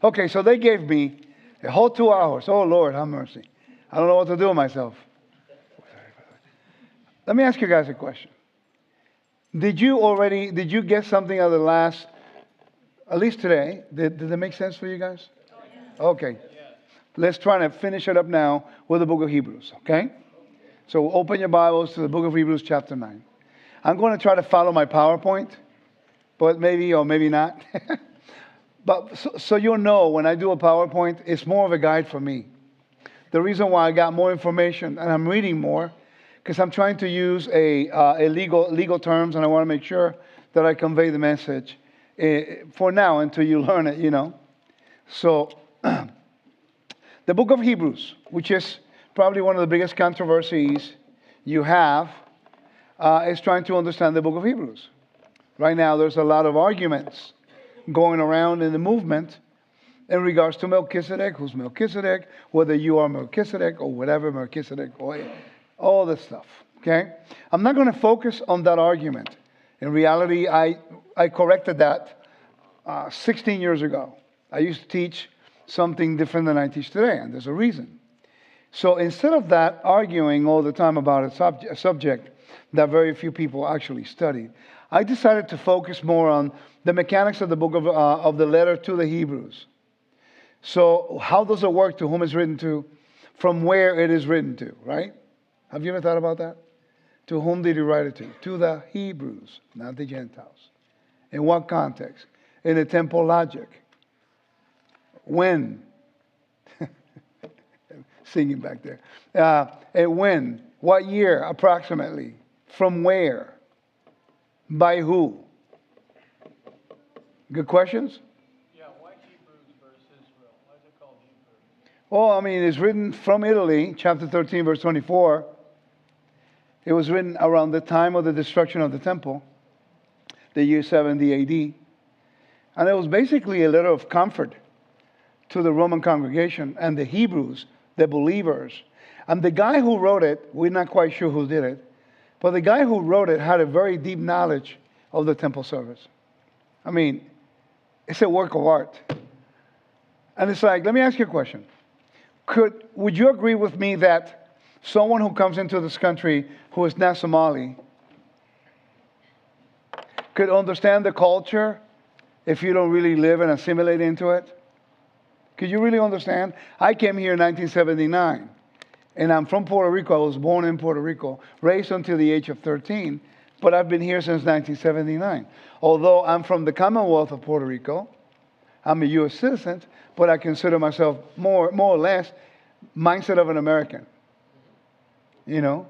Okay, so they gave me a whole 2 hours. Oh, Lord, have mercy. I don't know what to do with myself. Let me ask you guys a question. Did you get something out of the last, at least today? Did it make sense for you guys? Okay. Let's try to finish it up now with the book of Hebrews, okay? So open your Bibles to the book of Hebrews chapter 9. I'm going to try to follow my PowerPoint, but maybe or maybe not. But so you'll know when I do a PowerPoint, it's more of a guide for me. The reason why I got more information and I'm reading more, because I'm trying to use a legal terms, and I want to make sure that I convey the message for now until you learn it, you know. So the book of Hebrews, which is probably one of the biggest controversies you have, is trying to understand the book of Hebrews. Right now, there's a lot of arguments going around in the movement in regards to Melchizedek, who's Melchizedek, whether you are Melchizedek or whatever Melchizedek, or all this stuff, okay? I'm not going to focus on that argument. In reality, I corrected that 16 years ago. I used to teach something different than I teach today, and there's a reason. So instead of that arguing all the time about a subject that very few people actually study, I decided to focus more on the mechanics of the book of the letter to the Hebrews. So how does it work? To whom it's written to? From where it is written to, right? Have you ever thought about that? To whom did he write it to? To the Hebrews, not the Gentiles. In what context? In a temple logic. When? Singing back there. And when? What year, approximately? From where? By who? Good questions? Yeah, why Hebrews versus Israel? Why is it called Hebrews? Well, I mean, it's written from Italy, chapter 13, verse 24. It was written around the time of the destruction of the temple, the year 70 AD. And it was basically a letter of comfort to the Roman congregation and the Hebrews, the believers. And the guy who wrote it, we're not quite sure who did it, but the guy who wrote it had a very deep knowledge of the temple service. I mean, it's a work of art. And it's like, let me ask you a question. Would you agree with me that someone who comes into this country who is not Somali could understand the culture if you don't really live and assimilate into it? Could you really understand? I came here in 1979, and I'm from Puerto Rico. I was born in Puerto Rico, raised until the age of 13, but I've been here since 1979. Although I'm from the Commonwealth of Puerto Rico, I'm a U.S. citizen, but I consider myself more or less mindset of an American. You know?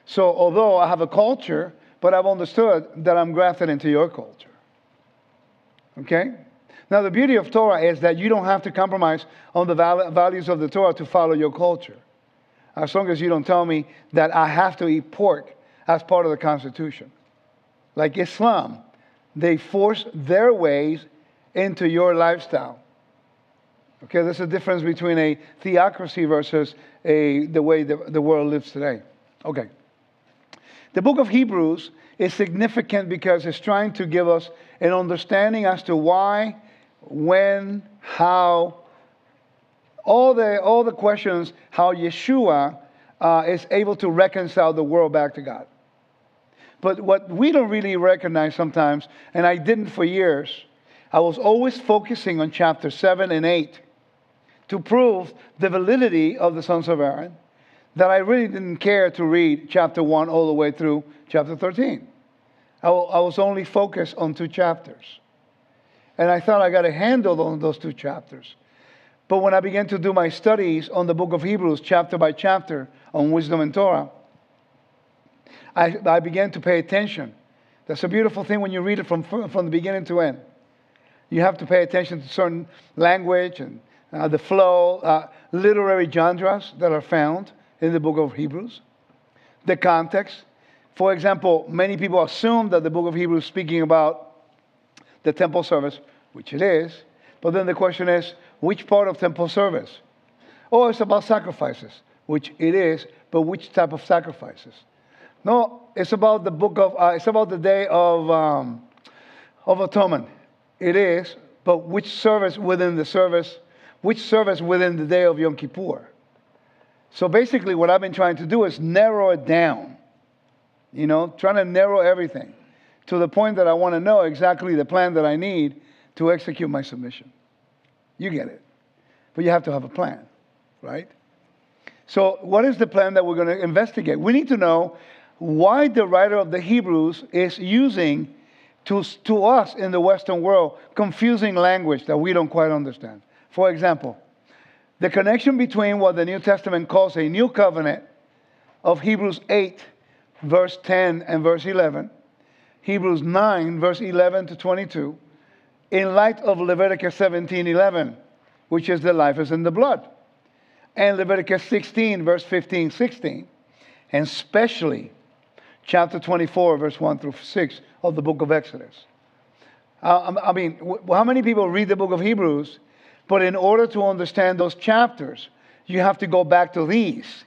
So although I have a culture, but I've understood that I'm grafted into your culture. Okay? Now, the beauty of Torah is that you don't have to compromise on the values of the Torah to follow your culture. As long as you don't tell me that I have to eat pork as part of the Constitution. Like Islam, they force their ways into your lifestyle. Okay, there's a difference between a theocracy versus the way the world lives today. Okay. The book of Hebrews is significant because it's trying to give us an understanding as to why, when, how, all the questions, how Yeshua is able to reconcile the world back to God. But what we don't really recognize sometimes, and I didn't for years, I was always focusing on chapter 7 and 8 to prove the validity of the sons of Aaron, that I really didn't care to read chapter 1 all the way through chapter 13. I was only focused on 2 chapters. And I thought I got a handle on those 2 chapters. But when I began to do my studies on the book of Hebrews, chapter by chapter, on wisdom and Torah, I began to pay attention. That's a beautiful thing when you read it from the beginning to end. You have to pay attention to certain language and the flow, literary genres that are found in the book of Hebrews. The context. For example, many people assume that the book of Hebrews is speaking about the temple service, which it is. But then the question is, which part of temple service? Oh, it's about sacrifices, which it is, but which type of sacrifices? No, it's about the day of Atonement. It is, but which service within the day of Yom Kippur. So basically what I've been trying to do is narrow it down. Trying to narrow everything to the point that I want to know exactly the plan that I need to execute my submission. You get it. But you have to have a plan, right? So what is the plan that we're going to investigate? We need to know why the writer of the Hebrews is using, to us in the Western world, confusing language that we don't quite understand. For example, the connection between what the New Testament calls a new covenant of Hebrews 8, verse 10 and verse 11, Hebrews 9, verse 11 to 22, in light of Leviticus 17:11, which is the life is in the blood, and Leviticus 16, verse 15, 16, and especially chapter 24, verse 1 through 6 of the book of Exodus. How many people read the book of Hebrews, but in order to understand those chapters, you have to go back to these.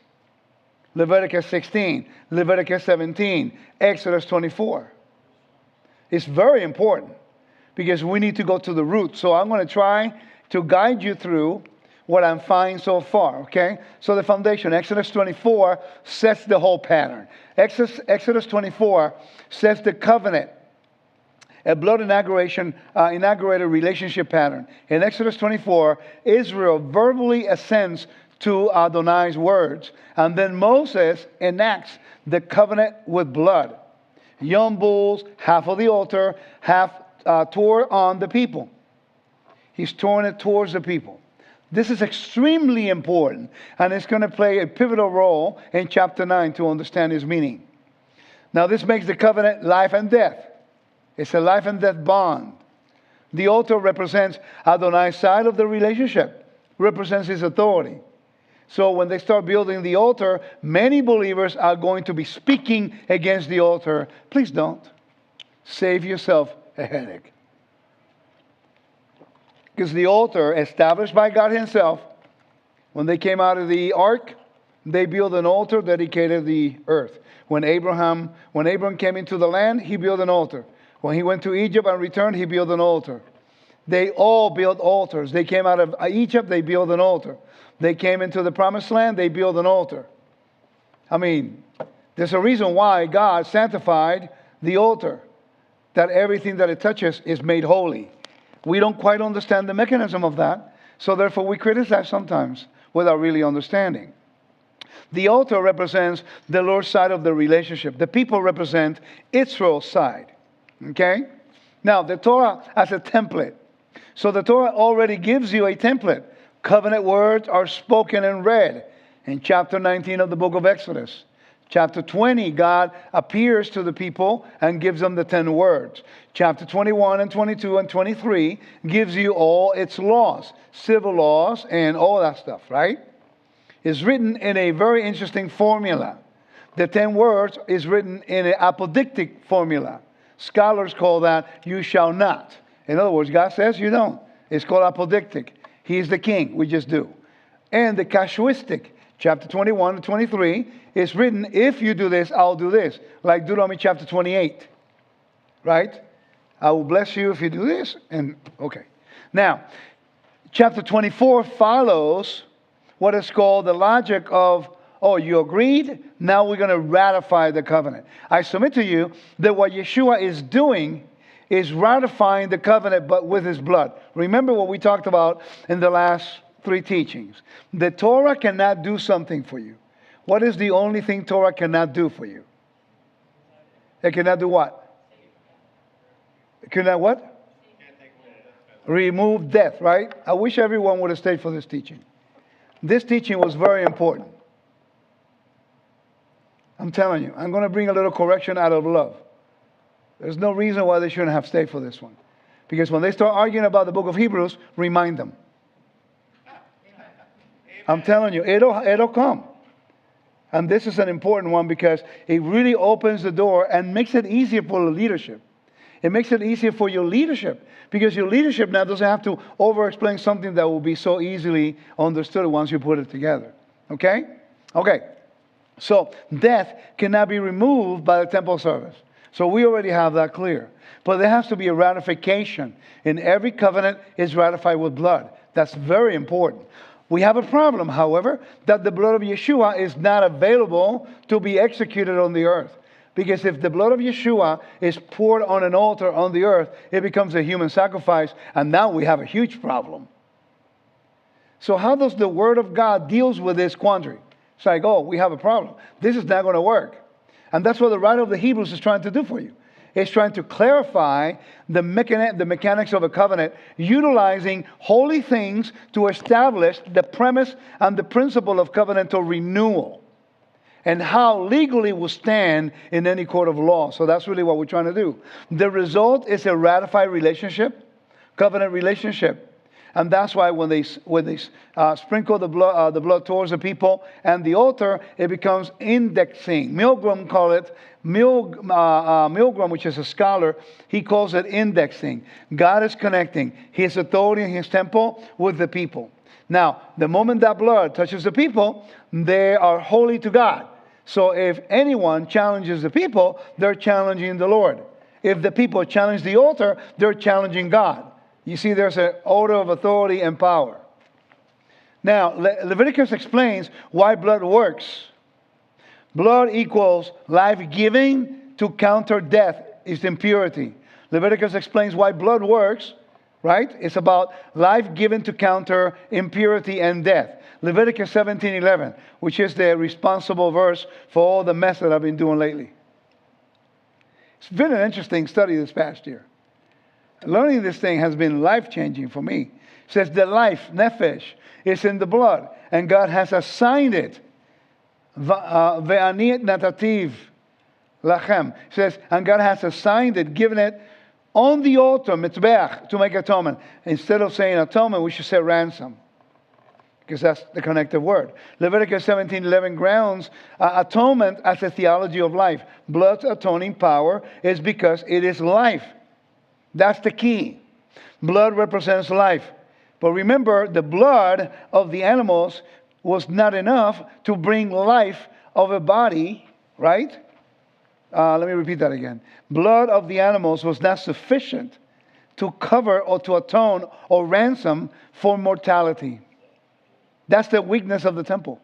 Leviticus 16, Leviticus 17, Exodus 24. It's very important because we need to go to the root. So I'm going to try to guide you through what I'm finding so far, okay? So the foundation, Exodus 24, sets the whole pattern. Exodus 24 sets the covenant, a blood inaugurated relationship pattern. In Exodus 24, Israel verbally assents to Adonai's words. And then Moses enacts the covenant with blood. Young bulls, half of the altar, half toward on the people. He's torn it towards the people. This is extremely important, and it's going to play a pivotal role in chapter 9 to understand his meaning. Now, this makes the covenant life and death. It's a life and death bond. The altar represents Adonai's side of the relationship, represents his authority. So when they start building the altar, many believers are going to be speaking against the altar. Please don't. Save yourself a headache. Because the altar, established by God himself, when they came out of the ark, they built an altar dedicated to the earth. When Abraham came into the land, he built an altar. When he went to Egypt and returned, he built an altar. They all built altars. They came out of Egypt, they built an altar. They came into the promised land, they built an altar. There's a reason why God sanctified the altar, that everything that it touches is made holy. We don't quite understand the mechanism of that, so therefore we criticize sometimes without really understanding. The altar represents the Lord's side of the relationship. The people represent Israel's side. Okay? Now, the Torah as a template. So the Torah already gives you a template. Covenant words are spoken and read in chapter 19 of the book of Exodus. Chapter 20, God appears to the people and gives them the 10 words. Chapter 21 and 22 and 23 gives you all its laws, civil laws and all that stuff, right? It's written in a very interesting formula. The 10 words is written in an apodictic formula. Scholars call that you shall not. In other words, God says you don't. It's called apodictic. He's the king. We just do. And the casuistic, chapter 21 and 23, is written, if you do this, I'll do this. Like Deuteronomy chapter 28. Right? I will bless you if you do this. And okay. Now, chapter 24 follows what is called the logic of, oh, you agreed? Now we're going to ratify the covenant. I submit to you that what Yeshua is doing is ratifying the covenant, but with his blood. Remember what we talked about in the last 3 teachings. The Torah cannot do something for you. What is the only thing Torah cannot do for you? It cannot do what? It cannot what? Remove death, right? I wish everyone would have stayed for this teaching. This teaching was very important. I'm telling you, I'm going to bring a little correction out of love. There's no reason why they shouldn't have stayed for this one. Because when they start arguing about the book of Hebrews, remind them. I'm telling you, it'll come. And this is an important one because it really opens the door and makes it easier for the leadership. It makes it easier for your leadership. Because your leadership now doesn't have to over-explain something that will be so easily understood once you put it together. Okay? Okay. So, death cannot be removed by the temple service. So we already have that clear. But there has to be a ratification. And every covenant is ratified with blood. That's very important. We have a problem, however, that the blood of Yeshua is not available to be executed on the earth. Because if the blood of Yeshua is poured on an altar on the earth, it becomes a human sacrifice, and now we have a huge problem. So how does the Word of God deals with this quandary? It's like, oh, we have a problem. This is not going to work. And that's what the writer of the Hebrews is trying to do for you. It's trying to clarify the mechanics of a covenant, utilizing holy things to establish the premise and the principle of covenantal renewal, and how legally will stand in any court of law. So that's really what we're trying to do. The result is a ratified relationship, covenant relationship. And that's why when they sprinkle the blood towards the people and the altar, it becomes indexing. Milgram call it, Milgram, which is a scholar, he calls it indexing. God is connecting his authority and his temple with the people. Now, the moment that blood touches the people, they are holy to God. So if anyone challenges the people, they're challenging the Lord. If the people challenge the altar, they're challenging God. You see, there's an order of authority and power. Now, Leviticus explains why blood works. Blood equals life-giving to counter death, is impurity. Leviticus explains why blood works, right? It's about life given to counter impurity and death. Leviticus 17:11, which is the responsible verse for all the mess that I've been doing lately. It's been an interesting study this past year. Learning this thing has been life-changing for me. It says the life, nefesh, is in the blood, and God has assigned it. Ve'ani natativ lachem. It says, and God has assigned it, given it on the altar, mitzbeach, to make atonement. Instead of saying atonement, we should say ransom, because that's the connective word. Leviticus 17:11 grounds atonement as a theology of life. Blood's atoning power is because it is life. That's the key. Blood represents life. But remember, the blood of the animals was not enough to bring life of a body, right? Let me repeat that again. Blood of the animals was not sufficient to cover or to atone or ransom for mortality. That's the weakness of the temple.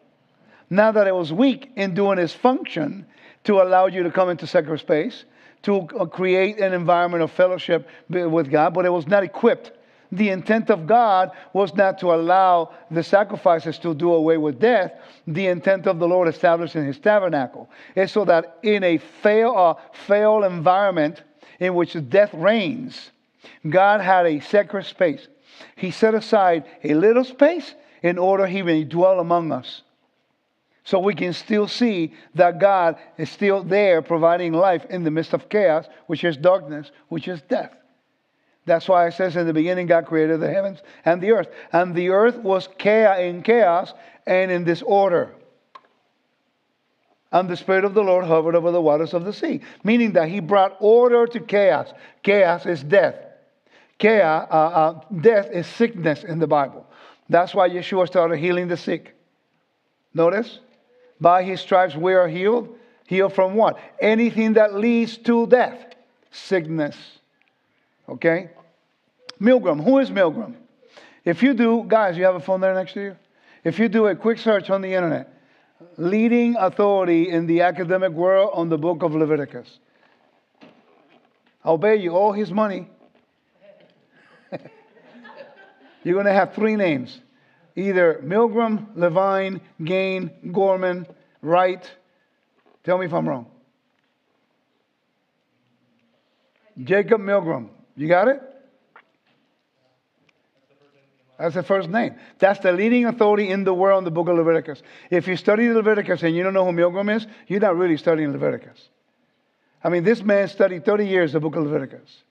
Now that it was weak in doing its function to allow you to come into sacred space, to create an environment of fellowship with God, but it was not equipped. The intent of God was not to allow the sacrifices to do away with death. The intent of the Lord established in his tabernacle is so that in a fail environment in which death reigns, God had a sacred space. He set aside a little space in order he may dwell among us. So we can still see that God is still there providing life in the midst of chaos, which is darkness, which is death. That's why it says in the beginning God created the heavens and the earth. And the earth was in chaos and in disorder. And the Spirit of the Lord hovered over the waters of the sea. Meaning that he brought order to chaos. Chaos is death. Death is sickness in the Bible. That's why Yeshua started healing the sick. Notice? By his stripes we are healed. Healed from what? Anything that leads to death. Sickness. Okay? Milgram. Who is Milgram? If you do, guys, you have a phone there next to you? If you do a quick search on the internet, leading authority in the academic world on the book of Leviticus, I'll pay you all his money. You're going to have three names. Either Milgram, Levine, Gain, Gorman, Wright. Tell me if I'm wrong. Jacob Milgram. You got it? That's the first name. That's the leading authority in the world in the book of Leviticus. If you study Leviticus and you don't know who Milgram is, you're not really studying Leviticus. I mean, this man studied 30 years the book of Leviticus.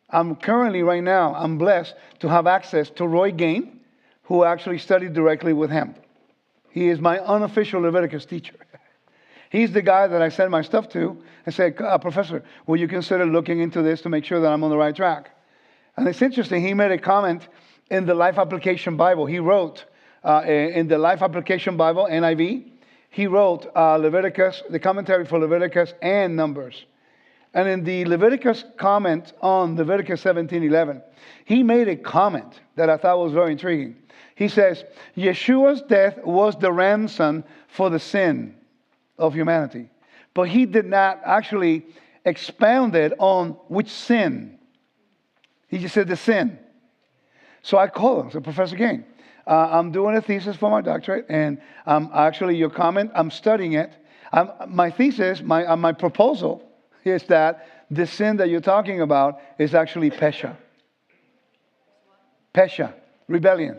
I'm currently, right now, I'm blessed to have access to Roy Gain, who actually studied directly with him. He is my unofficial Leviticus teacher. He's the guy that I send my stuff to and say, Professor, will you consider looking into this to make sure that I'm on the right track? And it's interesting, he made a comment in the Life Application Bible. He wrote in the Life Application Bible, NIV, He wrote Leviticus, the commentary for Leviticus and Numbers. And in the Leviticus comment on Leviticus 17:11, he made a comment that I thought was very intriguing. He says, Yeshua's death was the ransom for the sin of humanity. But he did not actually expound it on which sin. He just said the sin. So I called him. I said, Professor Gain, I'm doing a thesis for my doctorate, and actually your comment, I'm studying it. My thesis, my proposal is that the sin that you're talking about is actually Pesha. Pesha, rebellion.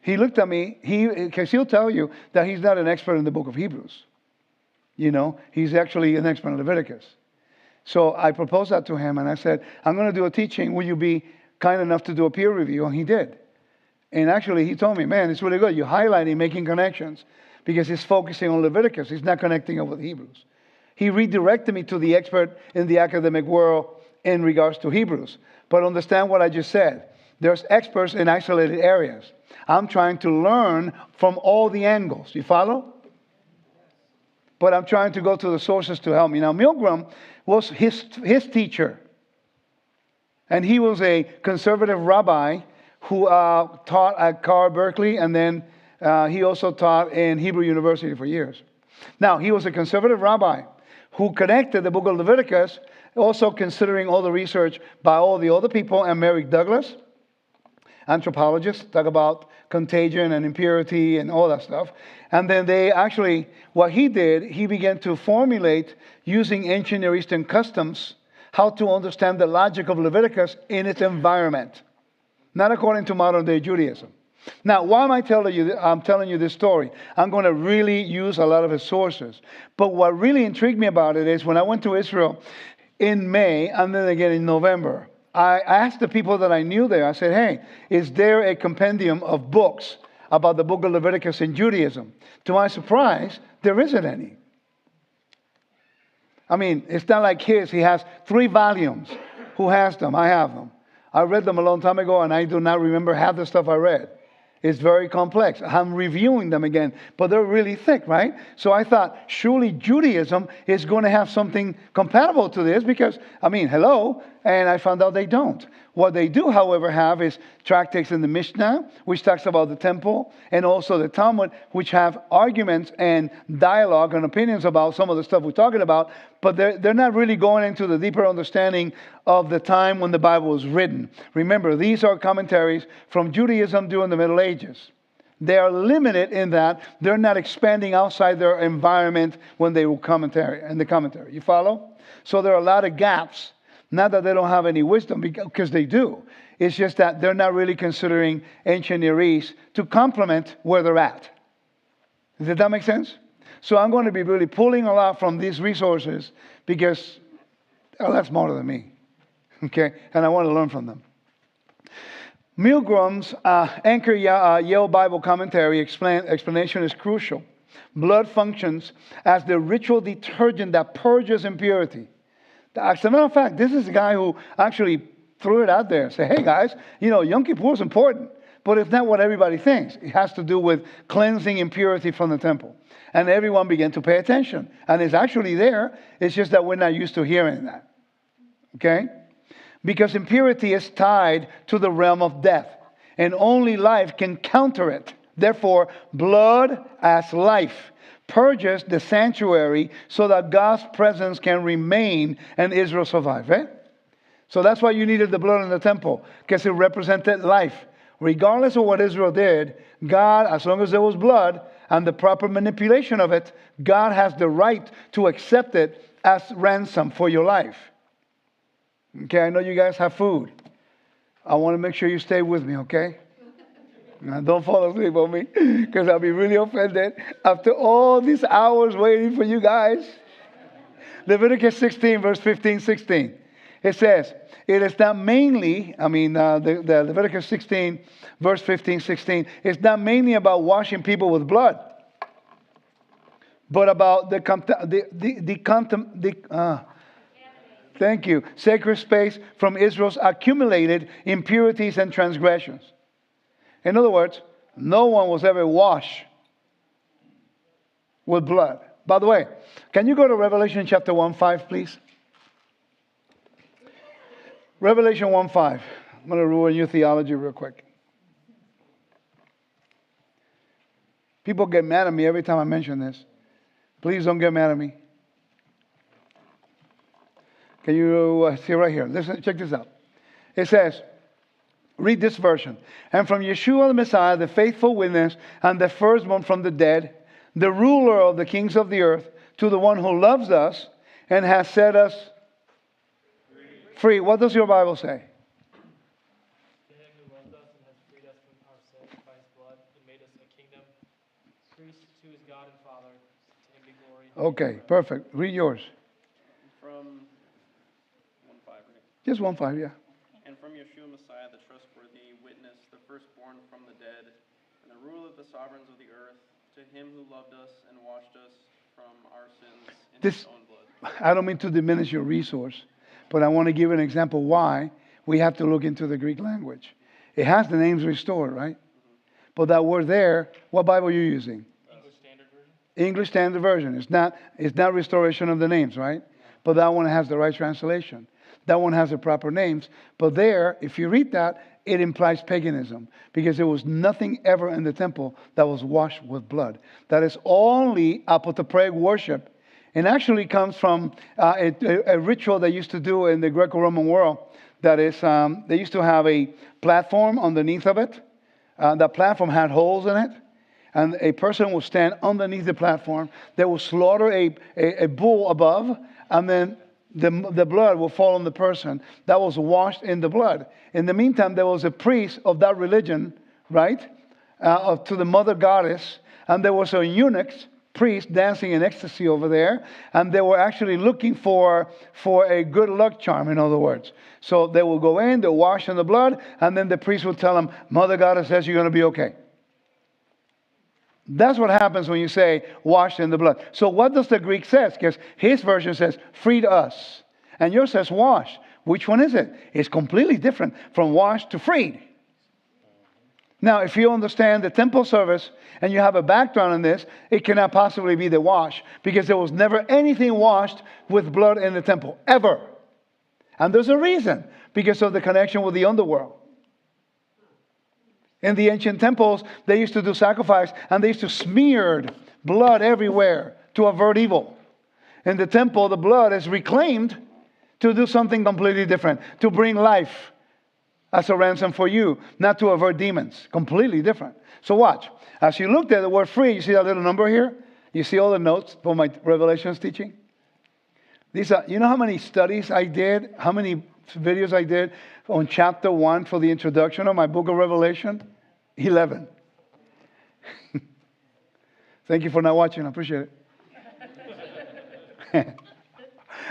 He looked at me, because he'll tell you that he's not an expert in the book of Hebrews. You know, he's actually an expert in Leviticus. So I proposed that to him, and I said, I'm going to do a teaching. Will you be kind enough to do a peer review? And he did. And actually, he told me, man, it's really good. You're highlighting, making connections, because he's focusing on Leviticus. He's not connecting it with Hebrews. He redirected me to the expert in the academic world in regards to Hebrews. But understand what I just said. There's experts in isolated areas. I'm trying to learn from all the angles. You follow? But I'm trying to go to the sources to help me. Now, Milgram was his teacher. And he was a conservative rabbi who taught at Carr Berkeley, and then he also taught in Hebrew University for years. Now, he was a conservative rabbi who connected the book of Leviticus, also considering all the research by all the other people, and Merrick Douglas, anthropologists, talk about contagion and impurity and all that stuff. And then they actually, what he did, he began to formulate, using ancient Near Eastern customs, how to understand the logic of Leviticus in its environment, not according to modern day Judaism. Now, why am I telling you? I'm telling you this story. I'm going to really use a lot of his sources. But what really intrigued me about it is when I went to Israel in May and then again in November, I asked the people that I knew there. I said, "Hey, is there a compendium of books about the book of Leviticus in Judaism?" To my surprise, there isn't any. I mean, it's not like his. He has 3 volumes. Who has them? I have them. I read them a long time ago, and I do not remember half the stuff I read. It's very complex. I'm reviewing them again, but they're really thick, right? So I thought, surely Judaism is going to have something compatible to this because, I mean, hello. And I found out they don't. What they do, however, have is tractates in the Mishnah, which talks about the temple, and also the Talmud, which have arguments and dialogue and opinions about some of the stuff we're talking about, but they're not really going into the deeper understanding of the time when the Bible was written. Remember, these are commentaries from Judaism during the Middle Ages. They are limited in that they're not expanding outside their environment when they will commentary. You follow? So there are a lot of gaps. Not that they don't have any wisdom, because they do. It's just that they're not really considering ancient Near East to complement where they're at. Does that make sense? So I'm going to be really pulling a lot from these resources because they're a lot smarter than me. Okay? And I want to learn from them. Milgram's Anchor Yale Bible Commentary explanation is crucial. Blood functions as the ritual detergent that purges impurity. As a matter of fact, this is a guy who actually threw it out there and said, hey guys, Yom Kippur is important, but it's not what everybody thinks. It has to do with cleansing impurity from the temple. And everyone began to pay attention. And it's actually there. It's just that we're not used to hearing that. Okay? Because impurity is tied to the realm of death. And only life can counter it. Therefore, blood as life purges the sanctuary so that God's presence can remain and Israel survive. Right? So that's why you needed the blood in the temple, because it represented life. Regardless of what Israel did, God, as long as there was blood and the proper manipulation of it, God has the right to accept it as ransom for your life. Okay, I know you guys have food. I want to make sure you stay with me, okay? Now, don't fall asleep on me, because I'll be really offended after all these hours waiting for you guys. Leviticus 16, verse 15, 16. It says, it is not mainly, the Leviticus 16, verse 15, 16, it's not mainly about washing people with blood, but about thank you, sacred space from Israel's accumulated impurities and transgressions. In other words, no one was ever washed with blood. By the way, can you go to Revelation chapter 1:5, please? Revelation 1:5. I'm going to ruin your theology real quick. People get mad at me every time I mention this. Please don't get mad at me. Can you see right here? Listen, check this out. It says, read this version. And from Yeshua the Messiah, the faithful witness, and the firstborn from the dead, the ruler of the kings of the earth, to the one who loves us and has set us free. What does your Bible say? To him who loved us and has freed us from our sins by his blood and made us a kingdom, priest to his God and Father. To him be glory. Okay, perfect. Read yours. From 1:5, right? Just 1:5, yeah. And from Yeshua Messiah, the trustworthy witness, the firstborn from the dead, and the ruler of the sovereigns of the earth, to him who loved us and washed us from our sins in his own blood. I don't mean to diminish your resource, but I want to give an example why we have to look into the Greek language. It has the names restored, right? Mm-hmm. But that word there, what Bible are you using? English Standard Version. English Standard Version. It's not restoration of the names, right? But that one has the right translation. That one has the proper names. But there, if you read that, it implies paganism. Because there was nothing ever in the temple that was washed with blood. That is only apotopraic worship. And actually comes from a ritual they used to do in the Greco-Roman world. That is, they used to have a platform underneath of it. That platform had holes in it. And a person would stand underneath the platform. They would slaughter a bull above. And then the blood will fall on the person that was washed in the blood. In the meantime, there was a priest of that religion, right, to the mother goddess, and there was a eunuch priest dancing in ecstasy over there, and they were actually looking for a good luck charm, in other words. So they will go in, they'll wash in the blood, and then the priest will tell them, Mother Goddess says you're going to be okay. That's what happens when you say washed in the blood. So what does the Greek says? Because his version says freed us. And yours says washed. Which one is it? It's completely different from washed to freed. Now, if you understand the temple service and you have a background in this, it cannot possibly be the wash. Because there was never anything washed with blood in the temple. Ever. And there's a reason. Because of the connection with the underworld. In the ancient temples, they used to do sacrifice and they used to smear blood everywhere to avert evil. In the temple, the blood is reclaimed to do something completely different, to bring life as a ransom for you, not to avert demons. Completely different. So watch. As you looked at the word free, you see that little number here? You see all the notes for my Revelations teaching? These are, you know how many studies I did? How many videos I did on chapter 1 for the introduction of my book of Revelation? 11. Thank you for not watching. I appreciate it.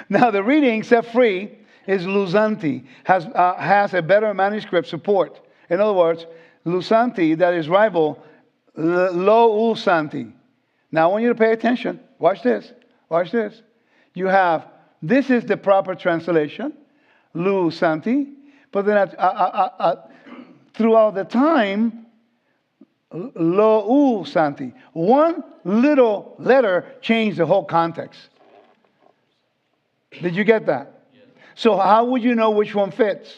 Now, the reading set free is Lusanti, has a better manuscript support. In other words, Lusanti, that is rival Lo Ulsanti. Now, I want you to pay attention. Watch this. Watch this. You have, this is the proper translation, Lusanti. But then throughout the time, Lo Santi. One little letter changed the whole context. Did you get that? Yes. So how would you know which one fits?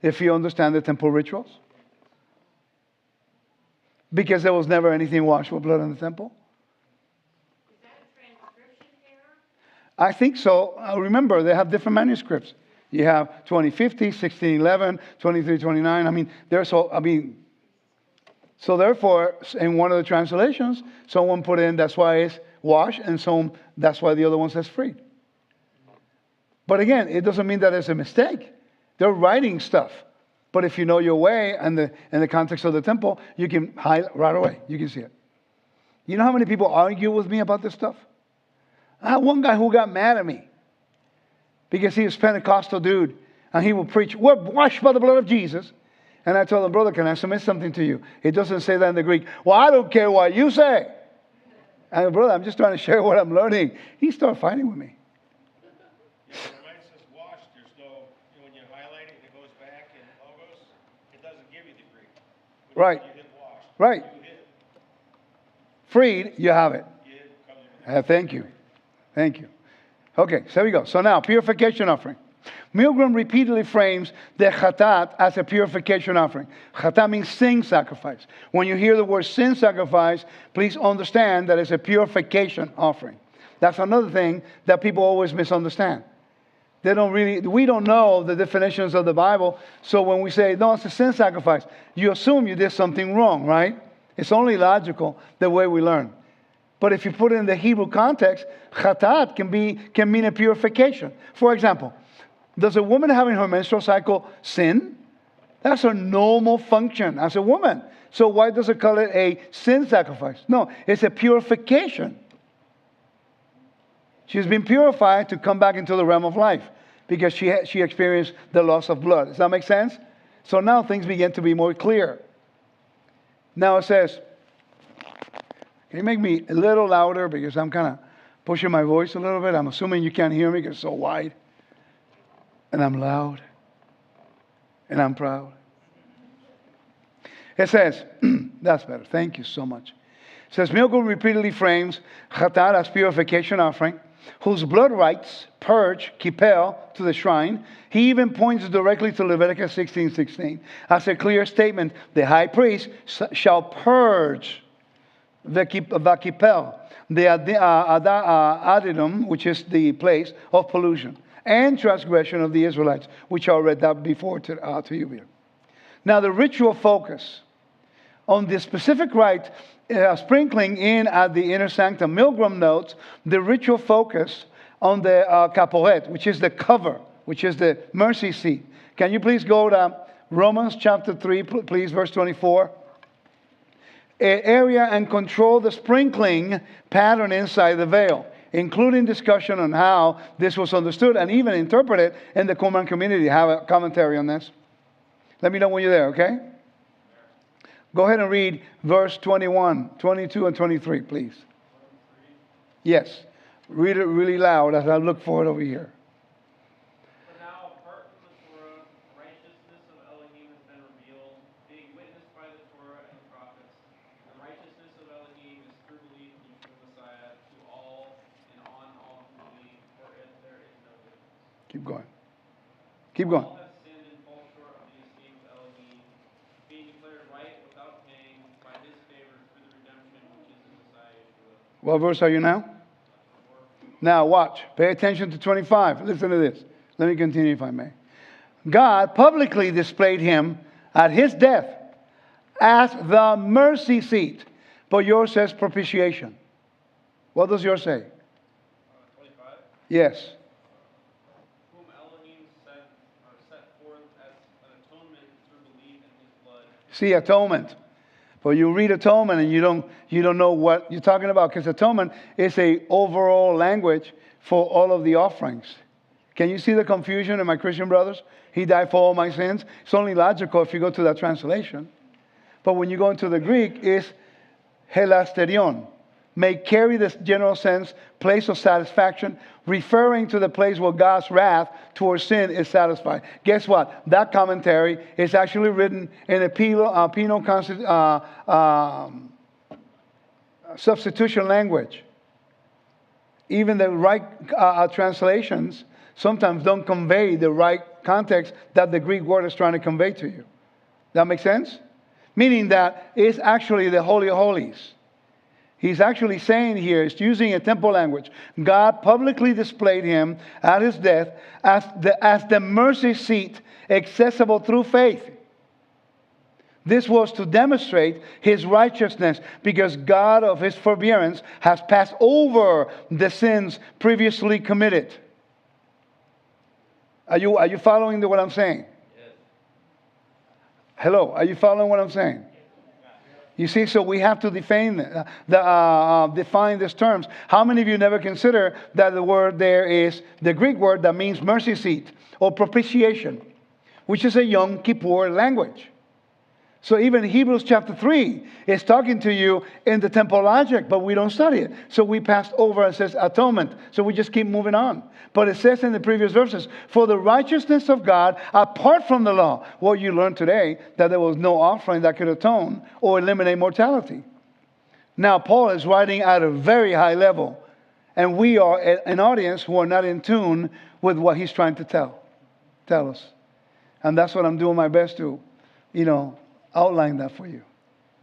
If you understand the temple rituals. Because there was never anything washed with blood in the temple. Is that a transcription error? I think so. Remember, they have different manuscripts. You have 2050, 1611, 2329. I mean, so therefore, in one of the translations, someone put in that's why it's washed, and that's why the other one says free. But again, it doesn't mean that it's a mistake. They're writing stuff. But if you know your way and the context of the temple, you can highlight right away. You can see it. You know how many people argue with me about this stuff? I had one guy who got mad at me because he was a Pentecostal dude, and he will preach, we're washed by the blood of Jesus. And I told him, brother, can I submit something to you? It doesn't say that in the Greek. Well, I don't care what you say. I said, brother, I'm just trying to share what I'm learning. He started fighting with me. Yeah, when mine says washed, there's no, when you highlight it and it goes back in logos, it doesn't give you the Greek. Right. You hit washed. Right. You hit freed, you have it. Thank you. Thank you. Okay, so here we go. So now, purification offering. Milgram repeatedly frames the chatat as a purification offering. Chatat means sin sacrifice. When you hear the word sin sacrifice, please understand that it's a purification offering. That's another thing that people always misunderstand. We don't know the definitions of the Bible, so when we say, no, it's a sin sacrifice, you assume you did something wrong, right? It's only logical the way we learn. But if you put it in the Hebrew context, chatat can mean a purification. For example, does a woman having her menstrual cycle sin? That's her normal function as a woman. So why does it call it a sin sacrifice? No, it's a purification. She's been purified to come back into the realm of life because she experienced the loss of blood. Does that make sense? So now things begin to be more clear. Now it says, can you make me a little louder because I'm kind of pushing my voice a little bit? I'm assuming you can't hear me because it's so wide. And I'm loud. And I'm proud. It says, that's better. Thank you so much. It says, Milgram repeatedly frames chatat as purification offering, whose blood rites purge, kipel, to the shrine. He even points directly to Leviticus 16:16 as a clear statement. The high priest shall purge the kipel, the adidum, which is the place of pollution, and transgression of the Israelites, which I read that before to you here. Now the ritual focus on the specific rite sprinkling in at the inner sanctum. Milgram notes the ritual focus on the caporet, which is the cover, which is the mercy seat. Can you please go to Romans chapter 3, please, verse 24? Area and control the sprinkling pattern inside the veil, including discussion on how this was understood and even interpreted in the Qumran community. Have a commentary on this. Let me know when you're there, okay? Go ahead and read verse 21, 22, and 23, please. Yes. Read it really loud as I look for it over here. For now, apart from the Torah, the righteousness of Elohim has been revealed, being witnessed by the Torah and the prophets. The righteousness of Elohim is true belief in Yeshua Messiah to all and on all who believe, for it there is no difference. Keep going. Keep going. All have sinned and fall short of the esteem of Elohim, being declared right without paying by his favor through the redemption which is in Messiah Yeshua. What verse are you now? Now watch. Pay attention to 25. Listen to this. Let me continue if I may. God publicly displayed him at his death as the mercy seat. But yours says propitiation. What does yours say? 25. Yes. Whom Elohim set forth as an atonement through belief in his blood. See, atonement. But you read atonement and you don't know what you're talking about, because atonement is a overall language for all of the offerings. Can you see the confusion in my Christian brothers? He died for all my sins. It's only logical if you go to that translation. But when you go into the Greek, it's helasterion. May carry this general sense, place of satisfaction, referring to the place where God's wrath towards sin is satisfied. Guess what? That commentary is actually written in a penal substitution language. Even the right translations sometimes don't convey the right context that the Greek word is trying to convey to you. That makes sense? Meaning that it's actually the Holy of Holies. He's actually saying here, it's using a temple language. God publicly displayed him at his death as the mercy seat accessible through faith. This was to demonstrate his righteousness, because God of his forbearance has passed over the sins previously committed. Are you following what I'm saying? Yes. Hello, are you following what I'm saying? You see, so we have to define these terms. How many of you never consider that the word there is the Greek word that means mercy seat or propitiation, which is a Yom Kippur language? So even Hebrews chapter 3 is talking to you in the temple logic, but we don't study it. So we passed over and says atonement. So we just keep moving on. But it says in the previous verses, for the righteousness of God apart from the law. Well, you learned today that there was no offering that could atone or eliminate mortality. Now Paul is writing at a very high level And we are an audience who are not in tune with what he's trying to tell us. And that's what I'm doing my best to, outline that for you.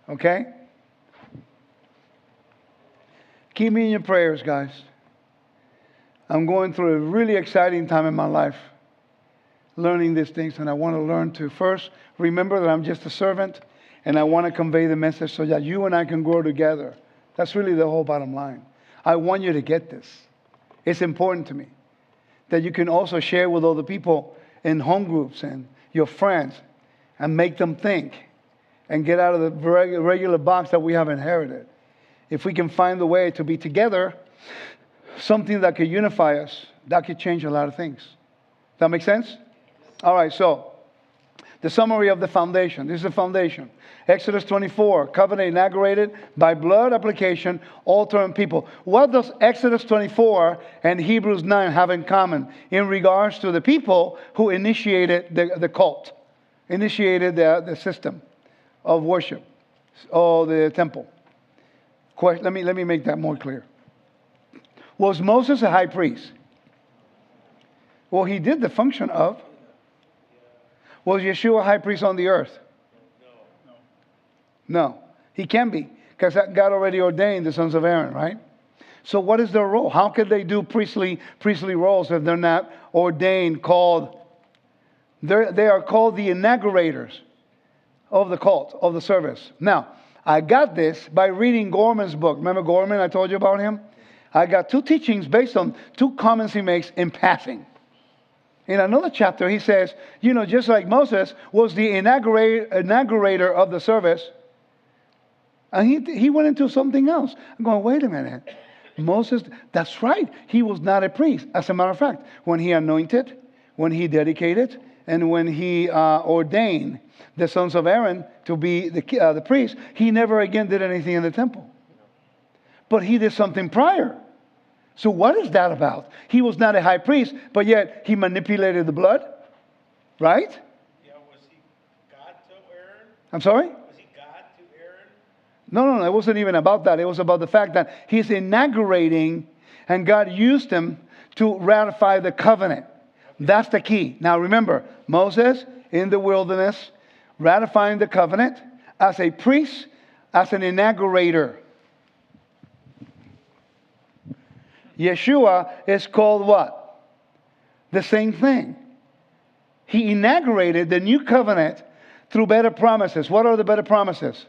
Okay? Keep me in your prayers, guys. I'm going through a really exciting time in my life, learning these things, and I want to learn to first remember that I'm just a servant, and I want to convey the message so that you and I can grow together. That's really the whole bottom line. I want you to get this. It's important to me that you can also share with other people in home groups and your friends and make them think and get out of the regular box that we have inherited. If we can find a way to be together, something that could unify us, that could change a lot of things. That make sense? All right, so the summary of the foundation. This is the foundation. Exodus 24, covenant inaugurated by blood application, altar and people. What does Exodus 24 and Hebrews 9 have in common in regards to the people who initiated the cult, initiated the system of worship, or the temple? Let me make that more clear. Was Moses a high priest? Well, he did the function of. Was Yeshua high priest on the earth? No. He can be, because God already ordained the sons of Aaron, right? So what is their role? How could they do priestly roles if they're not ordained, called? They are called the inaugurators of the cult, of the service. Now, I got this by reading Gorman's book. Remember Gorman? I told you about him. I got 2 teachings based on 2 comments he makes in passing. In another chapter, he says, just like Moses was the inaugurator of the service, and he went into something else. I'm going, wait a minute. Moses, that's right. He was not a priest. As a matter of fact, when he anointed, when he dedicated, and when he ordained the sons of Aaron to be the priest, he never again did anything in the temple. But he did something prior. So what is that about? He was not a high priest, but yet he manipulated the blood, right? Yeah, was he God to Aaron? I'm sorry? Was he God to Aaron? No, it wasn't even about that. It was about the fact that he's inaugurating, and God used him to ratify the covenant. That's the key. Now remember, Moses in the wilderness, ratifying the covenant as a priest, as an inaugurator. Yeshua is called what? The same thing. He inaugurated the new covenant through better promises. What are the better promises?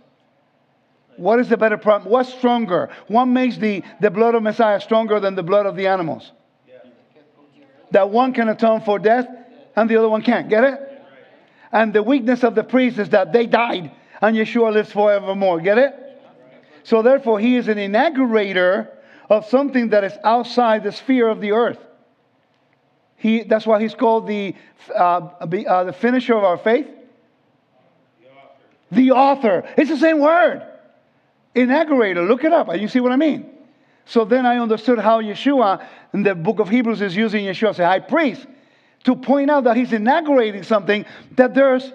What is the better promise? What's stronger? What makes the blood of Messiah stronger than the blood of the animals? That one can atone for death and the other one can't. Get it? And the weakness of the priest is that they died and Yeshua lives forevermore. Get it? So therefore, he is an inaugurator of something that is outside the sphere of the earth. That's why he's called the finisher of our faith. The author. It's the same word. Inaugurator. Look it up. You see what I mean? So then I understood how Yeshua, in the book of Hebrews, is using Yeshua as a high priest to point out that he's inaugurating something that there's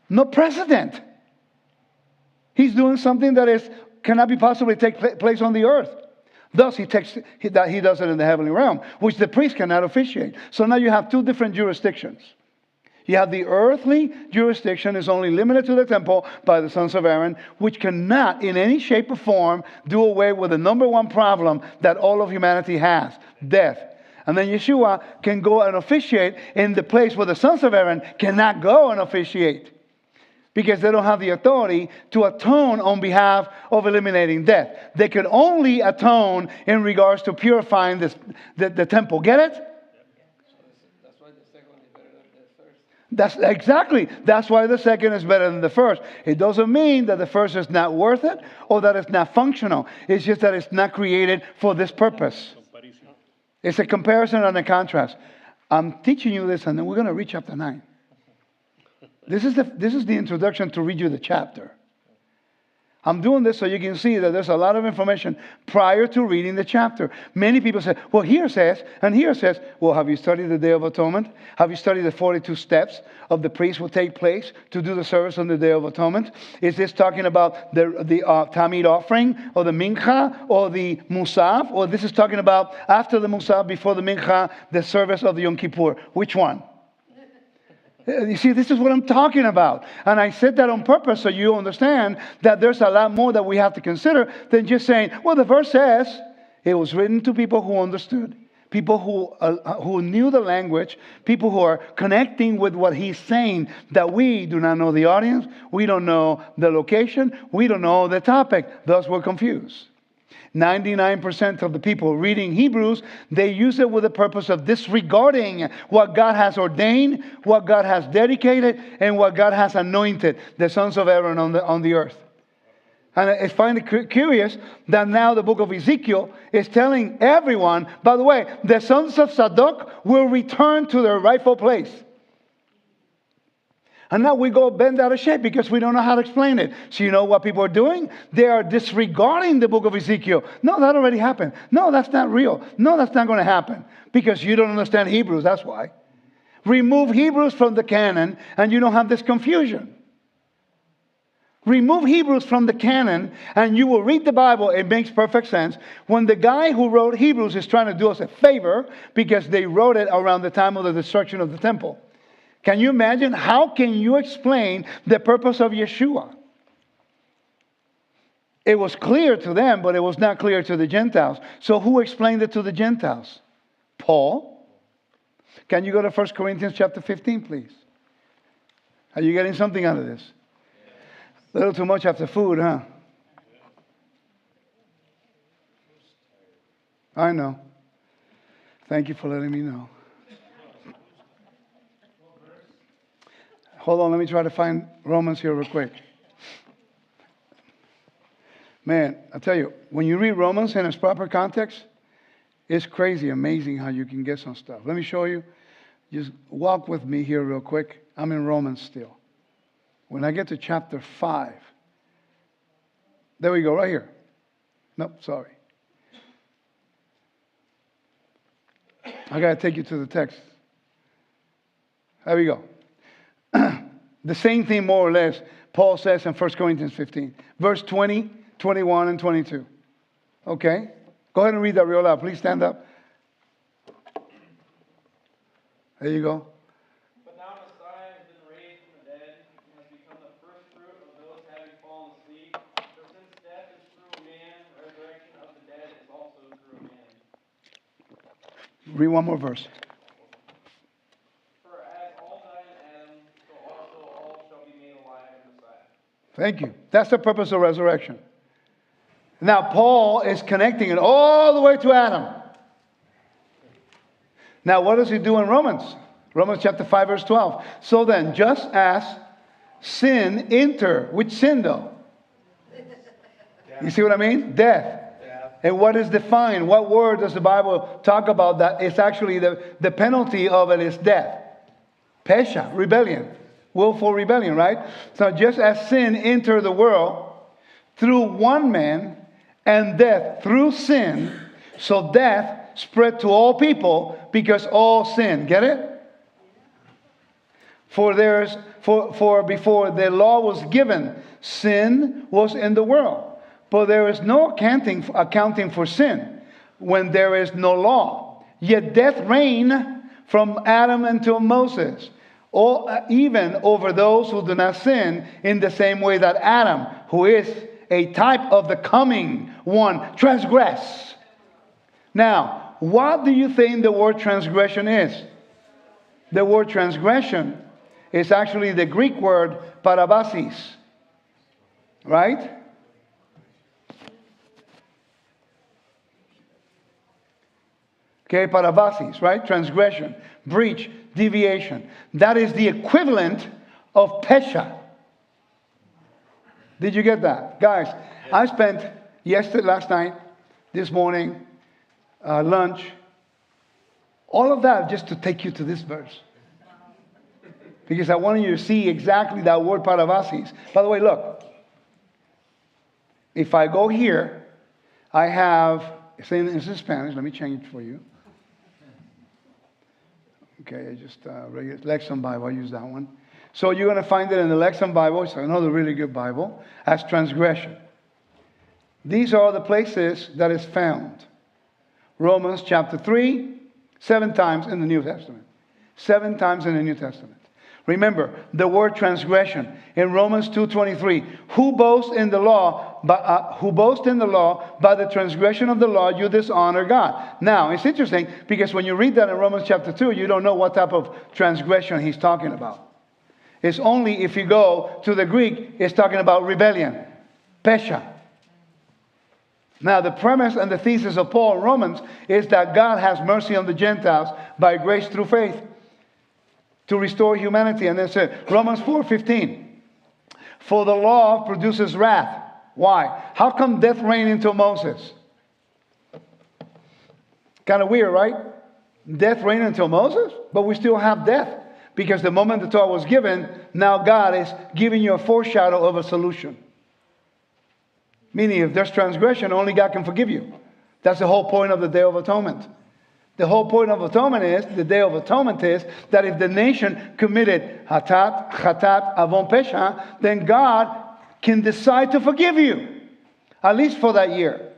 no precedent. He's doing something that cannot be possibly take place on the earth. Thus, he does it in the heavenly realm, which the priest cannot officiate. So now you have 2 different jurisdictions. You have the earthly jurisdiction is only limited to the temple by the sons of Aaron, which cannot in any shape or form do away with the number 1 problem that all of humanity has, death. And then Yeshua can go and officiate in the place where the sons of Aaron cannot go and officiate, because they don't have the authority to atone on behalf of eliminating death. They can only atone in regards to purifying the temple. Get it? That's why the second is better than the first. That's why the second is better than the first. It doesn't mean that the first is not worth it or that it's not functional. It's just that it's not created for this purpose. It's a comparison and a contrast. I'm teaching you this, and then we're going to read chapter 9. This is the introduction to read you the chapter. I'm doing this so you can see that there's a lot of information prior to reading the chapter. Many people say, well, here says, and here says, well, have you studied the Day of Atonement? Have you studied the 42 steps of the priest will take place to do the service on the Day of Atonement? Is this talking about the Tamid offering, or the Mincha, or the Musaf? Or this is talking about after the Musaf, before the Mincha, the service of the Yom Kippur? Which one? You see, this is what I'm talking about. And I said that on purpose so you understand that there's a lot more that we have to consider than just saying, well, the verse says it was written to people who understood, people who knew the language, people who are connecting with what he's saying, that we do not know the audience, we don't know the location, we don't know the topic. Thus, we're confused. 99% of the people reading Hebrews, they use it with the purpose of disregarding what God has ordained, what God has dedicated, and what God has anointed the sons of Aaron on the earth. And I find it curious that now the book of Ezekiel is telling everyone, by the way, the sons of Zadok will return to their rightful place. And now we go bent out of shape because we don't know how to explain it. So you know what people are doing? They are disregarding the book of Ezekiel. No, that already happened. No, that's not real. No, that's not going to happen. Because you don't understand Hebrews, that's why. Remove Hebrews from the canon and you don't have this confusion. Remove Hebrews from the canon and you will read the Bible. It makes perfect sense. When the guy who wrote Hebrews is trying to do us a favor because they wrote it around the time of the destruction of the temple. Can you imagine? How can you explain the purpose of Yeshua? It was clear to them, but it was not clear to the Gentiles. So who explained it to the Gentiles? Paul. Can you go to 1 Corinthians chapter 15, please? Are you getting something out of this? A little too much after food, huh? I know. Thank you for letting me know. Hold on, let me try to find Romans here real quick. Man, I tell you, when you read Romans in its proper context, it's crazy, amazing how you can get some stuff. Let me show you. Just walk with me here real quick. I'm in Romans still. When I get to chapter 5, there we go, right here. Nope, sorry. I got to take you to the text. There we go. The same thing, more or less, Paul says in 1 Corinthians 15. Verse 20, 21, and 22. Okay? Go ahead and read that real loud. Please stand up. There you go. But now Messiah has been raised from the dead and has become the first fruit of those having fallen asleep. For since death is through a man, the resurrection of the dead is also through a man. Read one more verse. Thank you. That's the purpose of resurrection. Now, Paul is connecting it all the way to Adam. Now, what does he do in Romans? Romans chapter 5, verse 12. So then, just as sin entered, which sin though? You see what I mean? Death. And what is defined? What word does the Bible talk about that? It's actually the penalty of it is death. Pesha, rebellion. Willful rebellion, right? So just as sin entered the world through one man and death through sin, so death spread to all people because all sin. Get it? For before the law was given, sin was in the world. But there is no accounting for sin when there is no law. Yet death reigned from Adam until Moses. Or even over those who do not sin, in the same way that Adam, who is a type of the coming one, transgressed. Now, what do you think the word transgression is? The word transgression is actually the Greek word parabasis. Right? Okay, parabasis, right? Transgression, breach, deviation. That is the equivalent of pesha. Did you get that? Guys, I spent last night, this morning, lunch, all of that just to take you to this verse. Because I wanted you to see exactly that word parabasis. By the way, look. If I go here, I have, it's in Spanish. Let me change it for you. Okay, I just, Lexham Bible, I use that one. So you're going to find it in the Lexham Bible. It's another really good Bible. As transgression. These are the places that is found. Romans chapter 3, 7 times in the New Testament. 7 times in the New Testament. Remember, the word transgression in Romans 2:23. Who boasts in the law? By the transgression of the law, you dishonor God. Now, it's interesting because when you read that in Romans chapter 2, you don't know what type of transgression he's talking about. It's only if you go to the Greek, it's talking about rebellion, pesha. Now, the premise and the thesis of Paul in Romans is that God has mercy on the Gentiles by grace through faith to restore humanity. And then said Romans 4:15. For the law produces wrath. Why? How come death reigned until Moses? Kind of weird, right? Death reigned until Moses, but we still have death. Because the moment the Torah was given, now God is giving you a foreshadow of a solution. Meaning, if there's transgression, only God can forgive you. That's the whole point of the Day of Atonement. The whole point of atonement is, the Day of Atonement is, that if the nation committed chatat, avon pesha, then God can decide to forgive you. At least for that year.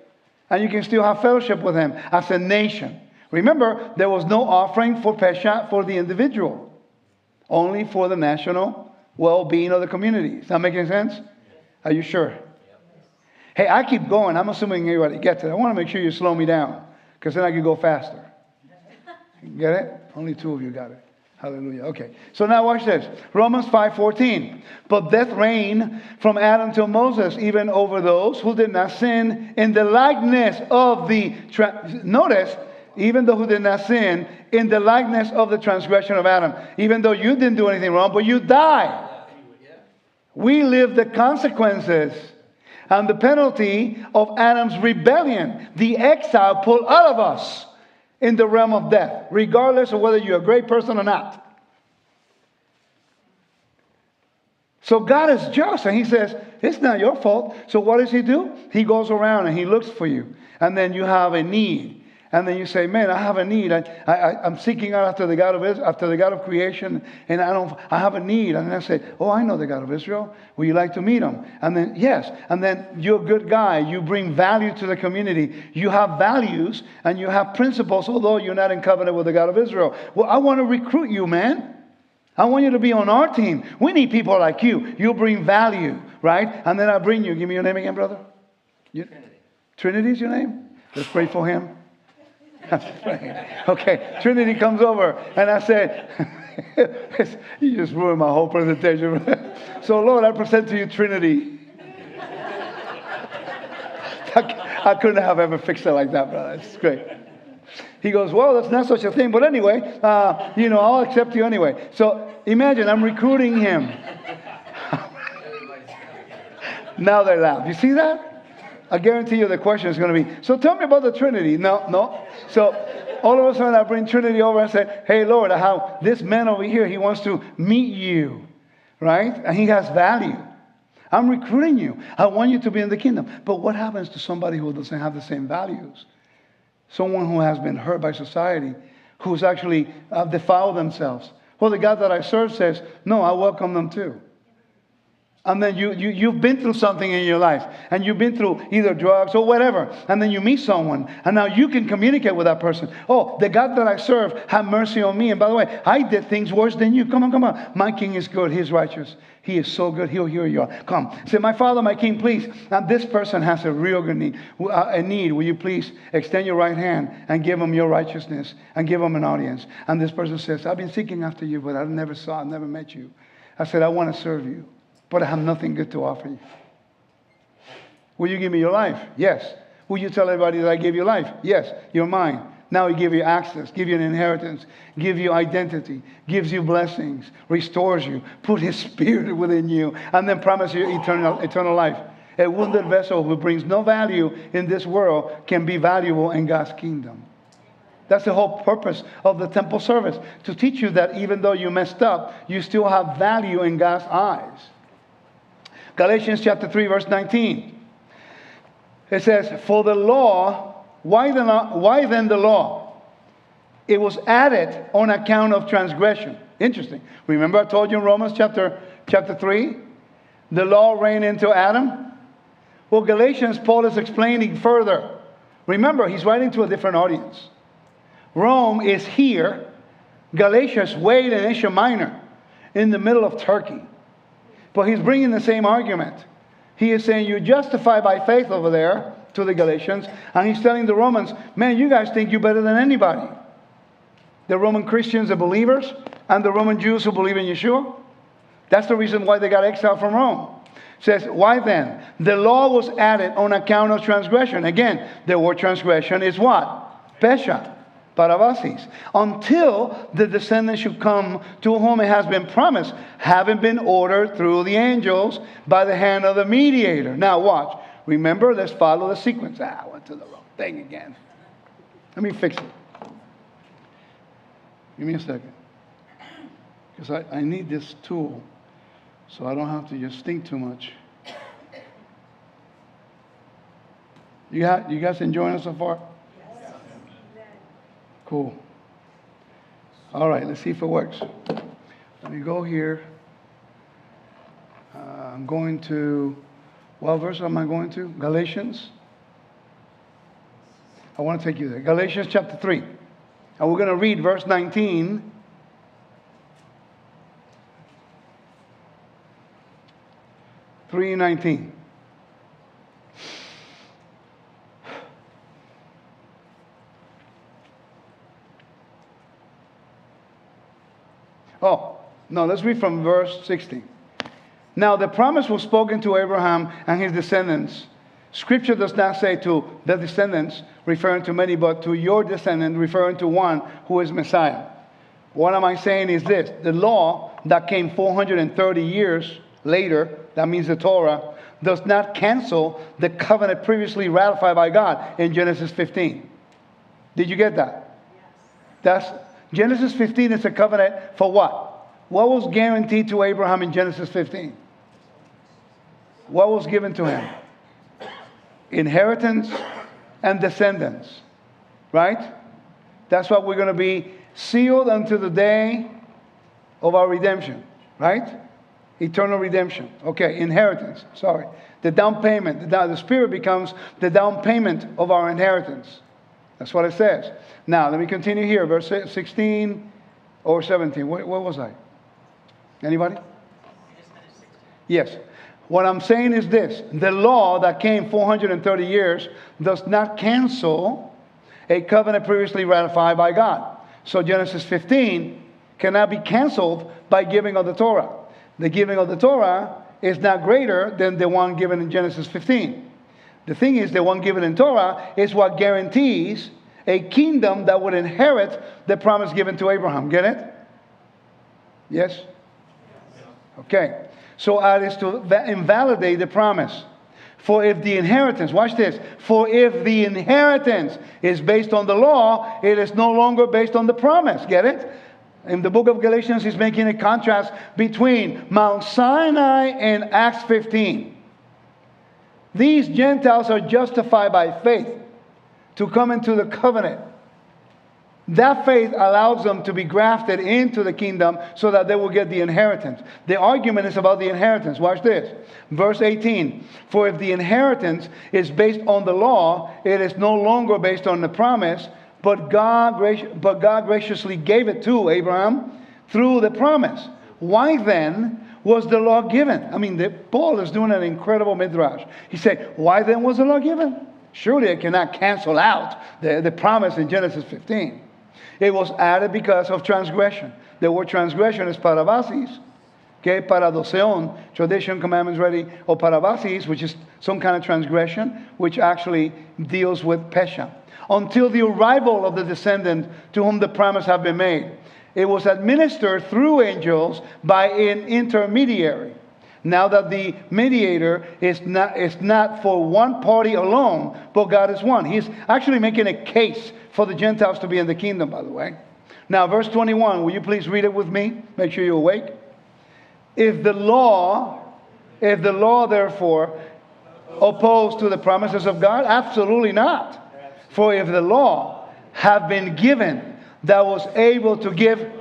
And you can still have fellowship with Him as a nation. Remember, there was no offering for pesha for the individual. Only for the national well-being of the community. Is that making sense? Are you sure? Hey, I keep going. I'm assuming everybody gets it. I want to make sure you slow me down. Because then I can go faster. Get it? Only 2 of you got it. Hallelujah. Okay. So now watch this. Romans 5:14. But death reigned from Adam till Moses, even over those who did not sin in the likeness of the... Notice, even though who did not sin in the likeness of the transgression of Adam. Even though you didn't do anything wrong, but you died. We live the consequences and the penalty of Adam's rebellion. The exile pulled out of us in the realm of death, regardless of whether you're a great person or not. So God is just, and He says, it's not your fault. So what does He do? He goes around and He looks for you. And then you have a need. And then you say, man, I have a need. I'm seeking out after the God of Israel, after the God of creation, and I have a need. And then I say, oh, I know the God of Israel. Would you like to meet Him? And then, yes. And then you're a good guy. You bring value to the community. You have values and you have principles, although you're not in covenant with the God of Israel. Well, I want to recruit you, man. I want you to be on our team. We need people like you. You bring value, right? And then I bring you. Give me your name again, brother. Trinity. Trinity's your name? Let's pray for him. Okay, Trinity comes over and I say, you just ruined my whole presentation. So Lord, I present to you Trinity. I couldn't have ever fixed it like that, brother. It's great. He goes, well, that's not such a thing. But anyway, I'll accept you anyway. So imagine I'm recruiting him. Now they laugh. You see that? I guarantee you the question is going to be, so tell me about the Trinity. No. So all of a sudden I bring Trinity over and say, hey, Lord, I have this man over here. He wants to meet you, right? And he has value. I'm recruiting you. I want you to be in the kingdom. But what happens to somebody who doesn't have the same values? Someone who has been hurt by society, who's actually defiled themselves. Well, the God that I serve says, no, I welcome them too. And then you've been through something in your life. And you've been through either drugs or whatever. And then you meet someone. And now you can communicate with that person. Oh, the God that I serve, have mercy on me. And by the way, I did things worse than you. Come on. My king is good. He's righteous. He is so good. He'll hear you. Come. Say, my father, my king, please. Now this person has a real good need. Will you please extend your right hand and give him your righteousness and give him an audience? And this person says, I've been seeking after you, but I never met you. I said, I want to serve you. But I have nothing good to offer you. Will you give me your life? Yes. Will you tell everybody that I gave you life? Yes. You're mine. Now He give you access, give you an inheritance, give you identity, gives you blessings, restores you, put His Spirit within you, and then promise you eternal life. A wounded vessel who brings no value in this world can be valuable in God's kingdom. That's the whole purpose of the temple service, to teach you that even though you messed up, you still have value in God's eyes. Galatians chapter 3, verse 19. It says, for the law, why then the law? It was added on account of transgression. Interesting. Remember I told you in Romans chapter 3, the law reigned into Adam? Well, Galatians, Paul is explaining further. Remember, he's writing to a different audience. Rome is here. Galatia is way in Asia Minor, in the middle of Turkey. But he's bringing the same argument. He is saying you're justified by faith over there to the Galatians. And he's telling the Romans, man, you guys think you're better than anybody. The Roman Christians, the believers, and the Roman Jews who believe in Yeshua. That's the reason why they got exiled from Rome. It says, why then? The law was added on account of transgression. Again, the word transgression is what? Pesha. Parabasis. Until the descendant should come to whom it has been promised, having been ordered through the angels by the hand of the mediator. Now watch. Remember, let's follow the sequence. I went to the wrong thing again. Let me fix it. Give me a second. Because I need this tool so I don't have to just think too much. You guys enjoying it so far? Cool. All right, let's see if it works. Let me go here. I'm going to, what verse am I going to? Galatians. I want to take you there. Galatians chapter 3. And we're going to read verse 19. Three 19. Oh, no, let's read from verse 16. Now the promise was spoken to Abraham and his descendants. Scripture does not say to the descendants, referring to many, but to your descendant, referring to one who is Messiah. What am I saying is this. The law that came 430 years later, that means the Torah, does not cancel the covenant previously ratified by God in Genesis 15. Did you get that? Yes. Genesis 15 is a covenant for what? What was guaranteed to Abraham in Genesis 15? What was given to him? Inheritance and descendants. Right? That's what we're going to be sealed unto the day of our redemption. Right? Eternal redemption. Okay, inheritance. Sorry. The down payment. The Spirit becomes the down payment of our inheritance. That's what it says. Now, let me continue here. Verse 16 or 17. What was I? Anybody? Yes. What I'm saying is this. The law that came 430 years does not cancel a covenant previously ratified by God. So Genesis 15 cannot be canceled by giving of the Torah. The giving of the Torah is not greater than the one given in Genesis 15. The thing is, the one given in Torah is what guarantees a kingdom that would inherit the promise given to Abraham. Get it? Yes? Okay. So that is to invalidate the promise. For if the inheritance, watch this, for if the inheritance is based on the law, it is no longer based on the promise. Get it? In the book of Galatians, he's making a contrast between Mount Sinai and Acts 15. These Gentiles are justified by faith to come into the covenant. That faith allows them to be grafted into the kingdom so that they will get the inheritance. The argument is about the inheritance. Watch this. Verse 18. For if the inheritance is based on the law, it is no longer based on the promise, but God graciously gave it to Abraham through the promise. Why then was the law given? I mean, Paul is doing an incredible midrash. He said, why then was the law given? Surely it cannot cancel out the promise in Genesis 15. It was added because of transgression. The word transgression is parabasis. Okay, paradoseon, tradition, commandments ready, or parabasis, which is some kind of transgression, which actually deals with pesha. Until the arrival of the descendant to whom the promise had been made. It was administered through angels by an intermediary. Now that the mediator is not for one party alone, but God is one. He's actually making a case for the Gentiles to be in the kingdom, by the way. Now, verse 21, will you please read it with me? Make sure you're awake. If the law, therefore, opposed to the promises of God? Absolutely not. For if the law had been given that was able to give,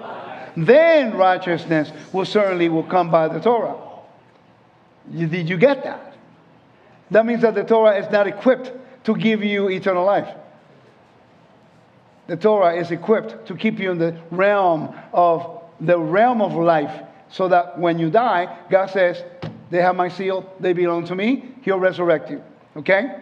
then righteousness will come by the Torah. Did you get that? That means that the Torah is not equipped to give you eternal life. The Torah is equipped to keep you in the realm of life, so that when you die, God says, they have my seal, they belong to me, He'll resurrect you. Okay?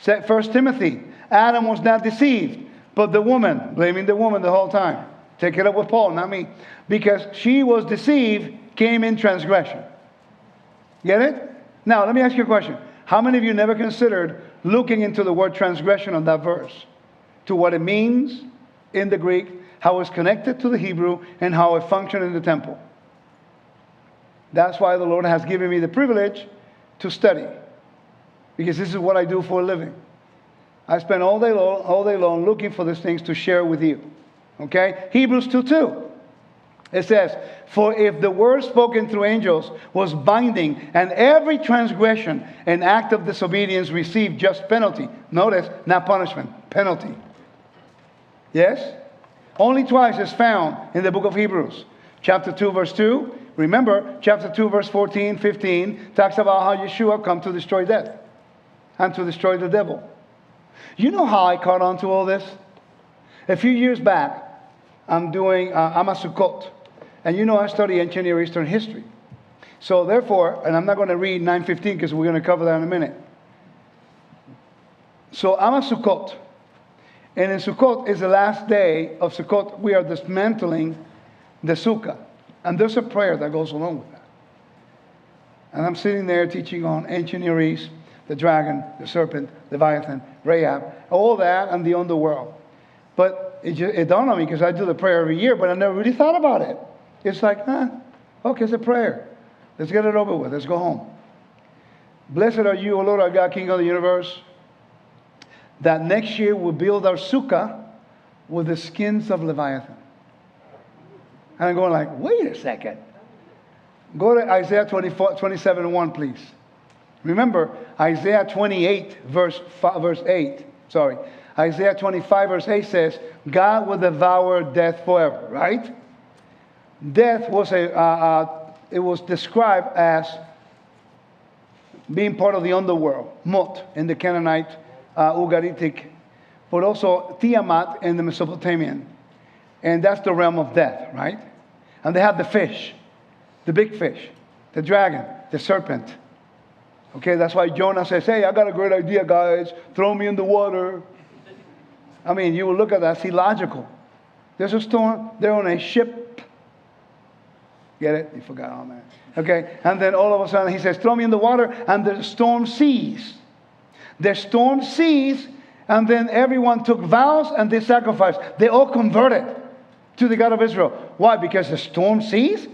1 Timothy, Adam was not deceived, but the woman, blaming the woman the whole time. Take it up with Paul, not me. Because she was deceived, came in transgression. Get it? Now, let me ask you a question. How many of you never considered looking into the word transgression on that verse? To what it means in the Greek, how it's connected to the Hebrew, and how it functioned in the temple. That's why the Lord has given me the privilege to study. Because this is what I do for a living. I spend all day long looking for these things to share with you. Okay? Hebrews 2:2. It says, for if the word spoken through angels was binding, and every transgression and act of disobedience received just penalty. Notice, not punishment, penalty. Yes? Only twice is found in the book of Hebrews. Chapter 2, verse 2. Remember, chapter 2, verse 14, 15, talks about how Yeshua come to destroy death and to destroy the devil. You know how I caught on to all this? A few years back, I'm a Sukkot. And you know I study ancient Near Eastern history. So therefore, and I'm not going to read 9:15 because we're going to cover that in a minute. So I'm a Sukkot. And in Sukkot is the last day of Sukkot. We are dismantling the Sukkah. And there's a prayer that goes along with that. And I'm sitting there teaching on ancient Near East, the dragon, the serpent, Leviathan, Rahab, all that, and the underworld. But it dawned on me because I do the prayer every year, but I never really thought about it. It's like, okay, it's a prayer. Let's get it over with. Let's go home. Blessed are you, O Lord our God, King of the universe, that next year we'll build our sukkah with the skins of Leviathan. And I'm going like, wait a second. Go to Isaiah 27:1, please. Remember, Isaiah 28, verse 8. Sorry. Isaiah 25, verse 8 says, God will devour death forever, right? Death was it was described as being part of the underworld, Mot in the Canaanite, Ugaritic, but also Tiamat in the Mesopotamian. And that's the realm of death, right? And they have the fish, the big fish, the dragon, the serpent. Okay, that's why Jonah says, hey, I got a great idea, guys. Throw me in the water. I mean, you will look at that, it's illogical. There's a storm, they're on a ship. Get it? You forgot all that. Okay, and then all of a sudden he says, throw me in the water, and the storm ceased. The storm ceased, and then everyone took vows and they sacrificed. They all converted to the God of Israel. Why? Because the storm ceased?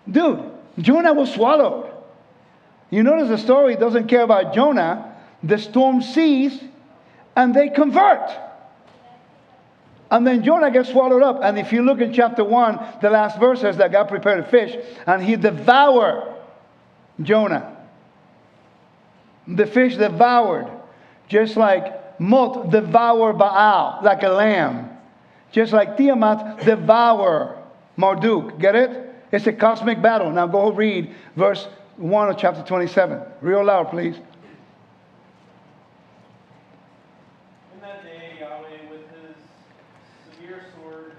Dude, Jonah was swallowed. You notice the story doesn't care about Jonah. The storm ceased, and they convert. And then Jonah gets swallowed up. And if you look in chapter 1, the last verse says that God prepared a fish, and he devoured Jonah. The fish devoured, just like Mot devoured Baal, like a lamb. Just like Tiamat devour Marduk. Get it? It's a cosmic battle. Now go read verse 1 of chapter 27. Real loud, please. In that day, Yahweh with his severe sword,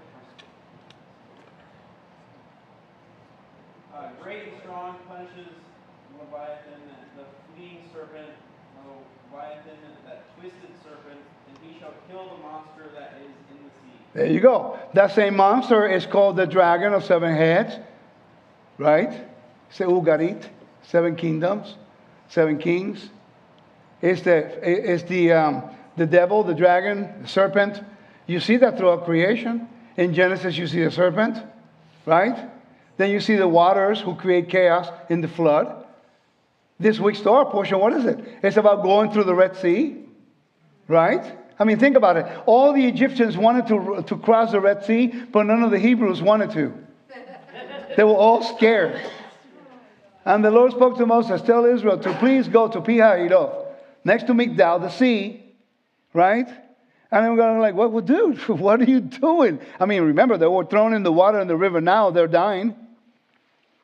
great and strong, punishes Leviathan, the fleeing serpent, Leviathan, that twisted serpent, and he shall kill the monster that is in the sea. There you go. That same monster is called the dragon of 7 heads. Right? Seugarit, 7 kingdoms, 7 kings. It's the devil, the dragon, the serpent. You see that throughout creation. In Genesis, you see the serpent, right? Then you see the waters who create chaos in the flood. This week's Torah portion, what is it? It's about going through the Red Sea, right? I mean, think about it. All the Egyptians wanted to cross the Red Sea, but none of the Hebrews wanted to. They were all scared. And the Lord spoke to Moses, tell Israel to please go to Pi-hahiroth, next to Migdal, the sea, right? And I'm going like, well, dude, what are you doing? I mean, remember, they were thrown in the water in the river. Now they're dying.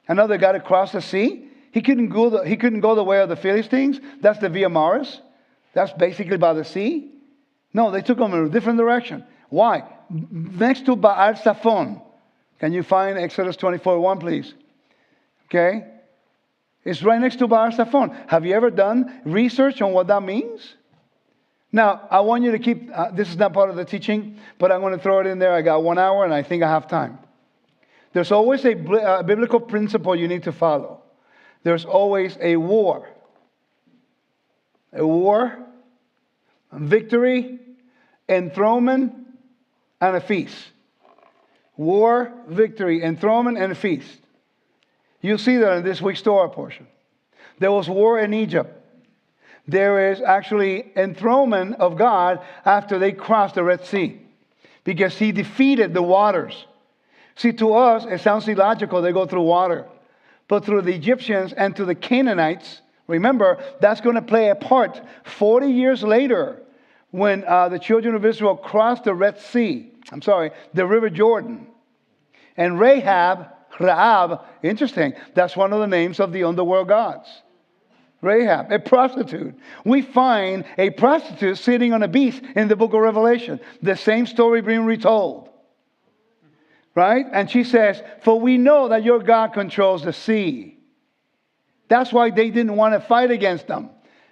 And now they got to cross the sea. He couldn't go the way of the Philistines. That's the Via Maris. That's basically by the sea. No, they took them in a different direction. Why? Next to Baal Saphon. Can you find Exodus 24:1, please? Okay? It's right next to Baal Saphon. Have you ever done research on what that means? Now, I want you to keep, this is not part of the teaching, but I'm going to throw it in there. I got 1 hour and I think I have time. There's always a biblical principle you need to follow. There's always a war. A war, a victory, enthronement, and a feast. War, victory, enthronement, and a feast. You'll see that in this week's Torah portion. There was war in Egypt. There is actually enthronement of God after they crossed the Red Sea, because he defeated the waters. See, to us, it sounds illogical. They go through water. But through the Egyptians and to the Canaanites, remember, that's going to play a part 40 years later when the children of Israel crossed the Red Sea. The River Jordan. And Rahab, interesting, that's one of the names of the underworld gods. Rahab, a prostitute. We find a prostitute sitting on a beast in the book of Revelation. The same story being retold. Right? And she says, for we know that your God controls the sea. That's why they didn't want to fight against them.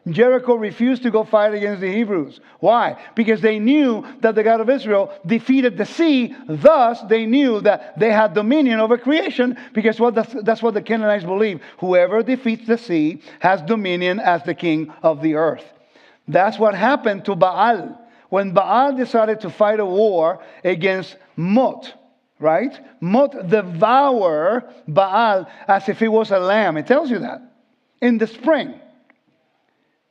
Jericho refused to go fight against the Hebrews. Why? Because they knew that the God of Israel defeated the sea. Thus, they knew that they had dominion over creation, because that's what the Canaanites believe. Whoever defeats the sea has dominion as the king of the earth. That's what happened to Baal. When Baal decided to fight a war against Mot, right? Mot devour Baal as if it was a lamb. It tells you that. In the spring.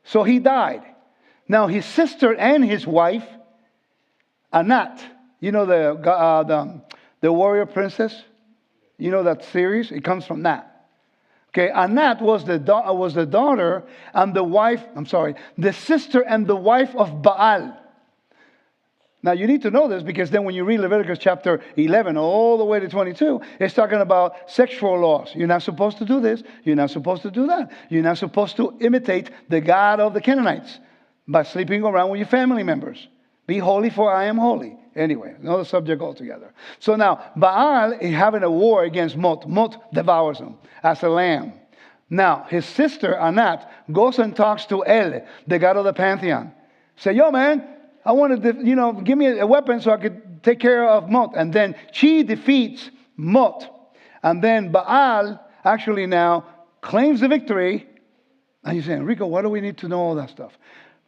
So he died. Now his sister and his wife, Anat, you know the warrior princess? You know that series? It comes from that. Okay, Anat was the daughter and the sister and the wife of Baal. Now you need to know this, because then when you read Leviticus chapter 11 all the way to 22, it's talking about sexual laws. You're not supposed to do this. You're not supposed to do that. You're not supposed to imitate the God of the Canaanites by sleeping around with your family members. Be holy, for I am holy. Anyway, another subject altogether. So now Baal is having a war against Mot. Mot devours him as a lamb. Now his sister Anat goes and talks to El, the god of the pantheon. Say, yo man, I wanted to, give me a weapon so I could take care of Mot. And then she defeats Mot. And then Baal actually now claims the victory. And you're saying, Rico, why do we need to know all that stuff?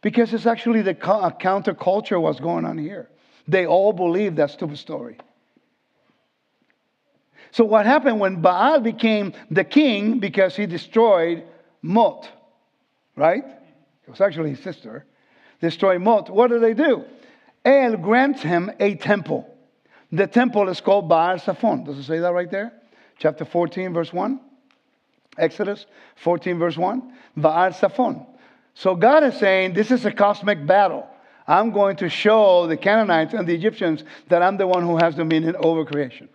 Because it's actually the counterculture what's going on here. They all believe that stupid story. So what happened when Baal became the king, because he destroyed Mot, right? It was actually his sister. Destroy Mot. What do? El grants him a temple. The temple is called Baal Saphon. Does it say that right there? Chapter 14, verse 1. Exodus 14, verse 1. Baal Saphon. So God is saying, this is a cosmic battle. I'm going to show the Canaanites and the Egyptians that I'm the one who has dominion over creation.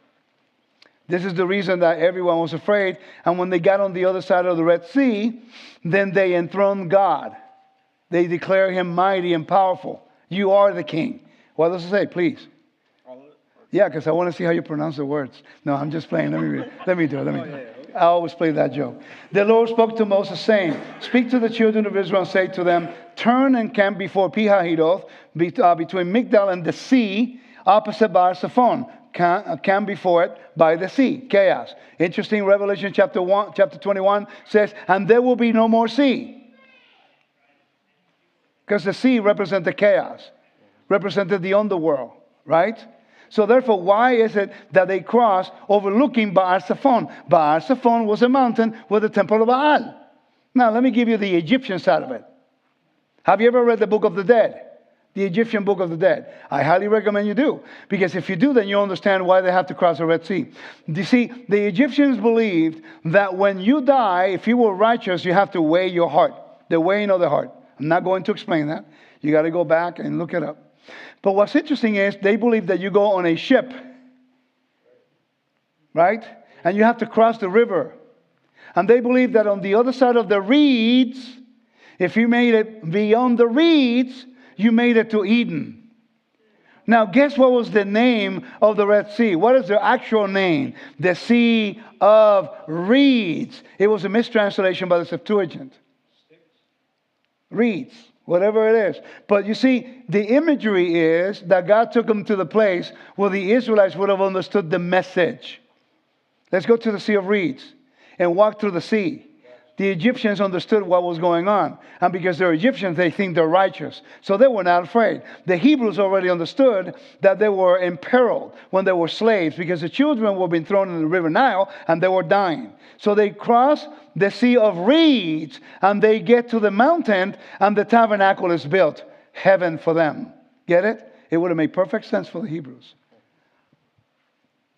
This is the reason that everyone was afraid. And when they got on the other side of the Red Sea, then they enthroned God. They declare him mighty and powerful. You are the king. What does it say, please? Yeah, because I want to see how you pronounce the words. No, I'm just playing. Let me do it. I always play that joke. The Lord spoke to Moses, saying, speak to the children of Israel and say to them, turn and camp before Pi-hahiroth, between Migdal and the sea, opposite Baal Saphon. Camp before it by the sea. Chaos. Interesting. Revelation chapter 21 says, and there will be no more sea. Because the sea represented the chaos, represented the underworld, right? So therefore, why is it that they cross overlooking Baal Saphon? Baal Saphon was a mountain with the temple of Baal. Now, let me give you the Egyptian side of it. Have you ever read the Book of the Dead? the Egyptian Book of the Dead. I highly recommend you do. Because if you do, then you understand why they have to cross the Red Sea. You see, the Egyptians believed that when you die, if you were righteous, you have to weigh your heart. The weighing of the heart. I'm not going to explain that. You got to go back and look it up. But what's interesting is they believe that you go on a ship. Right? And you have to cross the river. And they believe that on the other side of the reeds, if you made it beyond the reeds, you made it to Eden. Now, guess what was the name of the Red Sea? What is the actual name? The Sea of Reeds. It was a mistranslation by the Septuagint. Reeds, whatever it is. But you see, the imagery is that God took them to the place where the Israelites would have understood the message. Let's go to the Sea of Reeds and walk through the sea. The Egyptians understood what was going on. And because they're Egyptians, they think they're righteous. So they were not afraid. The Hebrews already understood that they were imperiled when they were slaves because the children were being thrown in the river Nile and they were dying. So they cross the Sea of Reeds and they get to the mountain and the tabernacle is built. Heaven for them. Get it? It would have made perfect sense for the Hebrews.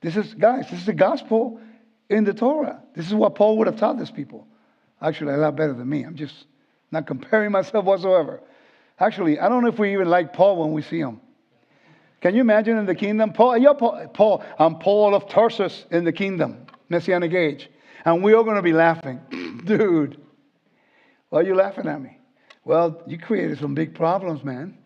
This is the gospel in the Torah. This is what Paul would have taught these people. Actually, a lot better than me. I'm just not comparing myself whatsoever. Actually, I don't know if we even like Paul when we see him. Can you imagine in the kingdom? Paul, I'm Paul of Tarsus in the kingdom, Messianic age. And we are going to be laughing. Dude, why are you laughing at me? Well, you created some big problems, man.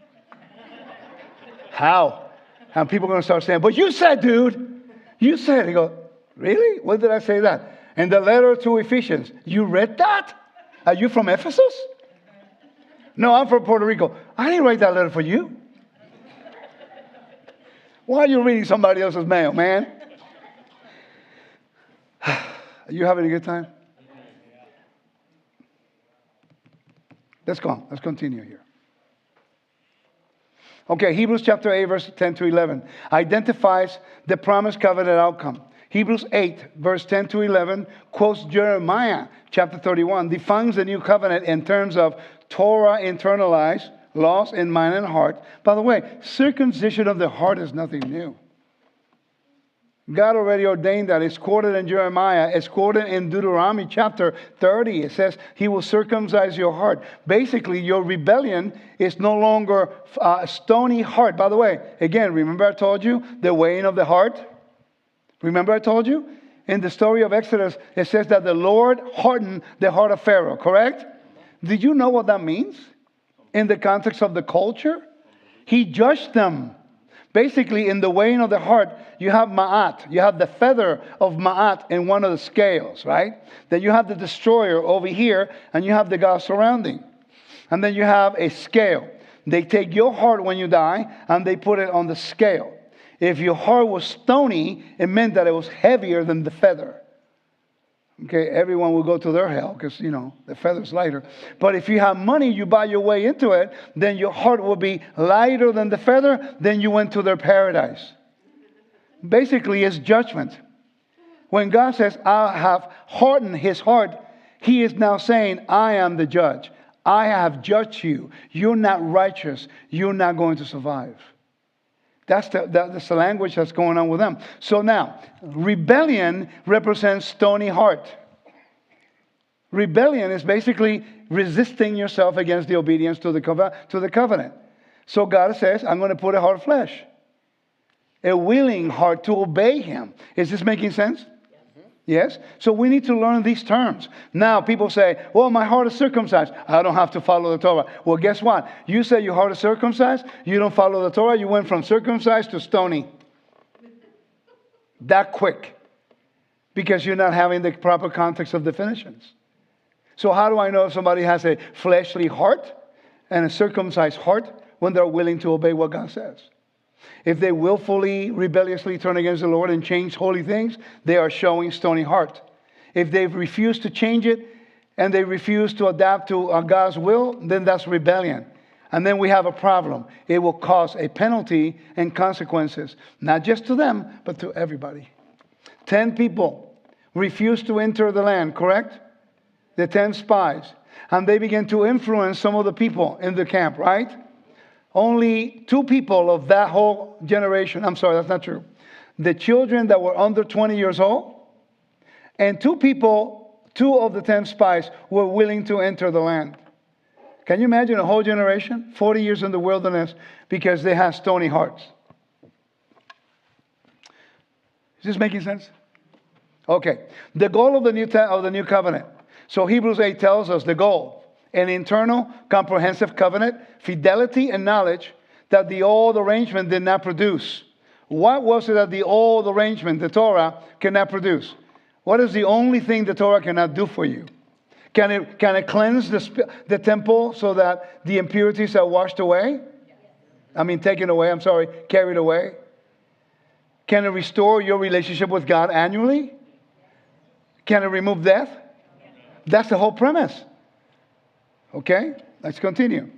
How? And people are going to start saying, but you said, dude. You said. He goes, really? When did I say that? In the letter to Ephesians. You read that? Are you from Ephesus? No, I'm from Puerto Rico. I didn't write that letter for you. Why are you reading somebody else's mail, man? Are you having a good time? Let's go. Let's continue here. Okay, Hebrews chapter 8, verse 10 to 11 identifies the promised covenant outcome. Hebrews 8, verse 10 to 11, quotes Jeremiah chapter 31, defines the new covenant in terms of Torah internalized, laws in mind and heart. By the way, circumcision of the heart is nothing new. God already ordained that. It's quoted in Jeremiah. It's quoted in Deuteronomy chapter 30. It says, he will circumcise your heart. Basically, your rebellion is no longer a stony heart. By the way, again, remember I told you the weighing of the heart? Remember I told you? In the story of Exodus, it says that the Lord hardened the heart of Pharaoh, correct? Did you know what that means? In the context of the culture? He judged them. Basically, in the weighing of the heart, you have ma'at. You have the feather of ma'at in one of the scales, right? Then you have the destroyer over here, and you have the God surrounding. And then you have a scale. They take your heart when you die, and they put it on the scale. If your heart was stony, it meant that it was heavier than the feather. Okay, everyone will go to their hell because, the feather's lighter. But if you have money, you buy your way into it, then your heart will be lighter than the feather, then you went to their paradise. Basically, it's judgment. When God says, I have hardened his heart, he is now saying, I am the judge. I have judged you. You're not righteous. You're not going to survive. That's the language that's going on with them. So now, rebellion represents stony heart. Rebellion is basically resisting yourself against the obedience to the covenant. So God says, I'm going to put a heart of flesh. A willing heart to obey him. Is this making sense? Yes? So we need to learn these terms. Now people say, well, my heart is circumcised. I don't have to follow the Torah. Well, guess what? You say your heart is circumcised. You don't follow the Torah. You went from circumcised to stony. That quick. Because you're not having the proper context of definitions. So how do I know if somebody has a fleshly heart and a circumcised heart when they're willing to obey what God says? If they willfully, rebelliously turn against the Lord and change holy things, they are showing stony heart. If they've refused to change it and they refuse to adapt to God's will, then that's rebellion. And then we have a problem. It will cause a penalty and consequences, not just to them, but to everybody. 10 people refused to enter the land, correct? The 10 spies. And they began to influence some of the people in the camp, right? Only 2 people of that whole generation, I'm sorry, that's not true. The children that were under 20 years old, and 2 people, 2 of the 10 spies were willing to enter the land. Can you imagine a whole generation, 40 years in the wilderness, because they have stony hearts? Is this making sense? Okay. The goal of the new covenant. So Hebrews 8 tells us the goal. An internal, comprehensive covenant, fidelity and knowledge that the old arrangement did not produce. What was it that the old arrangement, the Torah, cannot produce? What is the only thing the Torah cannot do for you? Can it cleanse the temple so that the impurities are washed away? I mean, taken away, carried away. Can it restore your relationship with God annually? Can it remove death? That's the whole premise. Okay, let's continue.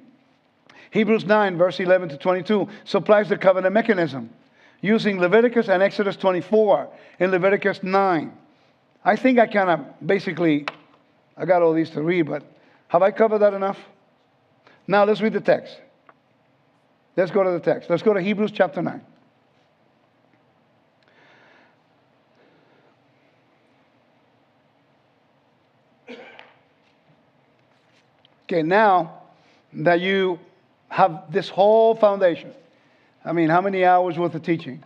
Hebrews 9, verse 11 to 22 supplies the covenant mechanism using Leviticus and Exodus 24 and Leviticus 9. I think I kind of basically, I got all these to read, but have I covered that enough? Now let's read the text. Let's go to the text. Let's go to Hebrews chapter 9. Okay, now that you have this whole foundation, I mean, how many hours worth of teaching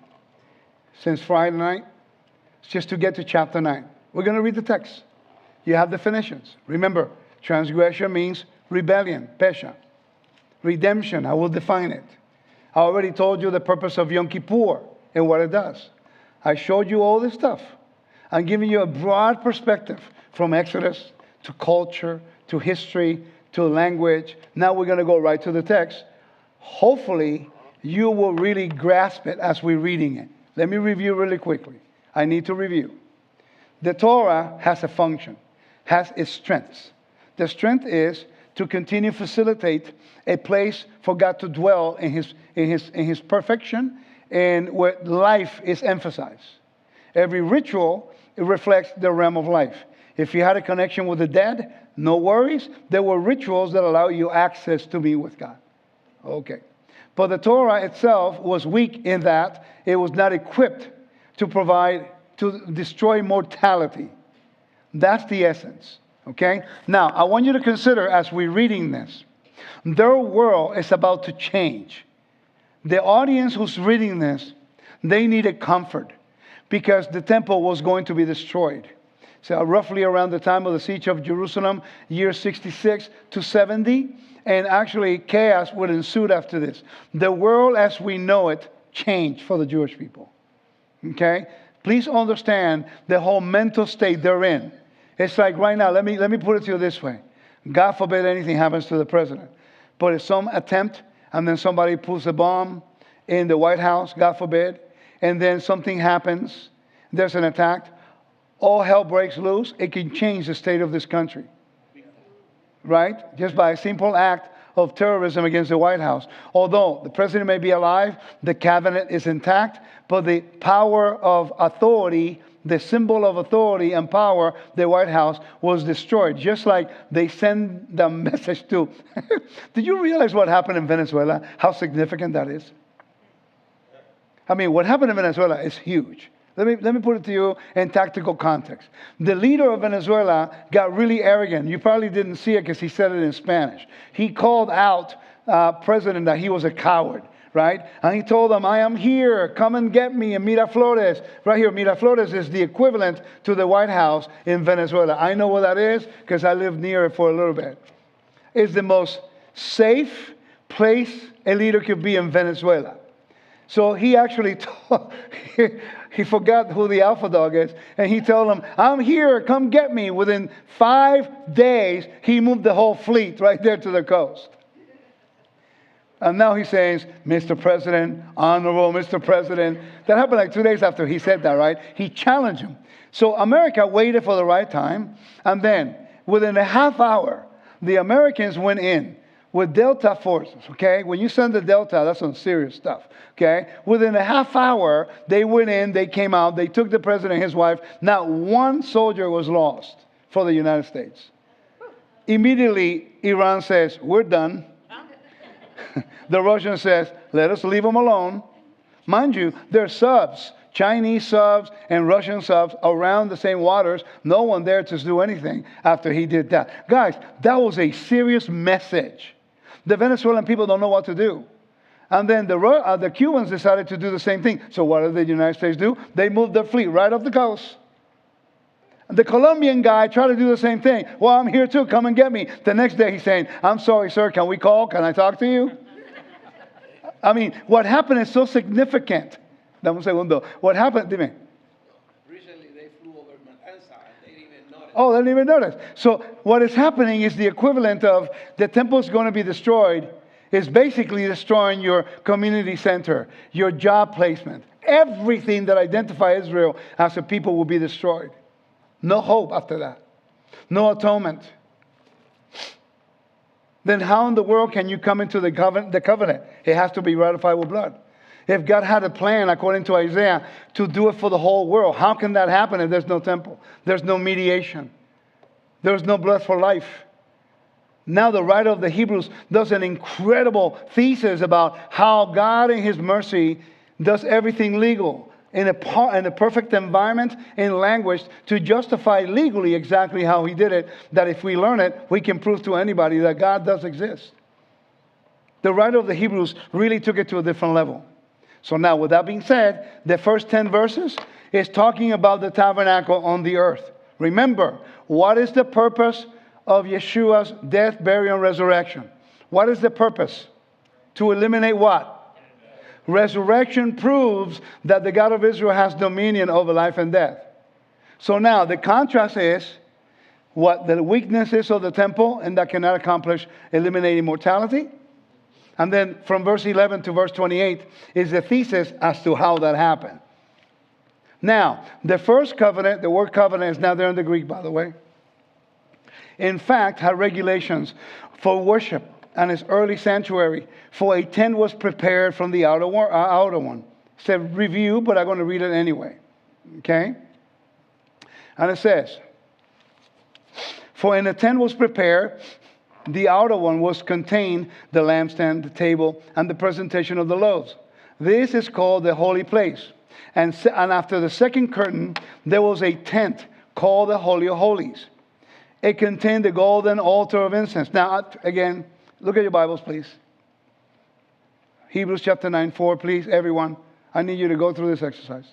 since Friday night? It's just to get to chapter 9. We're going to read the text. You have definitions. Remember, transgression means rebellion, pesha. Redemption, I will define it. I already told you the purpose of Yom Kippur and what it does. I showed you all this stuff. I'm giving you a broad perspective from Exodus to culture to history to language. Now we're going to go right to the text. Hopefully, you will really grasp it as we're reading it. Let me review really quickly. I need to review. The Torah has a function, has its strengths. The strength is to continue to facilitate a place for God to dwell in his perfection and where life is emphasized. Every ritual, it reflects the realm of life. If you had a connection with the dead, no worries. There were rituals that allow you access to be with God. Okay. But the Torah itself was weak in that it was not equipped to destroy mortality. That's the essence. Okay? Now, I want you to consider as we're reading this, their world is about to change. The audience who's reading this, they needed comfort because the temple was going to be destroyed. So roughly around the time of the siege of Jerusalem, year 66 to 70, and actually chaos would ensue after this. The world as we know it changed for the Jewish people. Okay? Please understand the whole mental state they're in. It's like right now, let me put it to you this way. God forbid anything happens to the president. But if some attempt and then somebody pulls a bomb in the White House, God forbid, and then something happens, there's an attack, all hell breaks loose, it can change the state of this country. Right? Just by a simple act of terrorism against the White House. Although the president may be alive, the cabinet is intact, but the power of authority, the symbol of authority and power, the White House, was destroyed. Just like they send the message to... Did you realize what happened in Venezuela? How significant that is? I mean, what happened in Venezuela is huge. Let me put it to you in tactical context. The leader of Venezuela got really arrogant. You probably didn't see it because he said it in Spanish. He called out president that he was a coward, right? And he told them, I am here. Come and get me in Miraflores. Right here, Miraflores is the equivalent to the White House in Venezuela. I know what that is because I lived near it for a little bit. It's the most safe place a leader could be in Venezuela. So he actually told, he forgot who the alpha dog is, and he told them, I'm here, come get me. Within 5 days, he moved the whole fleet right there to the coast. And now he says, Mr. President, honorable Mr. President. That happened like 2 days after he said that, right? He challenged him. So America waited for the right time, and then within a half hour, the Americans went in with Delta forces, okay? When you send the Delta, that's some serious stuff, okay? Within a half hour, they went in, they came out, they took the president and his wife. Not one soldier was lost for the United States. Immediately, Iran says, we're done. The Russian says, let us leave them alone. Mind you, there's subs, Chinese subs and Russian subs around the same waters. No one there to do anything after he did that. Guys, that was a serious message. The Venezuelan people don't know what to do. And then the Cubans decided to do the same thing. So what did the United States do? They moved their fleet right off the coast. The Colombian guy tried to do the same thing. Well, I'm here too. Come and get me. The next day he's saying, I'm sorry, sir. Can we call? Can I talk to you? I mean, what happened is so significant. Dame un segundo. What happened? Dime. Recently, they flew over Matanza and they didn't even notice. Oh, they didn't even notice. So what is happening is the equivalent of the temple is going to be destroyed is basically destroying your community center, your job placement. Everything that identifies Israel as a people will be destroyed. No hope after that. No atonement. Then how in the world can you come into the covenant? It has to be ratified with blood. If God had a plan, according to Isaiah, to do it for the whole world, how can that happen if there's no temple? There's no mediation. There's no blood for life. Now the writer of the Hebrews does an incredible thesis about how God in His mercy does everything legal in a perfect environment in language to justify legally exactly how He did it, that if we learn it, we can prove to anybody that God does exist. The writer of the Hebrews really took it to a different level. So now, with that being said, the first 10 verses is talking about the tabernacle on the earth. Remember, what is the purpose of Yeshua's death, burial, and resurrection? What is the purpose? To eliminate what? Resurrection proves that the God of Israel has dominion over life and death. So now, the contrast is what the weakness is of the temple, and that cannot accomplish eliminating mortality. And then from verse 11 to verse 28 is the thesis as to how that happened. Now, the first covenant, the word covenant is not there in the Greek, by the way. In fact, had regulations for worship and its early sanctuary. For a tent was prepared from the outer one. It said review, but I'm going to read it anyway. Okay? And it says, for in a tent was prepared, the outer one was contained the lampstand, the table, and the presentation of the loaves. This is called the holy place. And after the second curtain, there was a tent called the Holy of Holies. It contained the golden altar of incense. Now, again, look at your Bibles, please. Hebrews chapter 9, 4, please, everyone. I need you to go through this exercise.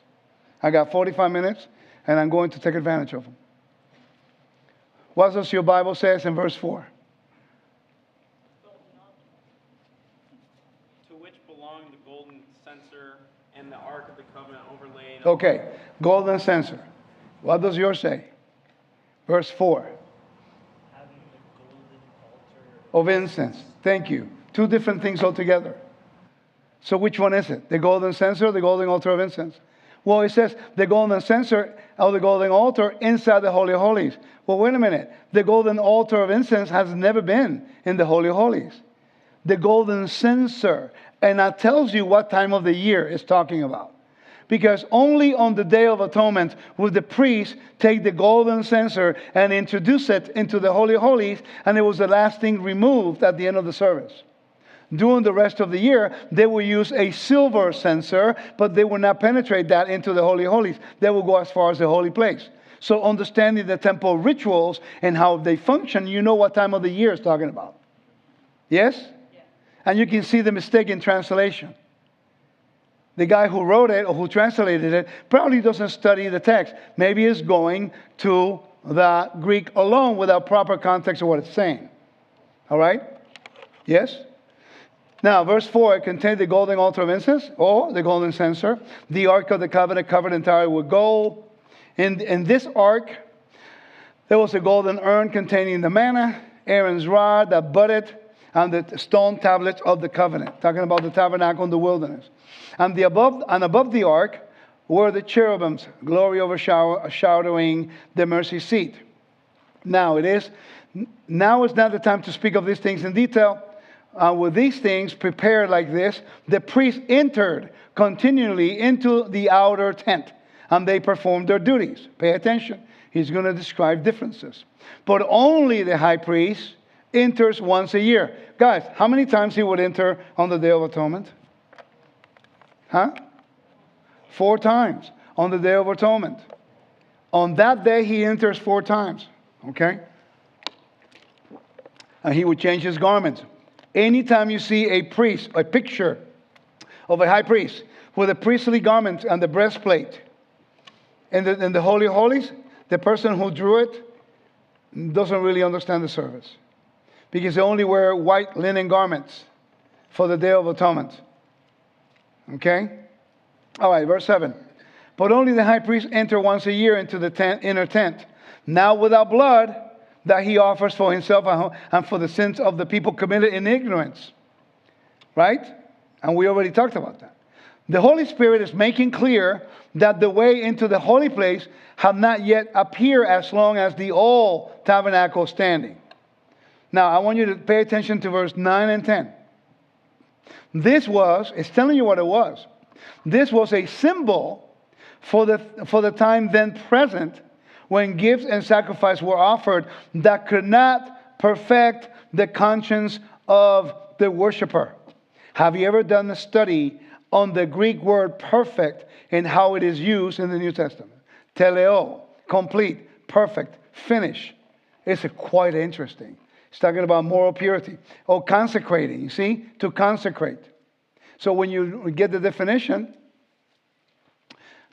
I got 45 minutes, and I'm going to take advantage of them. What does your Bible say in verse 4? To which belonged the golden censer and the ark of the covenant overlaid. Okay, golden censer. What does yours say? Verse 4. Of incense. Thank you. Two different things altogether. So which one is it? The golden censer or the golden altar of incense? Well, it says the golden censer or the golden altar inside the Holy of Holies. Well, wait a minute. The golden altar of incense has never been in the Holy of Holies. The golden censer. And that tells you what time of the year it's talking about. Because only on the Day of Atonement would the priest take the golden censer and introduce it into the Holy of Holies, and it was the last thing removed at the end of the service. During the rest of the year, they will use a silver censer, but they will not penetrate that into the Holy of Holies. They will go as far as the holy place. So understanding the temple rituals and how they function, you know what time of the year it's talking about. Yes? Yeah. And you can see the mistake in translation. The guy who wrote it or who translated it probably doesn't study the text. Maybe he's going to the Greek alone without proper context of what it's saying. All right? Yes? Now, verse 4, it contained the golden altar of incense, or the golden censer, the ark of the covenant covered entirely with gold. In this ark, there was a golden urn containing the manna, Aaron's rod that budded, and the stone tablets of the covenant. Talking about the tabernacle in the wilderness. And above the ark were the cherubims, glory overshadowing the mercy seat. Now is not the time to speak of these things in detail. With these things prepared like this, the priest entered continually into the outer tent, and they performed their duties. Pay attention. He's going to describe differences. But only the high priest enters once a year. Guys, how many times he would enter on the Day of Atonement? Huh? 4 times on the Day of Atonement. On that day, he enters 4 times. Okay? And he would change his garments. Anytime you see a priest, a picture of a high priest with a priestly garment and the breastplate in the Holy of Holies, the person who drew it doesn't really understand the service. Because they only wear white linen garments for the Day of Atonement. Okay? All right, verse 7. But only the high priest enter once a year into the inner tent, now without blood, that he offers for himself and for the sins of the people committed in ignorance. Right? And we already talked about that. The Holy Spirit is making clear that the way into the holy place have not yet appeared as long as the old tabernacle is standing. Now, I want you to pay attention to verse 9 and 10. It's telling you what it was. This was a symbol for the time then present when gifts and sacrifice were offered that could not perfect the conscience of the worshiper. Have you ever done a study on the Greek word perfect and how it is used in the New Testament? Teleo, complete, perfect, finish. It's quite interesting. It's talking about moral purity. Oh, consecrating, you see? To consecrate. So when you get the definition,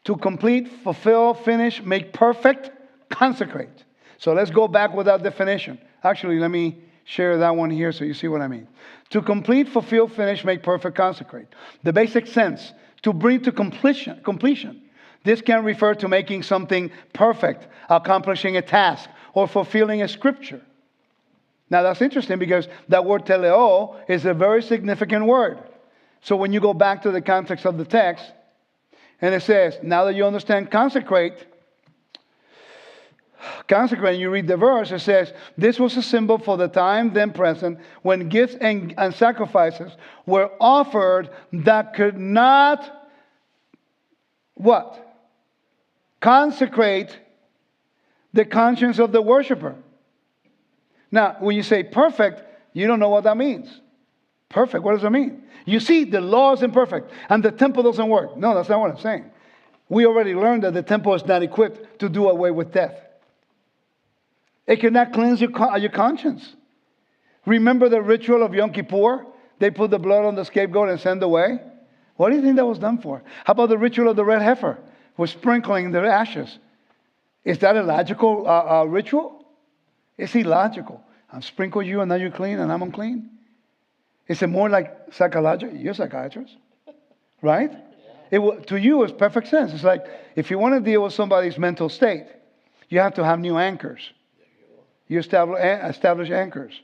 to complete, fulfill, finish, make perfect, consecrate. So let's go back with that definition. Actually, let me share that one here so you see what I mean. To complete, fulfill, finish, make perfect, consecrate. The basic sense, to bring to completion. This can refer to making something perfect, accomplishing a task, or fulfilling a scripture. Now that's interesting because that word teleo is a very significant word. So when you go back to the context of the text, and it says, now that you understand consecrate, and you read the verse, it says, this was a symbol for the time then present when gifts and sacrifices were offered that could not, what? Consecrate the conscience of the worshiper. Now, when you say perfect, you don't know what that means. Perfect, what does that mean? You see, the law is imperfect and the temple doesn't work. No, that's not what I'm saying. We already learned that the temple is not equipped to do away with death. It cannot cleanse your conscience. Remember the ritual of Yom Kippur? They put the blood on the scapegoat and send away. What do you think that was done for? How about the ritual of the red heifer? We're sprinkling the ashes. Is that a logical ritual? It's illogical. I'll sprinkle you and now you're clean and I'm unclean. Is it more like psychological? You're a psychiatrist, right? To you, it's perfect sense. It's like if you want to deal with somebody's mental state, you have to have new anchors. You establish anchors.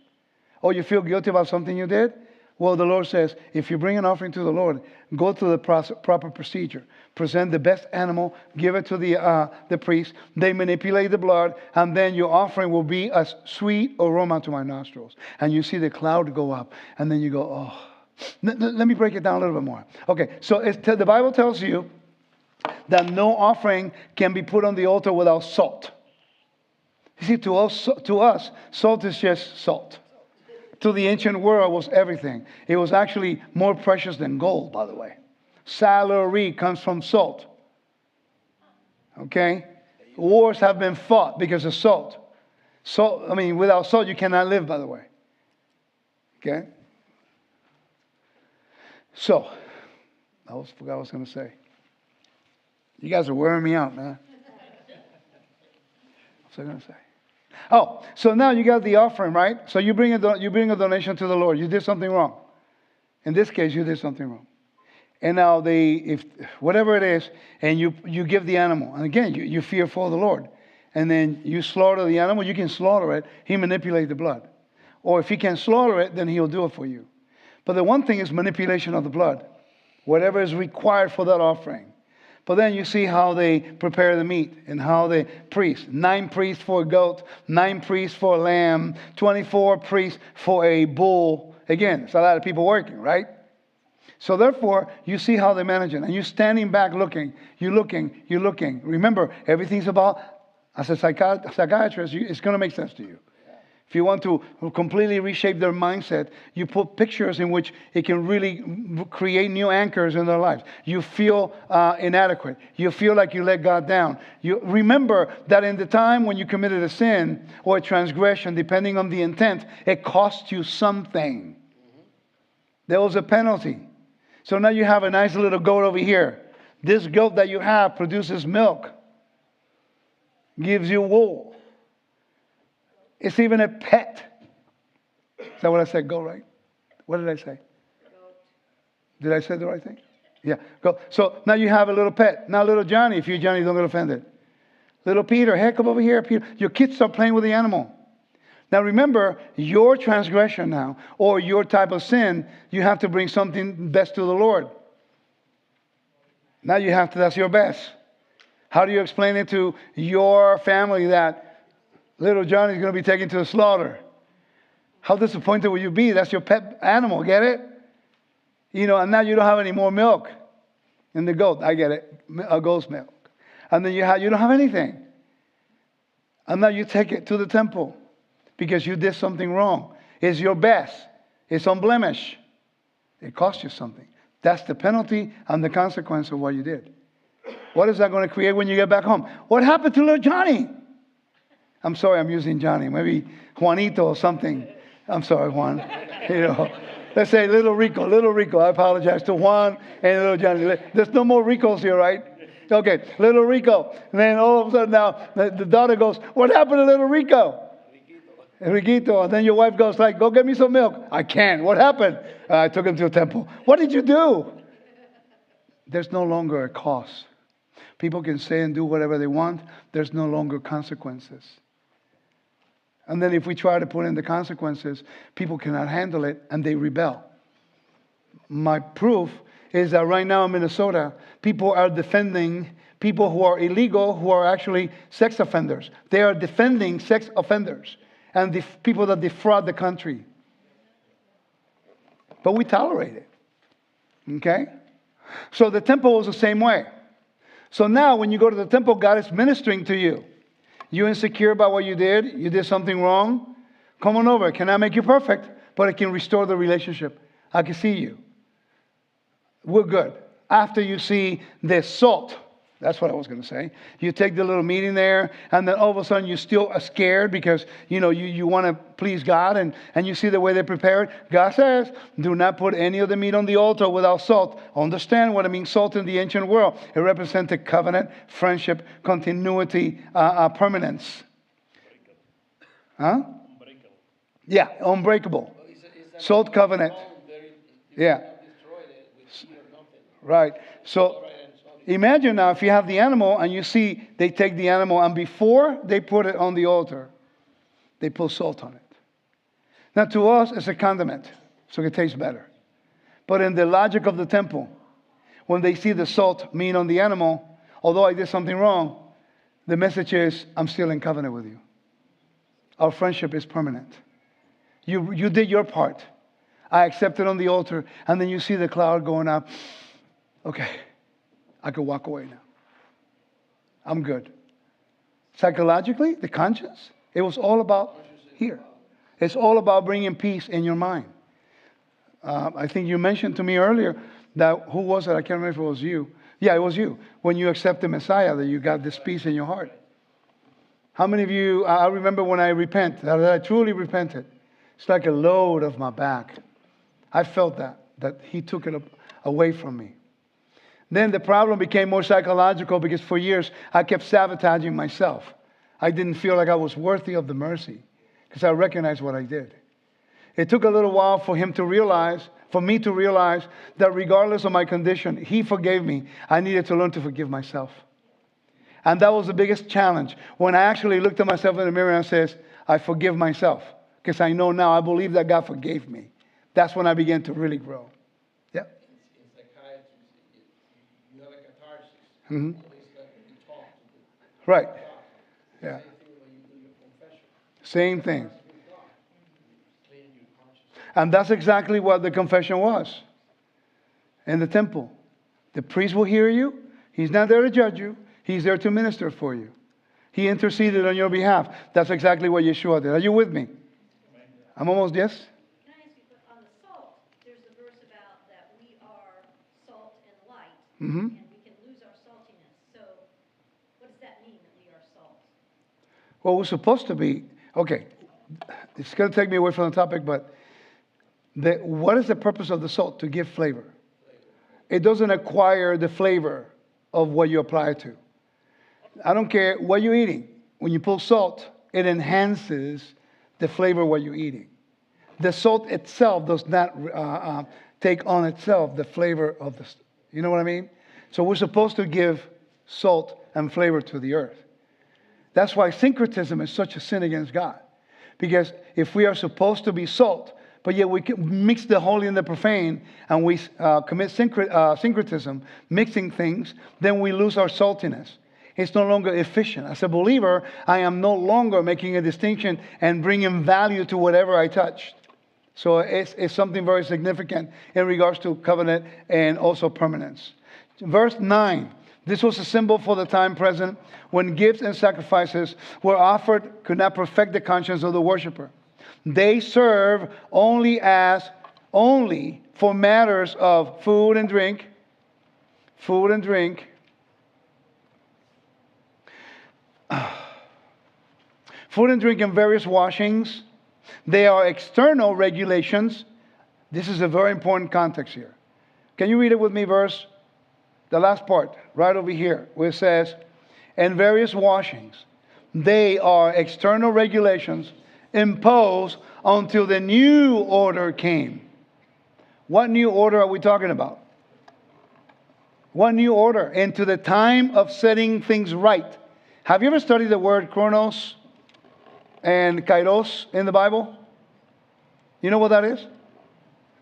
Oh, you feel guilty about something you did? Well, the Lord says, if you bring an offering to the Lord, go through the proper procedure. Present the best animal, give it to the priest. They manipulate the blood, and then your offering will be a sweet aroma to my nostrils. And you see the cloud go up, and then you go, oh. Let me break it down a little bit more. Okay, so the Bible tells you that no offering can be put on the altar without salt. You see, to us, salt is just salt. To the ancient world, it was everything. It was actually more precious than gold, by the way. Salary comes from salt. Okay? Wars have been fought because of salt. Salt, without salt, you cannot live, by the way. Okay? So, I forgot what I was going to say. You guys are wearing me out, man. What's I going to say? Oh, so now you got the offering, right? So you bring a donation to the Lord. You did something wrong. In this case, you did something wrong. And now if whatever it is, and you give the animal, and again, you fear for the Lord, and then you slaughter the animal. You can slaughter it. He manipulates the blood, or if he can slaughter it, then he'll do it for you. But the one thing is manipulation of the blood, whatever is required for that offering. But then you see how they prepare the meat and how the priests, 9 priests for a goat, 9 priests for a lamb, 24 priests for a bull. Again, it's a lot of people working, right? So therefore, you see how they manage it. And you're standing back looking. You're looking. Remember, everything's about, as a psychiatrist, it's going to make sense to you. If you want to completely reshape their mindset, you put pictures in which it can really create new anchors in their lives. You feel inadequate. You feel like you let God down. You remember that in the time when you committed a sin or a transgression, depending on the intent, it cost you something. There was a penalty. So now you have a nice little goat over here. This goat that you have produces milk, gives you wool. It's even a pet. Is that what I said? Go right. What did I say? Did I say the right thing? Yeah. Go. So now you have a little pet. Now little Johnny, if you're Johnny, don't get offended. Little Peter, hey, come over here, Peter. Your kids start playing with the animal. Now remember, your transgression now, or your type of sin, you have to bring something best to the Lord. Now you have to, that's your best. How do you explain it to your family that little Johnny's going to be taken to the slaughter? How disappointed will you be? That's your pet animal, get it? And now you don't have any more milk in the goat. I get it, a goat's milk. And then you don't have anything. And now you take it to the temple because you did something wrong. It's your best. It's unblemished. It cost you something. That's the penalty and the consequence of what you did. What is that going to create when you get back home? What happened to little Johnny? I'm sorry, I'm using Johnny. Maybe Juanito or something. I'm sorry, Juan. Let's say little Rico. I apologize to Juan and little Johnny. There's no more Ricos here, right? Okay, little Rico. And then all of a sudden now, the daughter goes, what happened to little Rico? Riquito. And then your wife goes like, go get me some milk. I can't. What happened? I took him to a temple. What did you do? There's no longer a cost. People can say and do whatever they want. There's no longer consequences. And then if we try to put in the consequences, people cannot handle it and they rebel. My proof is that right now in Minnesota, people are defending people who are illegal, who are actually sex offenders. They are defending sex offenders and people that defraud the country. But we tolerate it. Okay? So the temple was the same way. So now when you go to the temple, God is ministering to you. You insecure about what you did something wrong, come on over. Can I make you perfect? But it can restore the relationship. I can see you. We're good. After you see the salt, that's what I was going to say. You take the little meeting there, and then all of a sudden you still are scared because, you want to please God, and you see the way they prepare it. God says, do not put any of the meat on the altar without salt. Understand what it means, salt in the ancient world. It represented covenant, friendship, continuity, permanence. Huh? Yeah, unbreakable. Salt covenant. Yeah. Right. So imagine now if you have the animal and you see they take the animal and before they put it on the altar, they put salt on it. Now to us, it's a condiment, so it tastes better. But in the logic of the temple, when they see the salt meat on the animal, although I did something wrong, the message is, I'm still in covenant with you. Our friendship is permanent. You did your part. I accepted on the altar, and then you see the cloud going up. Okay, I could walk away now. I'm good. Psychologically, the conscience, it was all about here. It's all about bringing peace in your mind. I think you mentioned to me earlier that, who was it? I can't remember if it was you. Yeah, it was you. When you accepted Messiah, that you got this peace in your heart. How many of you, I remember when I repent, that I truly repented. It's like a load off my back. I felt that he took it away from me. Then the problem became more psychological because for years I kept sabotaging myself. I didn't feel like I was worthy of the mercy because I recognized what I did. It took a little while for me to realize that regardless of my condition, he forgave me. I needed to learn to forgive myself. And that was the biggest challenge. When I actually looked at myself in the mirror and says, I forgive myself. Because I know now, I believe that God forgave me. That's when I began to really grow. Yeah. In psychiatry, you have a catharsis. Mm-hmm. It's like when you talk to the Right. God. Yeah. Same thing when you do your confession. Same thing. And that's exactly what the confession was in the temple. The priest will hear you. He's not there to judge you. He's there to minister for you. He interceded on your behalf. That's exactly what Yeshua did. Are you with me? I'm almost, yes? Can I ask you, but on the salt, there's the verse about that we are salt and light, Mm-hmm. and we can lose our saltiness. So what does that mean, that we are salt? Well, we're supposed to be, okay, it's going to take me away from the topic, but what is the purpose of the salt? To give flavor. It doesn't acquire the flavor of what you apply it to. I don't care what you're eating. When you put salt, it enhances the flavor of what you're eating. The salt itself does not take on itself the flavor of the, you know what I mean? So we're supposed to give salt and flavor to the earth. That's why syncretism is such a sin against God. Because if we are supposed to be salt, but yet we mix the holy and the profane, and we commit syncretism, mixing things, then we lose our saltiness. It's no longer efficient. As a believer, I am no longer making a distinction and bringing value to whatever I touch. So it's something very significant in regards to covenant and also permanence. Verse 9. This was a symbol for the time present when gifts and sacrifices were offered could not perfect the conscience of the worshiper. They serve only for matters of food and drink, food and drink, and various washings. They are external regulations. This is a very important context here. Can you read it with me, the last part, right over here, where it says, and various washings. They are external regulations imposed until the new order came. What new order are we talking about? What new order? Into the time of setting things right. Have you ever studied the word chronos and kairos in the Bible? You know what that is?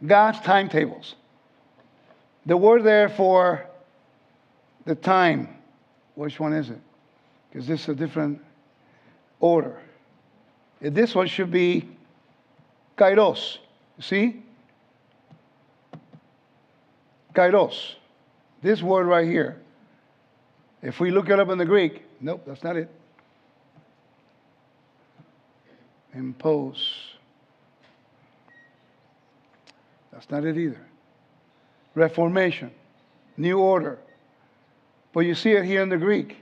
God's timetables. The word there for the time, which one is it? Because this is a different order. This one should be kairos. You see? Kairos. This word right here. If we look it up in the Greek, nope, that's not it. Impose. That's not it either. Reformation. New order. But you see it here in the Greek.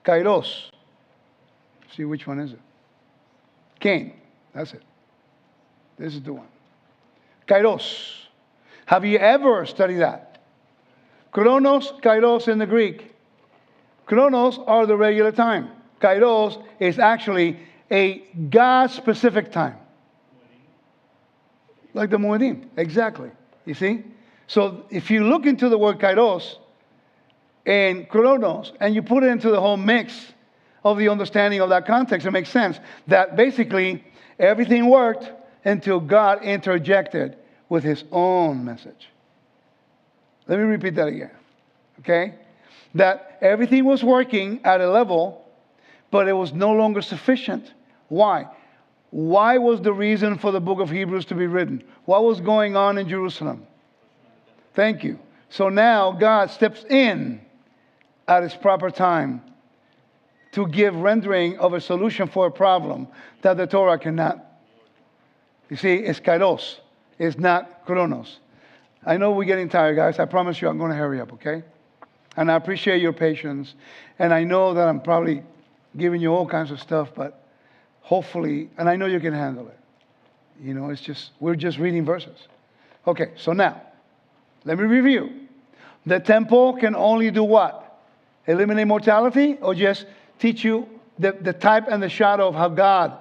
Kairos. See, which one is it? Came. That's it. This is the one. Kairos. Have you ever studied that? Chronos, kairos in the Greek. Chronos are the regular time. Kairos is actually a God-specific time. Like the Moedim. Exactly. You see? So if you look into the word kairos and chronos and you put it into the whole mix of the understanding of that context, it makes sense that basically everything worked until God interjected with his own message. Let me repeat that again. Okay? That everything was working at a level, but it was no longer sufficient. Why? Why was the reason for the book of Hebrews to be written? What was going on in Jerusalem? Thank you. So now God steps in at his proper time to give rendering of a solution for a problem that the Torah cannot. You see, it's kairos. It's not chronos. I know we're getting tired, guys. I promise you I'm going to hurry up, okay? And I appreciate your patience. And I know that I'm probably giving you all kinds of stuff, but hopefully, and I know you can handle it. You know, we're just reading verses. Okay, so now, let me review. The temple can only do what? Eliminate mortality, or just teach you the type and the shadow of how God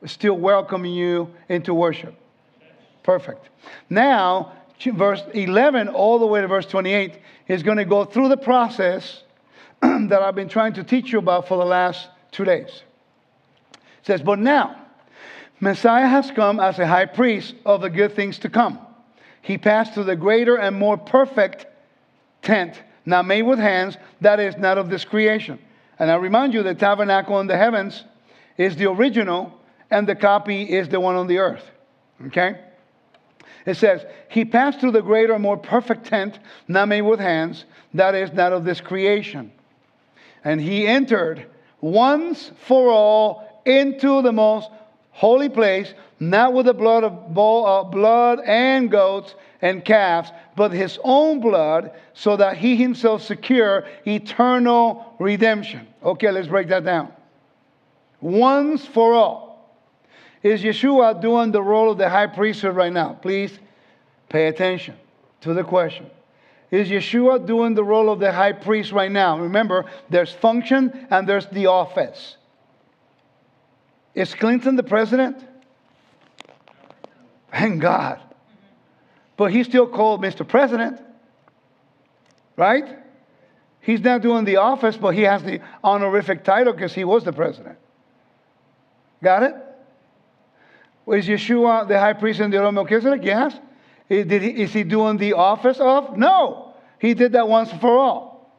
is still welcoming you into worship? Perfect. Now, verse 11 all the way to verse 28 is going to go through the process that I've been trying to teach you about for the last 2 days. It says, but now, Messiah has come as a high priest of the good things to come. He passed through the greater and more perfect tent, not made with hands, that is not of this creation. And I remind you, the tabernacle in the heavens is the original, and the copy is the one on the earth. Okay? It says, he passed through the greater and more perfect tent, not made with hands, that is not of this creation. And he entered once for all into the most holy place, not with the blood of blood and goats and calves, but his own blood, so that he himself secure eternal redemption. Okay, let's break that down. Once for all. Is Yeshua doing the role of the high priesthood right now? Please pay attention to the question. Is Yeshua doing the role of the high priest right now? Remember, there's function and there's the office. Is Clinton the president? Thank God. But he's still called Mr. President. Right? He's not doing the office, but he has the honorific title because he was the president. Got it? Is Yeshua the high priest in the order of Melchizedek? Yes. Is he doing the office of? No. He did that once for all.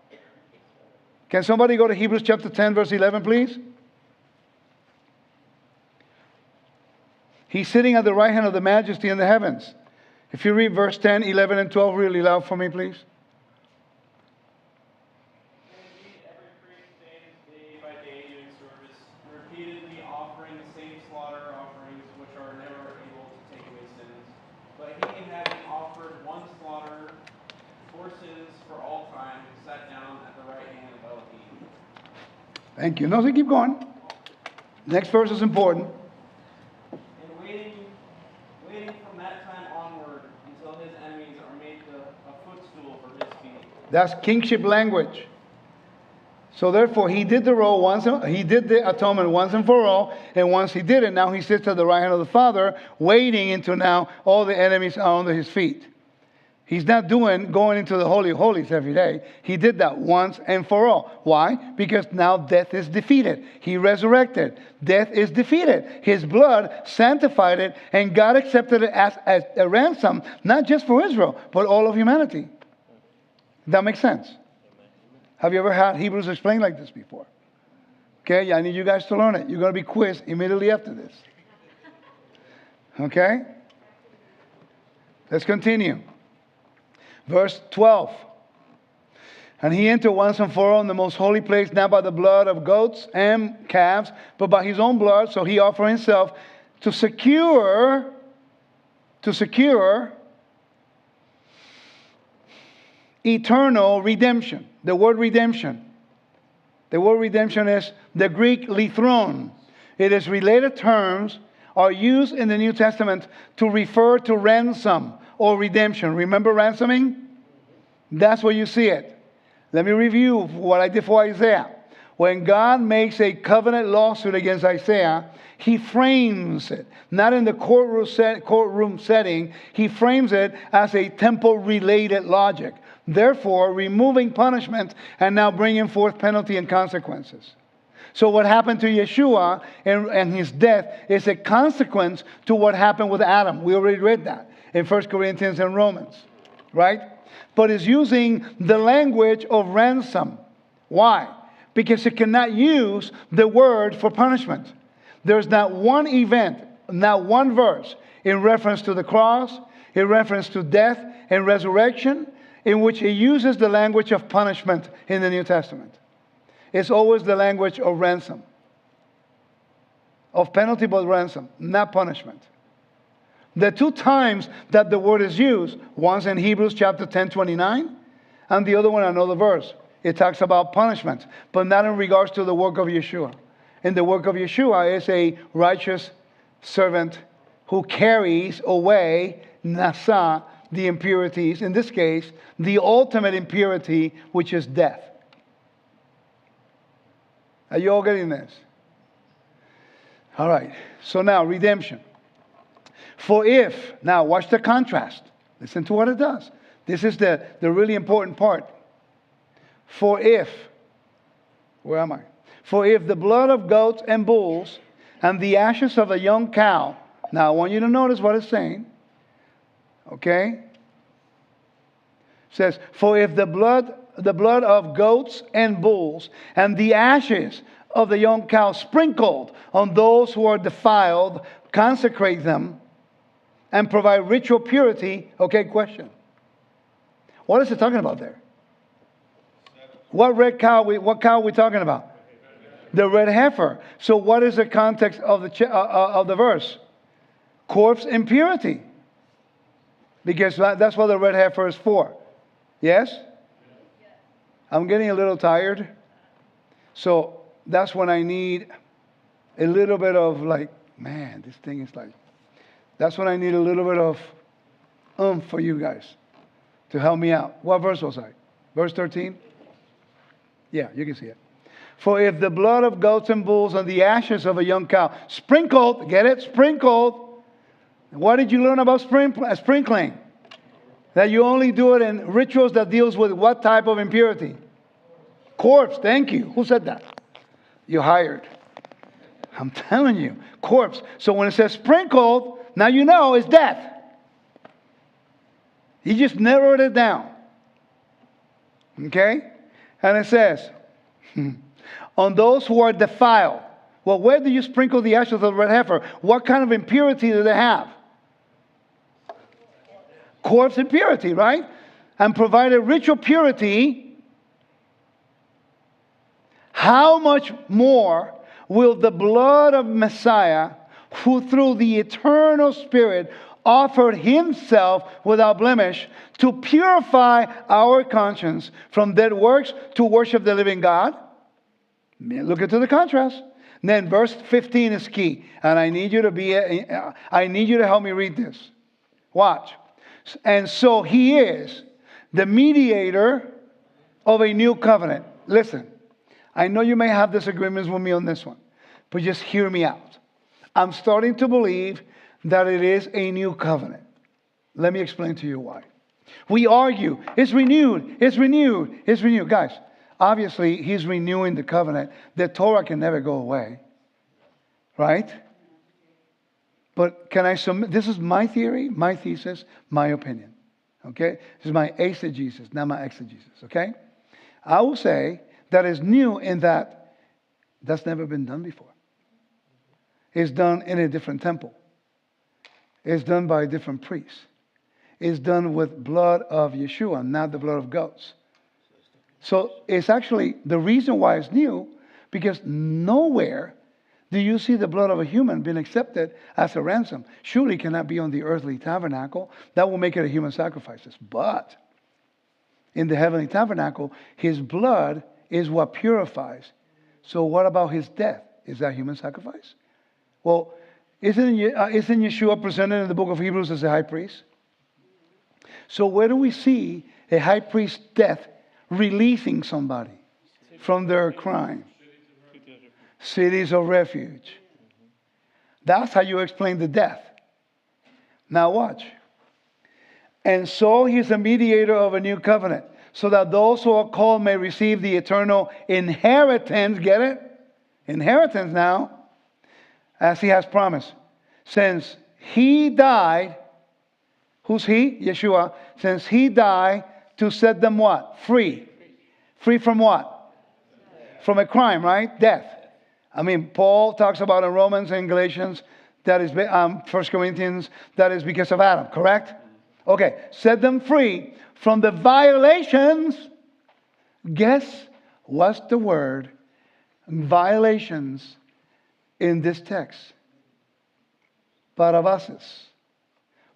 Can somebody go to Hebrews chapter 10, verse 11, please? He's sitting at the right hand of the majesty in the heavens. If you read verse 10, 11, and 12 really loud for me, please. Every priest day by day doing service, repeatedly offering the same slaughter offerings which are never able to take away sins. But he, having offered one slaughter for sins for all time, sat down at the right hand of Elohim. Thank you. No, so keep going. Next verse is important. And waiting from that time onward until his enemies are made a footstool for his feet. That's kingship language. So therefore, he did the role once. He did the atonement once and for all. And once he did it, now he sits at the right hand of the Father, waiting until now all the enemies are under his feet. He's not going into the Holy of Holies every day. He did that once and for all. Why? Because now death is defeated. He resurrected. Death is defeated. His blood sanctified it, and God accepted it as a ransom, not just for Israel, but all of humanity. That makes sense? Have you ever had Hebrews explained like this before? Okay, I need you guys to learn it. You're going to be quizzed immediately after this. Okay? Let's continue. Verse 12. And he entered once and for all in the most holy place, not by the blood of goats and calves, but by his own blood. So he offered himself to secure eternal redemption. The word redemption is the Greek lithron. It is related terms are used in the New Testament to refer to ransom or redemption. Remember ransoming? That's where you see it. Let me review what I did for Isaiah. When God makes a covenant lawsuit against Isaiah, he frames it, not in the courtroom setting, he frames it as a temple-related logic. Therefore, removing punishment and now bringing forth penalty and consequences. So what happened to Yeshua and his death is a consequence to what happened with Adam. We already read that in 1 Corinthians and Romans, right? But it's using the language of ransom. Why? Because it cannot use the word for punishment. There's not one event, not one verse in reference to the cross, in reference to death and resurrection, in which it uses the language of punishment in the New Testament. It's always the language of ransom. Of penalty but ransom, not punishment. The two times that the word is used, once in Hebrews chapter 10:29, and the other one another verse. It talks about punishment, but not in regards to the work of Yeshua. And the work of Yeshua is a righteous servant who carries away nasa, the impurities, in this case, the ultimate impurity, which is death. Are you all getting this? All right. So now, redemption. For if, now watch the contrast. Listen to what it does. This is the really important part. For if, where am I? For if the blood of goats and bulls and the ashes of a young cow. Now I want you to notice what it's saying. Okay? It says, for if the blood of goats and bulls and the ashes of the young cow sprinkled on those who are defiled, consecrate them and provide ritual purity. Okay, question. What is it talking about there? What cow are we talking about? The red heifer. So what is the context of the verse? Corpse impurity. Because that's what the red heifer is for. Yes? I'm getting a little tired. So that's when I need a little bit of like, man, this thing is like, that's when I need a little bit of for you guys to help me out. What verse was I? Verse 13? Yeah, you can see it. For if the blood of goats and bulls and the ashes of a young cow, sprinkled, get it? Sprinkled. What did you learn about sprinkling? That you only do it in rituals that deals with what type of impurity? Corpse, thank you. Who said that? You hired. I'm telling you, corpse. So when it says sprinkled, now you know it's death. He just narrowed it down. Okay? And it says, on those who are defiled. Well, where do you sprinkle the ashes of the red heifer? What kind of impurity do they have? Corpse impurity, right? And provided ritual purity. How much more will the blood of Messiah, who through the eternal Spirit offered himself without blemish to purify our conscience from dead works to worship the living God? Look into the contrast. Then verse 15 is key, and I need you to help me read this. Watch. And so he is the mediator of a new covenant. Listen, I know you may have disagreements with me on this one, but just hear me out. I'm starting to believe that it is a new covenant. Let me explain to you why. We argue, it's renewed, it's renewed, it's renewed. Guys, obviously, he's renewing the covenant. The Torah can never go away. Right? But can I submit? This is my theory, my thesis, my opinion. Okay? This is my eisegesis, not my exegesis. Okay? I will say that is new in that that's never been done before. It's done in a different temple. It's done by a different priest. It's done with blood of Yeshua, not the blood of goats. So it's actually the reason why it's new, because nowhere do you see the blood of a human being accepted as a ransom. Surely it cannot be on the earthly tabernacle. That will make it a human sacrifice. But in the heavenly tabernacle, his blood is what purifies. So what about his death? Is that human sacrifice? Well, isn't Yeshua presented in the book of Hebrews as a high priest? So where do we see a high priest's death releasing somebody from their crime? Cities of refuge. That's how you explain the death. Now watch. And so he's a mediator of a new covenant, so that those who are called may receive the eternal inheritance. Get it? Inheritance now, as he has promised. Since he died, who's he? Yeshua. Since he died to set them what? Free. Free from what? From a crime, right? Death. I mean, Paul talks about in Romans and Galatians, that is 1 Corinthians, that is because of Adam, correct? Okay, set them free from the violations. Guess what's the word? Violations in this text. Paravasis,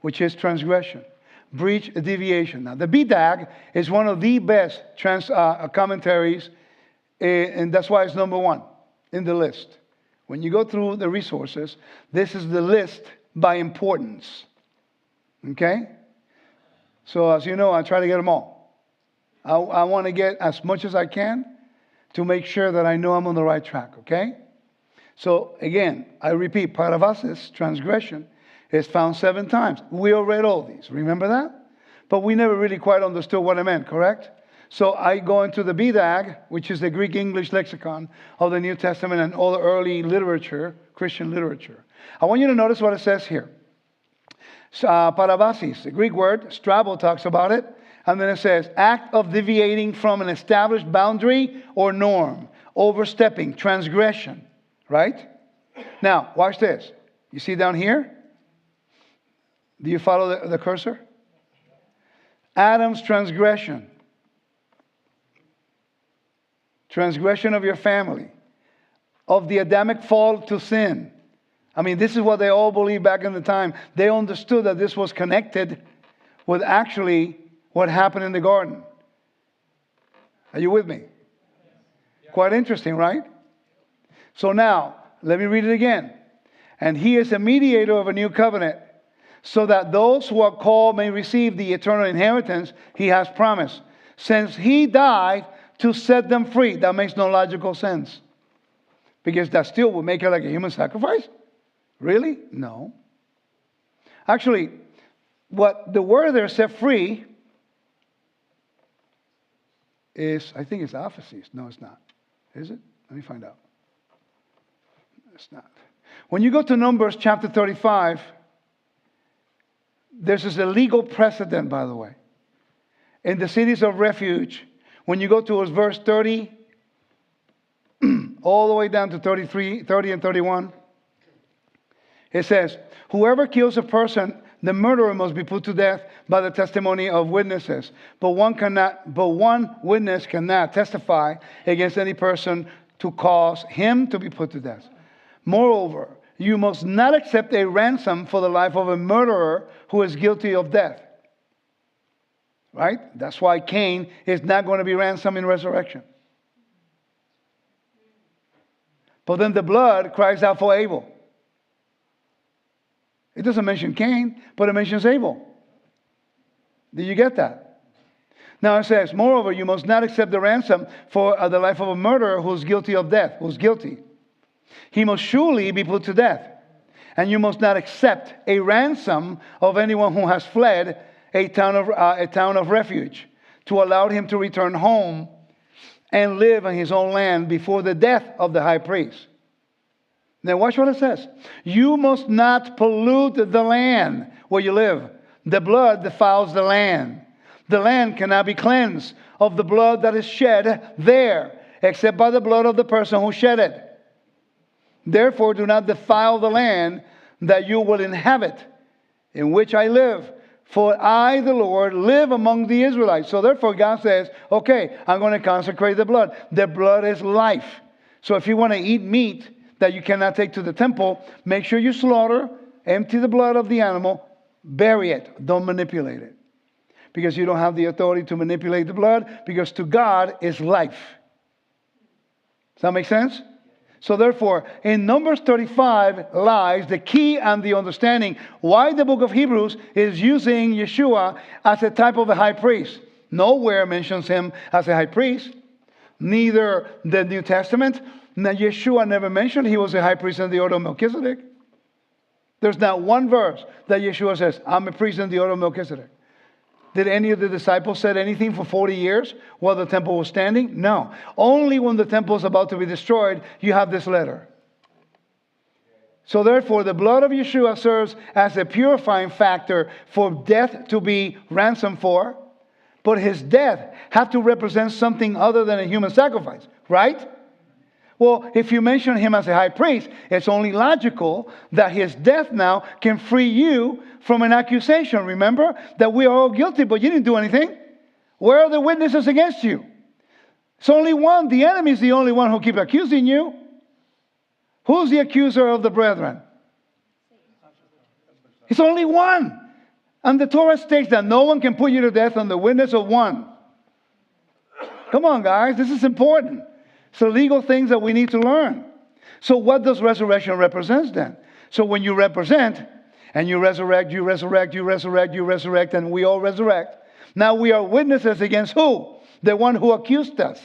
which is transgression, breach, deviation. Now, the BDAG is one of the best commentaries, and that's why it's number one in the list. When you go through the resources, this is the list by importance. Okay? So as you know, I try to get them all. I want to get as much as I can to make sure that I know I'm on the right track. Okay? So again, I repeat, paravasis, transgression, is found 7 times. We all read all these. Remember that? But we never really quite understood what it meant, correct? So I go into the BDAG, which is the Greek-English lexicon of the New Testament and all the early literature, Christian literature. I want you to notice what it says here. Paravasis, the Greek word, Strabo talks about it. And then it says, act of deviating from an established boundary or norm, overstepping, transgression, right? Now, watch this. You see down here? Do you follow the cursor? Adam's transgression. Transgression of your family, of the Adamic fall to sin. I mean, this is what they all believed back in the time. They understood that this was connected with actually what happened in the garden. Are you with me? Quite interesting, right? So now, let me read it again. And he is a mediator of a new covenant, so that those who are called may receive the eternal inheritance he has promised, since he died to set them free. That makes no logical sense. Because that still would make it like a human sacrifice? Really? No. Actually, what the word there, set free, is, I think it's aphesis. No, it's not. Is it? Let me find out. It's not. When you go to Numbers chapter 35, this is a legal precedent, by the way. In the cities of refuge, when you go to verse 30, all the way down to 30 and 31, it says, whoever kills a person, the murderer must be put to death by the testimony of witnesses. But one witness cannot testify against any person to cause him to be put to death. Moreover, you must not accept a ransom for the life of a murderer who is guilty of death. Right? That's why Cain is not going to be ransomed in resurrection. But then the blood cries out for Abel. It doesn't mention Cain, but it mentions Abel. Do you get that? Now it says, moreover, you must not accept the ransom for the life of a murderer who is guilty of death, who is guilty. He must surely be put to death. And you must not accept a ransom of anyone who has fled a town of refuge, to allow him to return home and live in his own land before the death of the high priest. Now watch what it says. You must not pollute the land where you live. The blood defiles the land. The land cannot be cleansed of the blood that is shed there, except by the blood of the person who shed it. Therefore, do not defile the land that you will inhabit, in which I live. For I, the Lord, live among the Israelites. So therefore, God says, okay, I'm going to consecrate the blood. The blood is life. So if you want to eat meat that you cannot take to the temple, make sure you slaughter, empty the blood of the animal, bury it. Don't manipulate it. Because you don't have the authority to manipulate the blood, because to God is life. Does that make sense? So therefore, in Numbers 35 lies the key and the understanding why the book of Hebrews is using Yeshua as a type of a high priest. Nowhere mentions him as a high priest. Neither the New Testament. Now, Yeshua never mentioned he was a high priest in the order of Melchizedek. There's not one verse that Yeshua says, I'm a priest in the order of Melchizedek. Did any of the disciples say anything for 40 years while the temple was standing? No. Only when the temple is about to be destroyed, you have this letter. So therefore, the blood of Yeshua serves as a purifying factor for death to be ransomed for. But his death had to represent something other than a human sacrifice, right? Well, if you mention him as a high priest, it's only logical that his death now can free you from an accusation. Remember that we are all guilty, but you didn't do anything. Where are the witnesses against you? It's only one. The enemy is the only one who keeps accusing you. Who's the accuser of the brethren? It's only one. And the Torah states that no one can put you to death on the witness of one. Come on, guys. This is important. So legal things that we need to learn. So what does resurrection represent then? So when you represent, and you resurrect, you resurrect, you resurrect, you resurrect, and we all resurrect. Now we are witnesses against who? The one who accused us.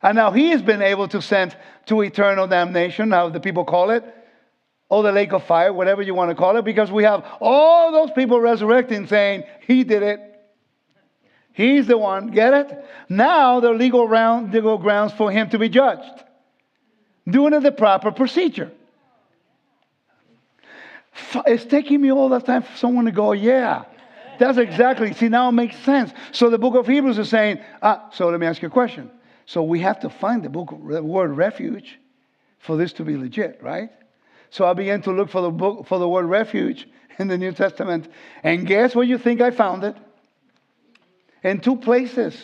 And now he has been able to send to eternal damnation, how the people call it, or the lake of fire, whatever you want to call it, because we have all those people resurrecting saying, he did it. He's the one. Get it? Now there are legal grounds for him to be judged. Doing it the proper procedure. It's taking me all that time for someone to go, yeah. That's exactly. See, now it makes sense. So the book of Hebrews is saying, so let me ask you a question. So we have to find the word refuge for this to be legit, right? So I began to look for the word refuge in the New Testament. And guess where you think I found it? In 2 places.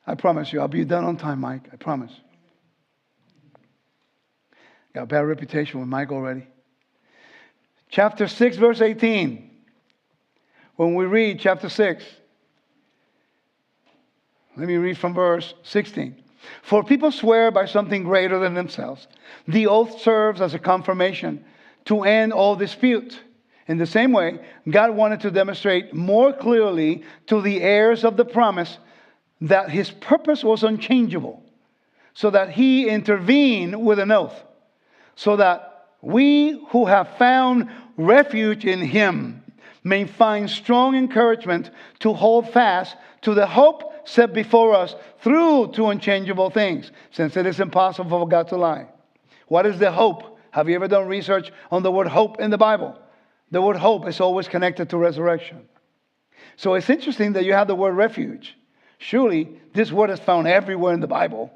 I promise you, I'll be done on time, Mike. I promise. Got a bad reputation with Mike already. Chapter 6, verse 18. When we read chapter 6, let me read from verse 16. For people swear by something greater than themselves. The oath serves as a confirmation to end all dispute. In the same way, God wanted to demonstrate more clearly to the heirs of the promise that his purpose was unchangeable, so that he intervened with an oath, so that we who have found refuge in him may find strong encouragement to hold fast to the hope set before us through to unchangeable things, since it is impossible for God to lie. What is the hope? Have you ever done research on the word hope in the Bible? The word hope is always connected to resurrection. So it's interesting that you have the word refuge. Surely this word is found everywhere in the Bible.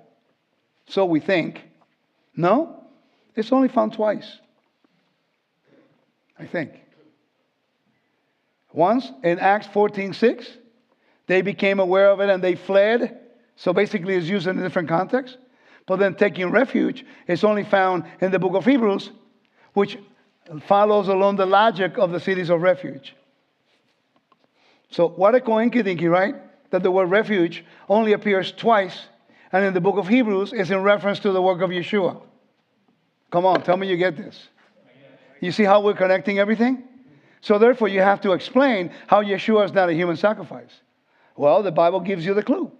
So we think. No, it's only found twice, I think. Once in Acts 14:6, they became aware of it and they fled. So basically it's used in a different context. But then taking refuge is only found in the book of Hebrews, which follows along the logic of the cities of refuge. So what a coincidence, right? That the word refuge only appears twice, and in the book of Hebrews is in reference to the work of Yeshua. Come on, tell me you get this. You see how we're connecting everything? So therefore you have to explain how Yeshua is not a human sacrifice. Well, the Bible gives you the clue.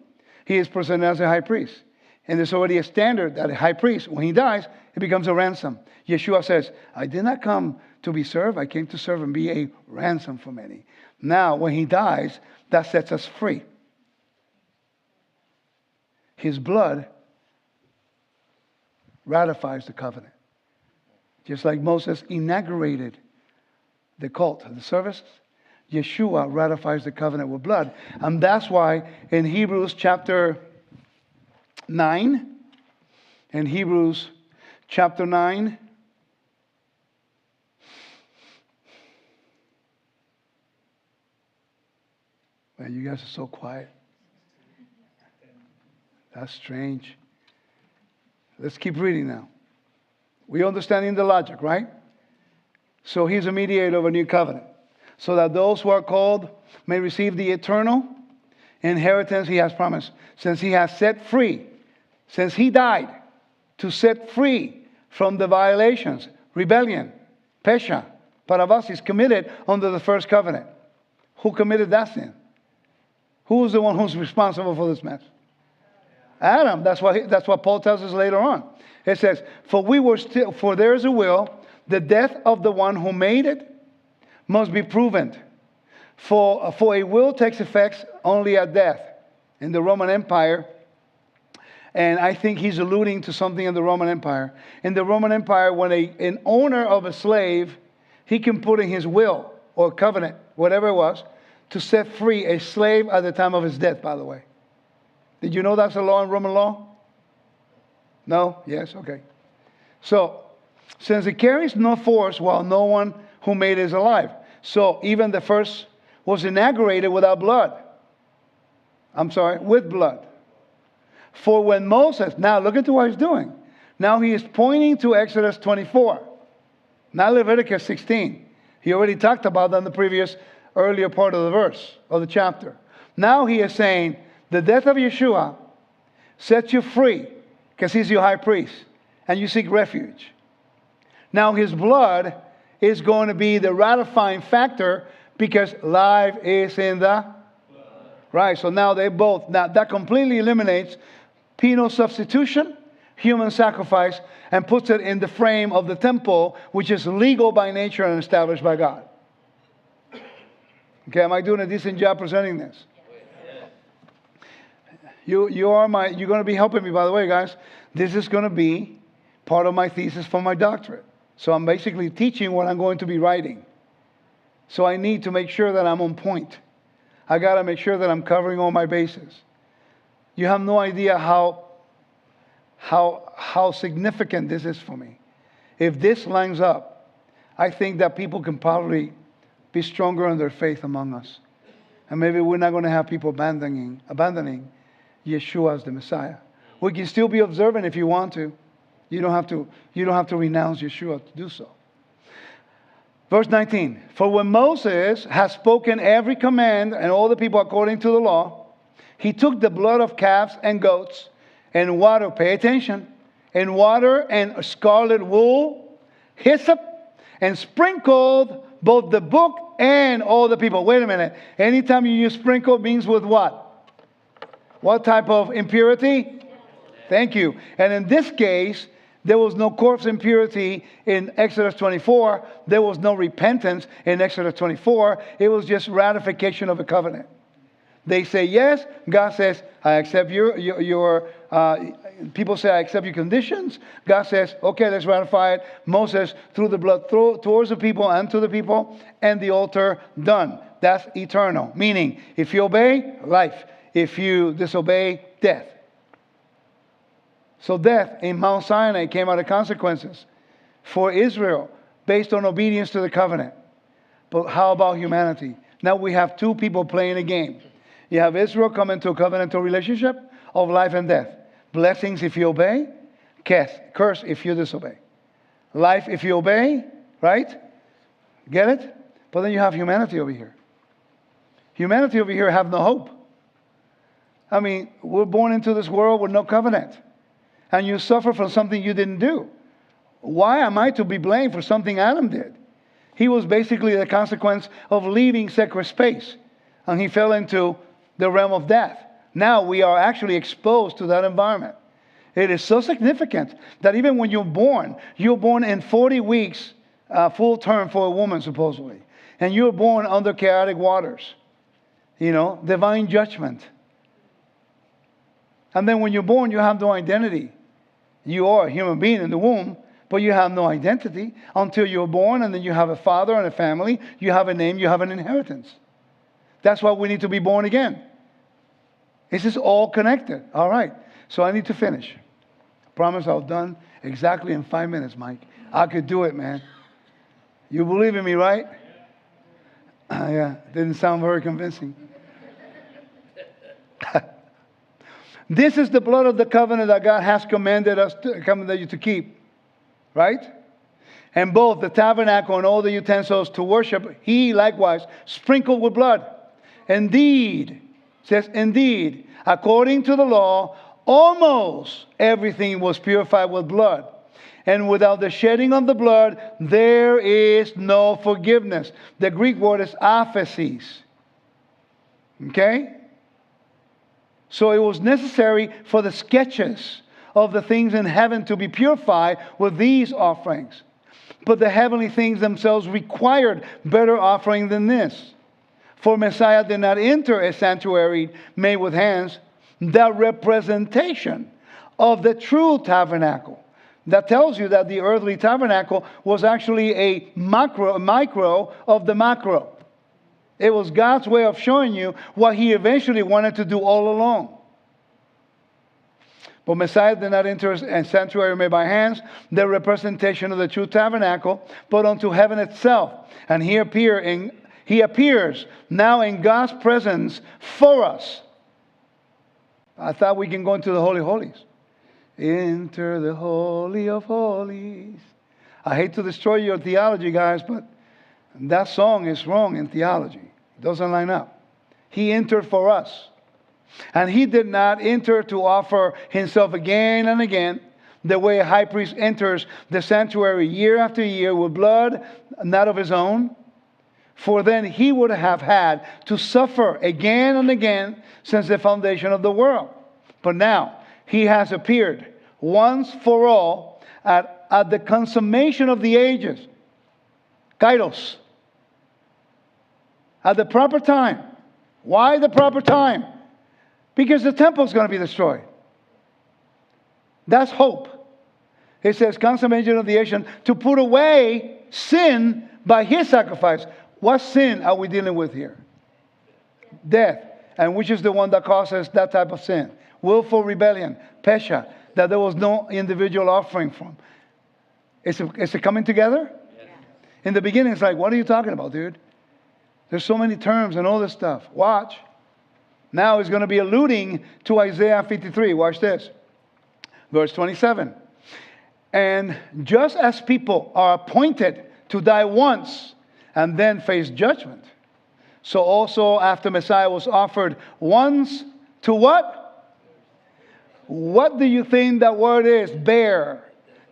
He is presented as a high priest. And there's already a standard that a high priest, when he dies, it becomes a ransom. Yeshua says, I did not come to be served. I came to serve and be a ransom for many. Now, when he dies, that sets us free. His blood ratifies the covenant. Just like Moses inaugurated the cult, the service, Yeshua ratifies the covenant with blood. And that's why in Hebrews chapter 9, in Hebrews chapter 9, man, you guys are so quiet. That's strange. Let's keep reading now. We understanding the logic, right? So he's a mediator of a new covenant, so that those who are called may receive the eternal inheritance he has promised, since he has set free, since he died to set free from the violations, rebellion, pesha, paravasis committed under the first covenant. Who committed that sin? Who's the one who's responsible for this mess? Adam. That's what Paul tells us later on. It says, for there is a will, the death of the one who made it must be proven. For a will takes effects only at death. In the Roman Empire, and I think he's alluding to something in the Roman Empire. In the Roman Empire, when an owner of a slave, he can put in his will or covenant, whatever it was, to set free a slave at the time of his death, by the way. Did you know that's a law in Roman law? No? Yes? Okay. So, since it carries no force while no one who made it is alive. So, even the first was inaugurated without blood. With blood. For when Moses, now look at what he's doing. Now he is pointing to Exodus 24, not Leviticus 16. He already talked about that in the previous earlier part of the verse, of the chapter. Now he is saying, the death of Yeshua sets you free, because he's your high priest, and you seek refuge. Now his blood is going to be the ratifying factor, because life is in the blood. Right, so now that completely eliminates penal substitution, human sacrifice, and puts it in the frame of the temple, which is legal by nature and established by God. Okay, am I doing a decent job presenting this? You're going to be helping me, by the way, guys. This is going to be part of my thesis for my doctorate. So I'm basically teaching what I'm going to be writing. So I need to make sure that I'm on point. I got to make sure that I'm covering all my bases. You have no idea how significant this is for me. If this lines up, I think that people can probably be stronger in their faith among us. And maybe we're not going to have people abandoning Yeshua as the Messiah. We can still be observant if you want to. You don't have to renounce Yeshua to do so. Verse 19. For when Moses has spoken every command and all the people according to the law, he took the blood of calves and goats and water, pay attention, and water and scarlet wool, hyssop, and sprinkled both the book and all the people. Wait a minute. Anytime you use sprinkle, means with what? What type of impurity? Thank you. And in this case, there was no corpse impurity in Exodus 24. There was no repentance in Exodus 24. It was just ratification of a covenant. They say yes. God says, I accept your people say, I accept your conditions. God says, okay, let's ratify it. Moses threw the blood towards the people and to the people, and the altar done. That's eternal. Meaning, if you obey, life. If you disobey, death. So death in Mount Sinai came out of consequences for Israel based on obedience to the covenant. But how about humanity? Now we have two people playing a game. You have Israel come into a covenantal relationship of life and death. Blessings if you obey, curse if you disobey. Life if you obey, right? Get it? But then you have humanity over here. Humanity over here have no hope. I mean, we're born into this world with no covenant. And you suffer from something you didn't do. Why am I to be blamed for something Adam did? He was basically the consequence of leaving sacred space. And he fell into the realm of death. Now we are actually exposed to that environment. It is so significant that even when you're born in 40 weeks, full term for a woman supposedly. And you're born under chaotic waters. Divine judgment. And then when you're born, you have no identity. You are a human being in the womb, but you have no identity until you're born, and then you have a father and a family. You have a name, you have an inheritance. That's why we need to be born again. This is all connected. All right. So I need to finish. Promise I was done exactly in 5 minutes, Mike. I could do it, man. You believe in me, right? Yeah. Didn't sound very convincing. This is the blood of the covenant that God has commanded you to keep. Right? And both the tabernacle and all the utensils to worship, he likewise sprinkled with blood. Indeed, says, indeed, according to the law, almost everything was purified with blood. And without the shedding of the blood, there is no forgiveness. The Greek word is aphesis. Okay? So it was necessary for the sketches of the things in heaven to be purified with these offerings. But the heavenly things themselves required better offering than this. For Messiah did not enter a sanctuary made with hands, the representation of the true tabernacle. That tells you that the earthly tabernacle was actually a micro of the macro. It was God's way of showing you what he eventually wanted to do all along. But Messiah did not enter a sanctuary made by hands, the representation of the true tabernacle, but unto heaven itself. And he appears now in God's presence for us. I thought we can go into the Holy of Holies. Enter the Holy of Holies. I hate to destroy your theology, guys, but that song is wrong in theology. It doesn't line up. He entered for us. And he did not enter to offer himself again and again, the way a high priest enters the sanctuary year after year with blood not of his own. For then he would have had to suffer again and again since the foundation of the world. But now he has appeared once for all at the consummation of the ages. Kairos. At the proper time. Why the proper time? Because the temple is going to be destroyed. That's hope. It says consummation of the age to put away sin by his sacrifice. What sin are we dealing with here? Death. And which is the one that causes that type of sin? Willful rebellion. Pesha. That there was no individual offering from. Is it coming together? Yes. In the beginning, it's like, what are you talking about, dude? There's so many terms and all this stuff. Watch. Now he's going to be alluding to Isaiah 53. Watch this. Verse 27. And just as people are appointed to die once and then face judgment, so also after Messiah was offered once to what? What do you think that word is? Bear.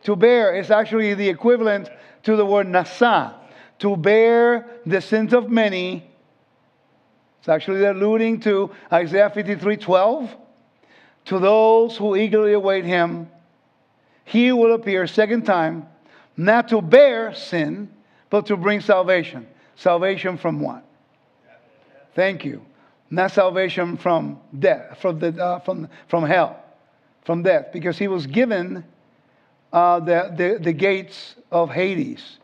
To bear is actually the equivalent to the word nasa. To bear the sins of many. It's actually alluding to Isaiah 53:12. To those who eagerly await him, he will appear second time, not to bear sin, but to bring salvation. Salvation from what? Thank you. Not salvation from death, from hell, from death, because he was given the gates of Hades.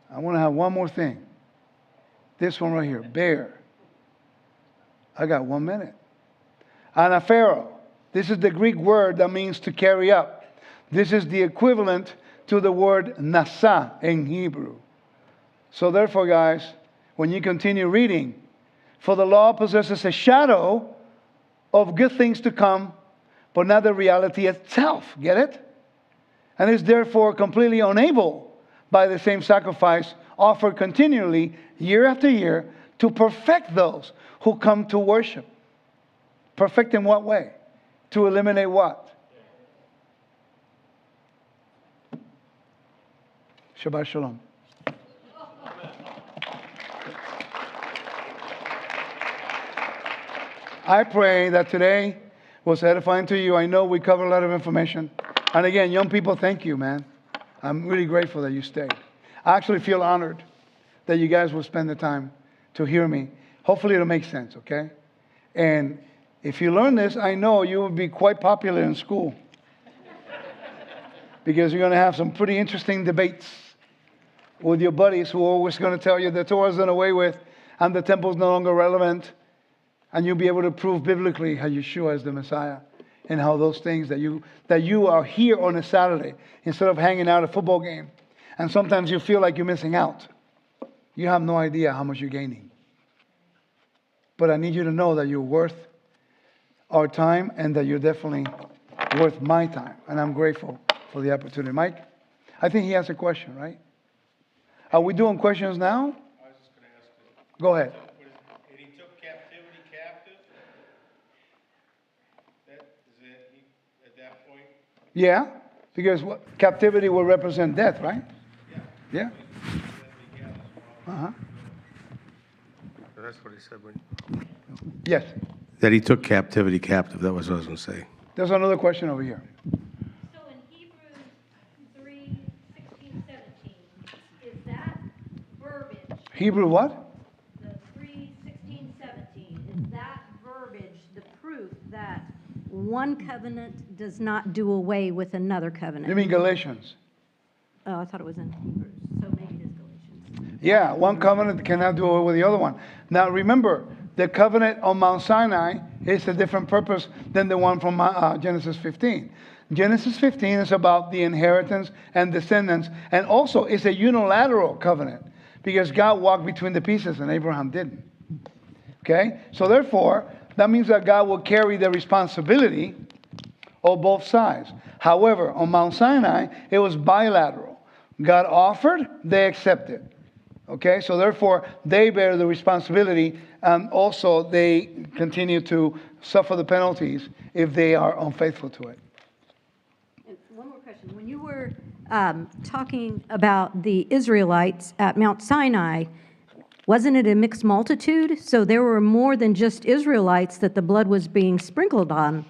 I want to have one more thing. This one right here, bear. I got 1 minute. Anaphero. This is the Greek word that means to carry up. This is the equivalent to the word nasa in Hebrew. So therefore, guys, when you continue reading, for the law possesses a shadow of good things to come, but not the reality itself. Get it? And is therefore completely unable by the same sacrifice offered continually year after year to perfect those who come to worship. Perfect in what way? To eliminate what? Shabbat Shalom. I pray that today was edifying to you. I know we covered a lot of information. And again, young people, thank you, man. I'm really grateful that you stayed. I actually feel honored that you guys will spend the time to hear me. Hopefully it'll make sense, okay? And if you learn this, I know you will be quite popular in school. Because you're going to have some pretty interesting debates with your buddies who are always going to tell you the Torah's done away with and the temple's no longer relevant. And you'll be able to prove biblically how Yeshua is the Messiah and how those things that you are here on a Saturday instead of hanging out at a football game. And sometimes you feel like you're missing out. You have no idea how much you're gaining. But I need you to know that you're worth our time and that you're definitely worth my time. And I'm grateful for the opportunity. Mike, I think he has a question, right? Are we doing questions now? I was just going to ask you. Go ahead. And he took captivity captive? Is it at that point? Yeah, because captivity will represent death, right? Yeah. Uh-huh. That's what he said. Yes. That he took captivity captive. That was what I was going to say. There's another question over here. So in Hebrews 3:16-17, is that verbiage, Hebrew what? the 3:16-17, is that verbiage the proof that one covenant does not do away with another covenant? You mean Galatians? Oh, I thought it was in Hebrews, so maybe it is Galatians. Yeah, one covenant cannot do away with the other one. Now remember, the covenant on Mount Sinai is a different purpose than the one from Genesis 15. Genesis 15 is about the inheritance and descendants, and also it's a unilateral covenant because God walked between the pieces and Abraham didn't. Okay? So therefore, that means that God will carry the responsibility of both sides. However, on Mount Sinai, it was bilateral. God offered, they accepted. Okay, so therefore, they bear the responsibility, and also they continue to suffer the penalties if they are unfaithful to it. And one more question. When you were talking about the Israelites at Mount Sinai, wasn't it a mixed multitude? So there were more than just Israelites that the blood was being sprinkled on,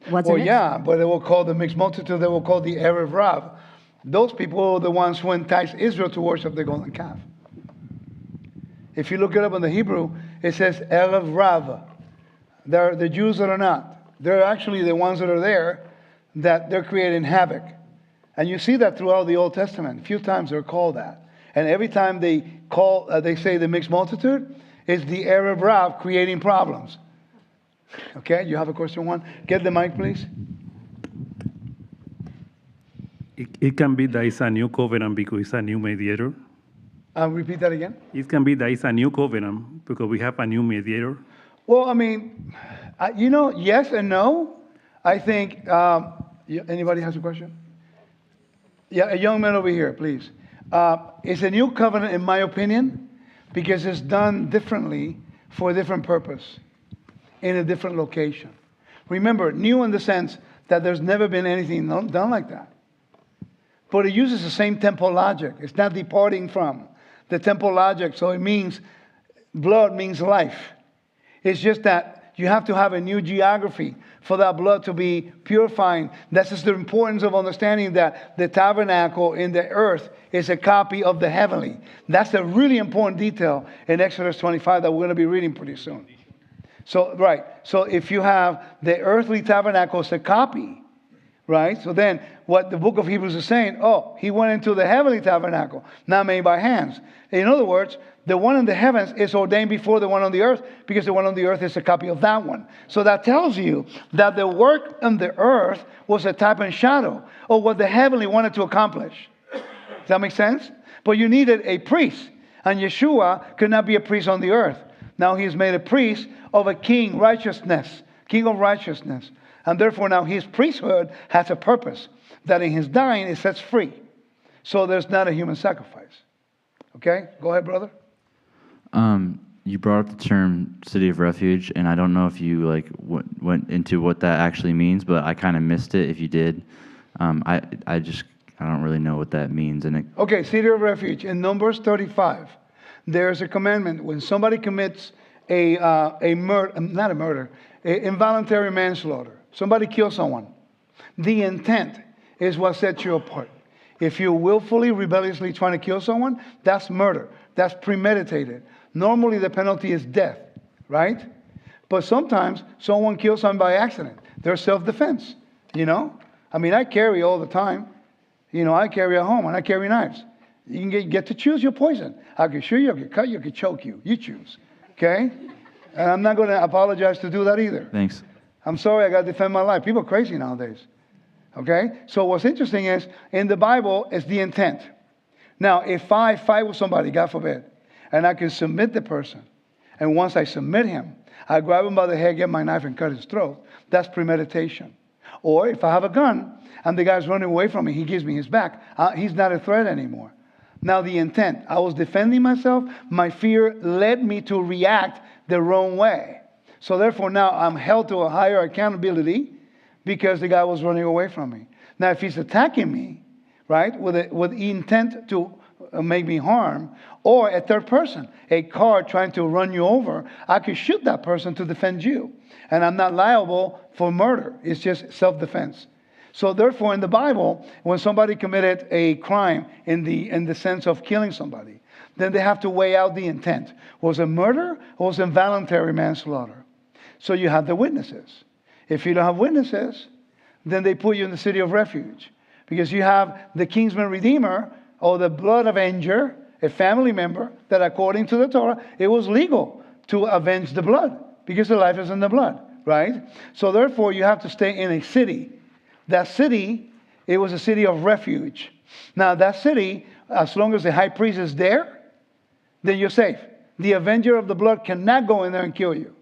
wasn't it? Well, yeah, but they were called the mixed multitude. They were called the Erev Rav. Those people were the ones who enticed Israel to worship the golden calf. If you look it up in the Hebrew, it says Erev Rav. They're the Jews that are not. They're actually the ones that are there that they're creating havoc. And you see that throughout the Old Testament. A few times they're called that. And every time they say the mixed multitude, it's the Erev Rav creating problems. Okay, you have a question one? Get the mic, please. It can be that it's a new covenant because it's a new mediator. Repeat that again. It can be that it's a new covenant because we have a new mediator. Well, I mean, yes and no. I think, anybody has a question? Yeah, a young man over here, please. It's a new covenant, in my opinion, because it's done differently for a different purpose in a different location. Remember, new in the sense that there's never been anything done like that. But it uses the same temple logic. It's not departing from the temple logic. So it means, blood means life. It's just that you have to have a new geography for that blood to be purifying. That's just the importance of understanding that the tabernacle in the earth is a copy of the heavenly. That's a really important detail in Exodus 25 that we're going to be reading pretty soon. So, right. So if you have the earthly tabernacle as a copy, right? So then what the book of Hebrews is saying, oh, he went into the heavenly tabernacle, not made by hands. In other words, the one in the heavens is ordained before the one on the earth because the one on the earth is a copy of that one. So that tells you that the work on the earth was a type and shadow of what the heavenly wanted to accomplish. Does that make sense? But you needed a priest, and Yeshua could not be a priest on the earth. Now he is made a priest of a king, righteousness, king of righteousness. And therefore now his priesthood has a purpose, that in his dying it sets free. So there's not a human sacrifice. Okay? Go ahead, brother. You brought up the term city of refuge, and I don't know if you went into what that actually means, but I kind of missed it if you did. I don't really know what that means. Okay, city of refuge. In Numbers 35, there's a commandment when somebody commits involuntary manslaughter. Somebody kills someone. The intent is what sets you apart. If you're willfully, rebelliously trying to kill someone, that's murder. That's premeditated. Normally the penalty is death, right? But sometimes someone kills someone by accident. There's self-defense, you know? I mean, I carry all the time. You know, I carry at home and I carry knives. You can get to choose your poison. I can shoot you, I can cut you, I can choke you. You choose, okay? And I'm not going to apologize to do that either. Thanks. I'm sorry, I got to defend my life. People are crazy nowadays. Okay? So what's interesting is, in the Bible, it's the intent. Now, if I fight with somebody, God forbid, and I can submit the person, and once I submit him, I grab him by the head, get my knife, and cut his throat, that's premeditation. Or if I have a gun, and the guy's running away from me, he gives me his back, he's not a threat anymore. Now, the intent, I was defending myself, my fear led me to react the wrong way. So therefore, now I'm held to a higher accountability because the guy was running away from me. Now, if he's attacking me, right, with intent to make me harm, or a third person, a car trying to run you over, I could shoot that person to defend you. And I'm not liable for murder. It's just self-defense. So therefore, in the Bible, when somebody committed a crime in the sense of killing somebody, then they have to weigh out the intent. Was it murder or was it involuntary manslaughter? So you have the witnesses. If you don't have witnesses, then they put you in the city of refuge. Because you have the kinsman redeemer or the blood avenger, a family member, that according to the Torah, it was legal to avenge the blood because the life is in the blood, right? So therefore, you have to stay in a city. That city, it was a city of refuge. Now, that city, as long as the high priest is there, then you're safe. The avenger of the blood cannot go in there and kill you.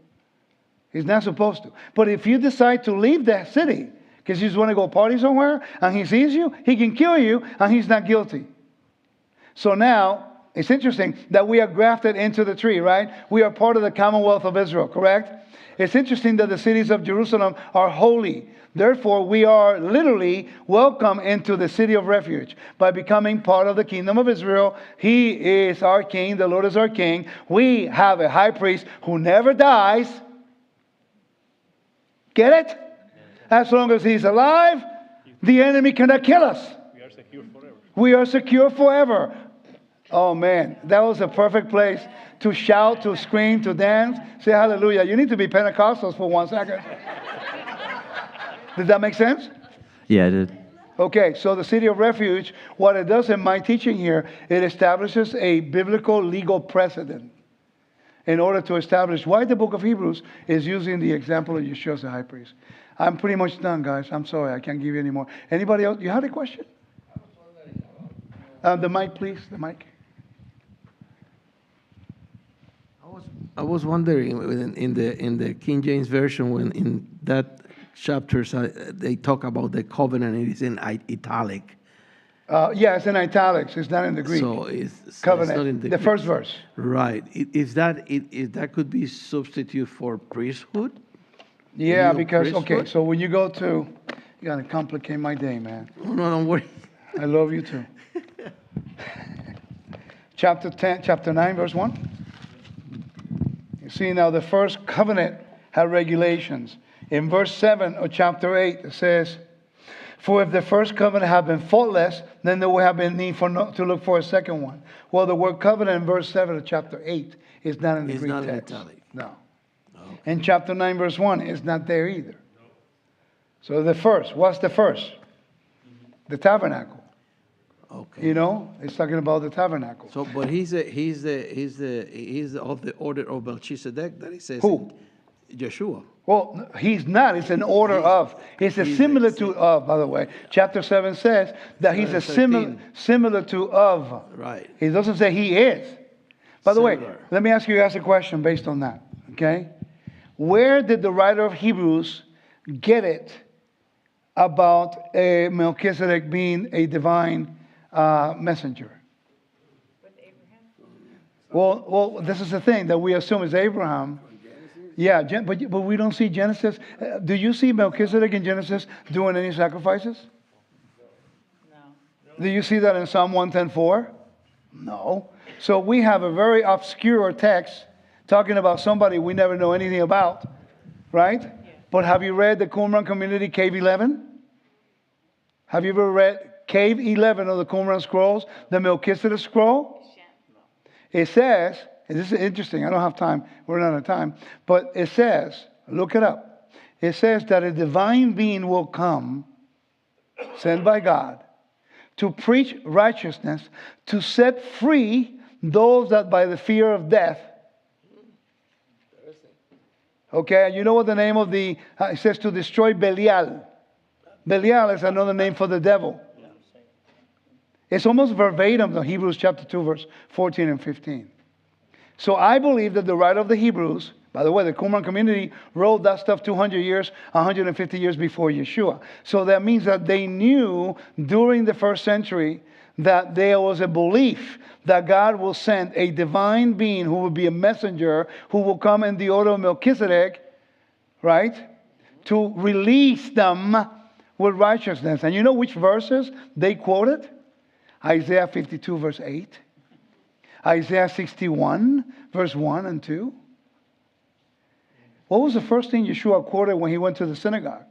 He's not supposed to. But if you decide to leave that city because you just want to go party somewhere and he sees you, he can kill you and he's not guilty. So now, it's interesting that we are grafted into the tree, right? We are part of the Commonwealth of Israel, correct? It's interesting that the cities of Jerusalem are holy. Therefore, we are literally welcome into the city of refuge by becoming part of the kingdom of Israel. He is our king. The Lord is our king. We have a high priest who never dies. Get it? As long as he's alive, the enemy cannot kill us. We are secure forever. We are secure forever. Oh man, that was a perfect place to shout, to scream, to dance. Say hallelujah. You need to be Pentecostals for 1 second. Did that make sense? Yeah, it did. Okay, so the city of refuge, what it does in my teaching here, it establishes a biblical legal precedent in order to establish why the book of Hebrews is using the example of Yeshua as the high priest. I'm pretty much done, guys. I'm sorry, I can't give you any more. Anybody else? You had a question? The mic, please, the mic. I was wondering in the King James Version, when in that chapters they talk about the covenant, it is in italic. Yeah, it's in italics. It's not in the Greek. So it's Covenant. not in the The Greek. first verse. Right. Is that could be substitute for priesthood? Yeah, New because, okay, priesthood? so when you go to, you got to complicate my day, man. Oh, no, don't worry. I love you too. Chapter 9, verse 1. You see, now the first covenant had regulations. In verse 7 of chapter 8, it says, for if the first covenant had been faultless, then there would have been need to look for a second one. Well, the word covenant in verse 7 of chapter 8 is not in the It's Greek not in text. italic. No. In chapter 9, verse 1, it's not there either. So the first, what's the first? The tabernacle. Okay. You know, it's talking about the tabernacle. So, but he's of the order of Melchizedek that he says. Who? Yeshua. Well, he's not. It's an order of. It's a similitude of, by the way. Chapter 7 says that he's a similitude of. Right. He doesn't say he is. By the way, Similar. let me ask you guys a question based on that. Okay? Where did the writer of Hebrews get it about Melchizedek being a divine messenger? Well, this is the thing that we assume is Abraham. Yeah, but we don't see Genesis. Do you see Melchizedek in Genesis doing any sacrifices? No. Do you see that in Psalm 110:4? No. So we have a very obscure text talking about somebody we never know anything about, right? Yeah. But have you read the Qumran community Cave 11? Have you ever read Cave 11 of the Qumran scrolls, the Melchizedek scroll? It says, and this is interesting, I don't have time, we're not out of time, but it says, look it up. It says that a divine being will come, sent by God, to preach righteousness, to set free those that by the fear of death. Okay, you know what the name of it says to destroy Belial. Belial is another name for the devil. It's almost verbatim, the Hebrews chapter 2, verse 14 and 15. So I believe that the writer of the Hebrews, by the way, the Qumran community wrote that stuff 200 years, 150 years before Yeshua. So that means that they knew during the first century that there was a belief that God will send a divine being who will be a messenger, who will come in the order of Melchizedek, right? To release them with righteousness. And you know which verses they quoted? Isaiah 52, verse 8. Isaiah 61, verse 1 and 2. What was the first thing Yeshua quoted when he went to the synagogue?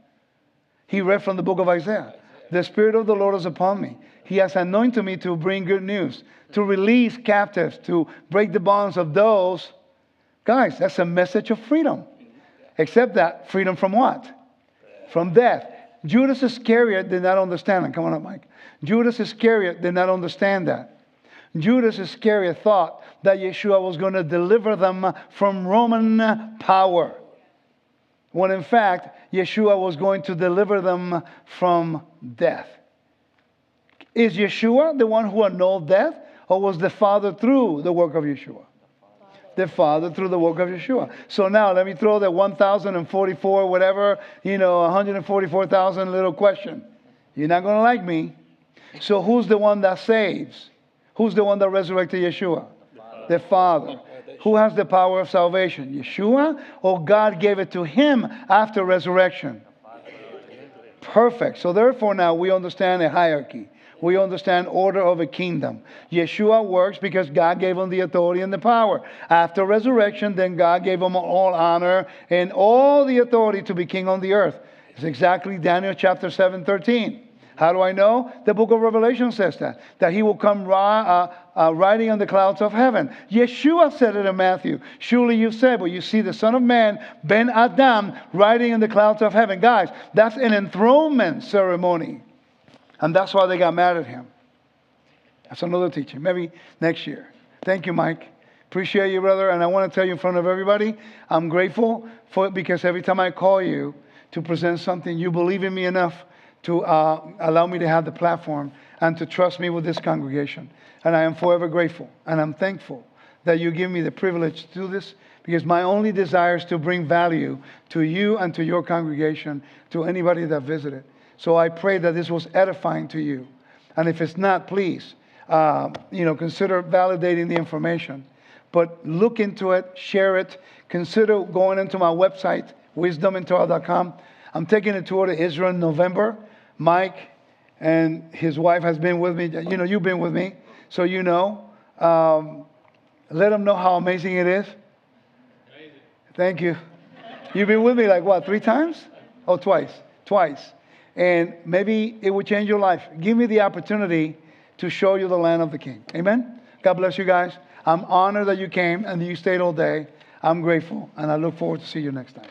He read from the book of Isaiah. The Spirit of the Lord is upon me. He has anointed me to bring good news, to release captives, to break the bonds of those. Guys, that's a message of freedom. Except that freedom from what? From death. Judas Iscariot did not understand that. Come on up, Mike. Judas Iscariot did not understand that. Judas Iscariot thought that Yeshua was going to deliver them from Roman power, when in fact, Yeshua was going to deliver them from death. Is Yeshua the one who annulled death, or was the Father through the work of Yeshua? The Father through the work of Yeshua. So now let me throw the 1,044, whatever, 144,000 little question. You're not going to like me. So who's the one that saves? Who's the one that resurrected Yeshua? The Father. Who has the power of salvation? Yeshua, or God gave it to him after resurrection? Perfect. So therefore now we understand a hierarchy. We understand order of a kingdom. Yeshua works because God gave him the authority and the power. After resurrection, then God gave him all honor and all the authority to be king on the earth. It's exactly Daniel chapter 7:13. How do I know? The book of Revelation says that he will come riding on the clouds of heaven. Yeshua said it in Matthew. Surely you said, well, you see the Son of Man, Ben Adam, riding in the clouds of heaven. Guys, that's an enthronement ceremony. And that's why they got mad at him. That's another teaching. Maybe next year. Thank you, Mike. Appreciate you, brother. And I want to tell you in front of everybody, I'm grateful for it because every time I call you to present something, you believe in me enough to allow me to have the platform and to trust me with this congregation. And I am forever grateful. And I'm thankful that you give me the privilege to do this, because my only desire is to bring value to you and to your congregation, to anybody that visited. So I pray that this was edifying to you. And if it's not, please, consider validating the information. But look into it, share it. Consider going into my website, wisdomintorah.com. I'm taking a tour to Israel in November. Mike and his wife has been with me. You've been with me, so you know. Let them know how amazing it is. Amazing. Thank you. You've been with me like what, 3 times? Oh, twice. Twice. And maybe it will change your life. Give me the opportunity to show you the land of the King. Amen? God bless you guys. I'm honored that you came and you stayed all day. I'm grateful, and I look forward to see you next time.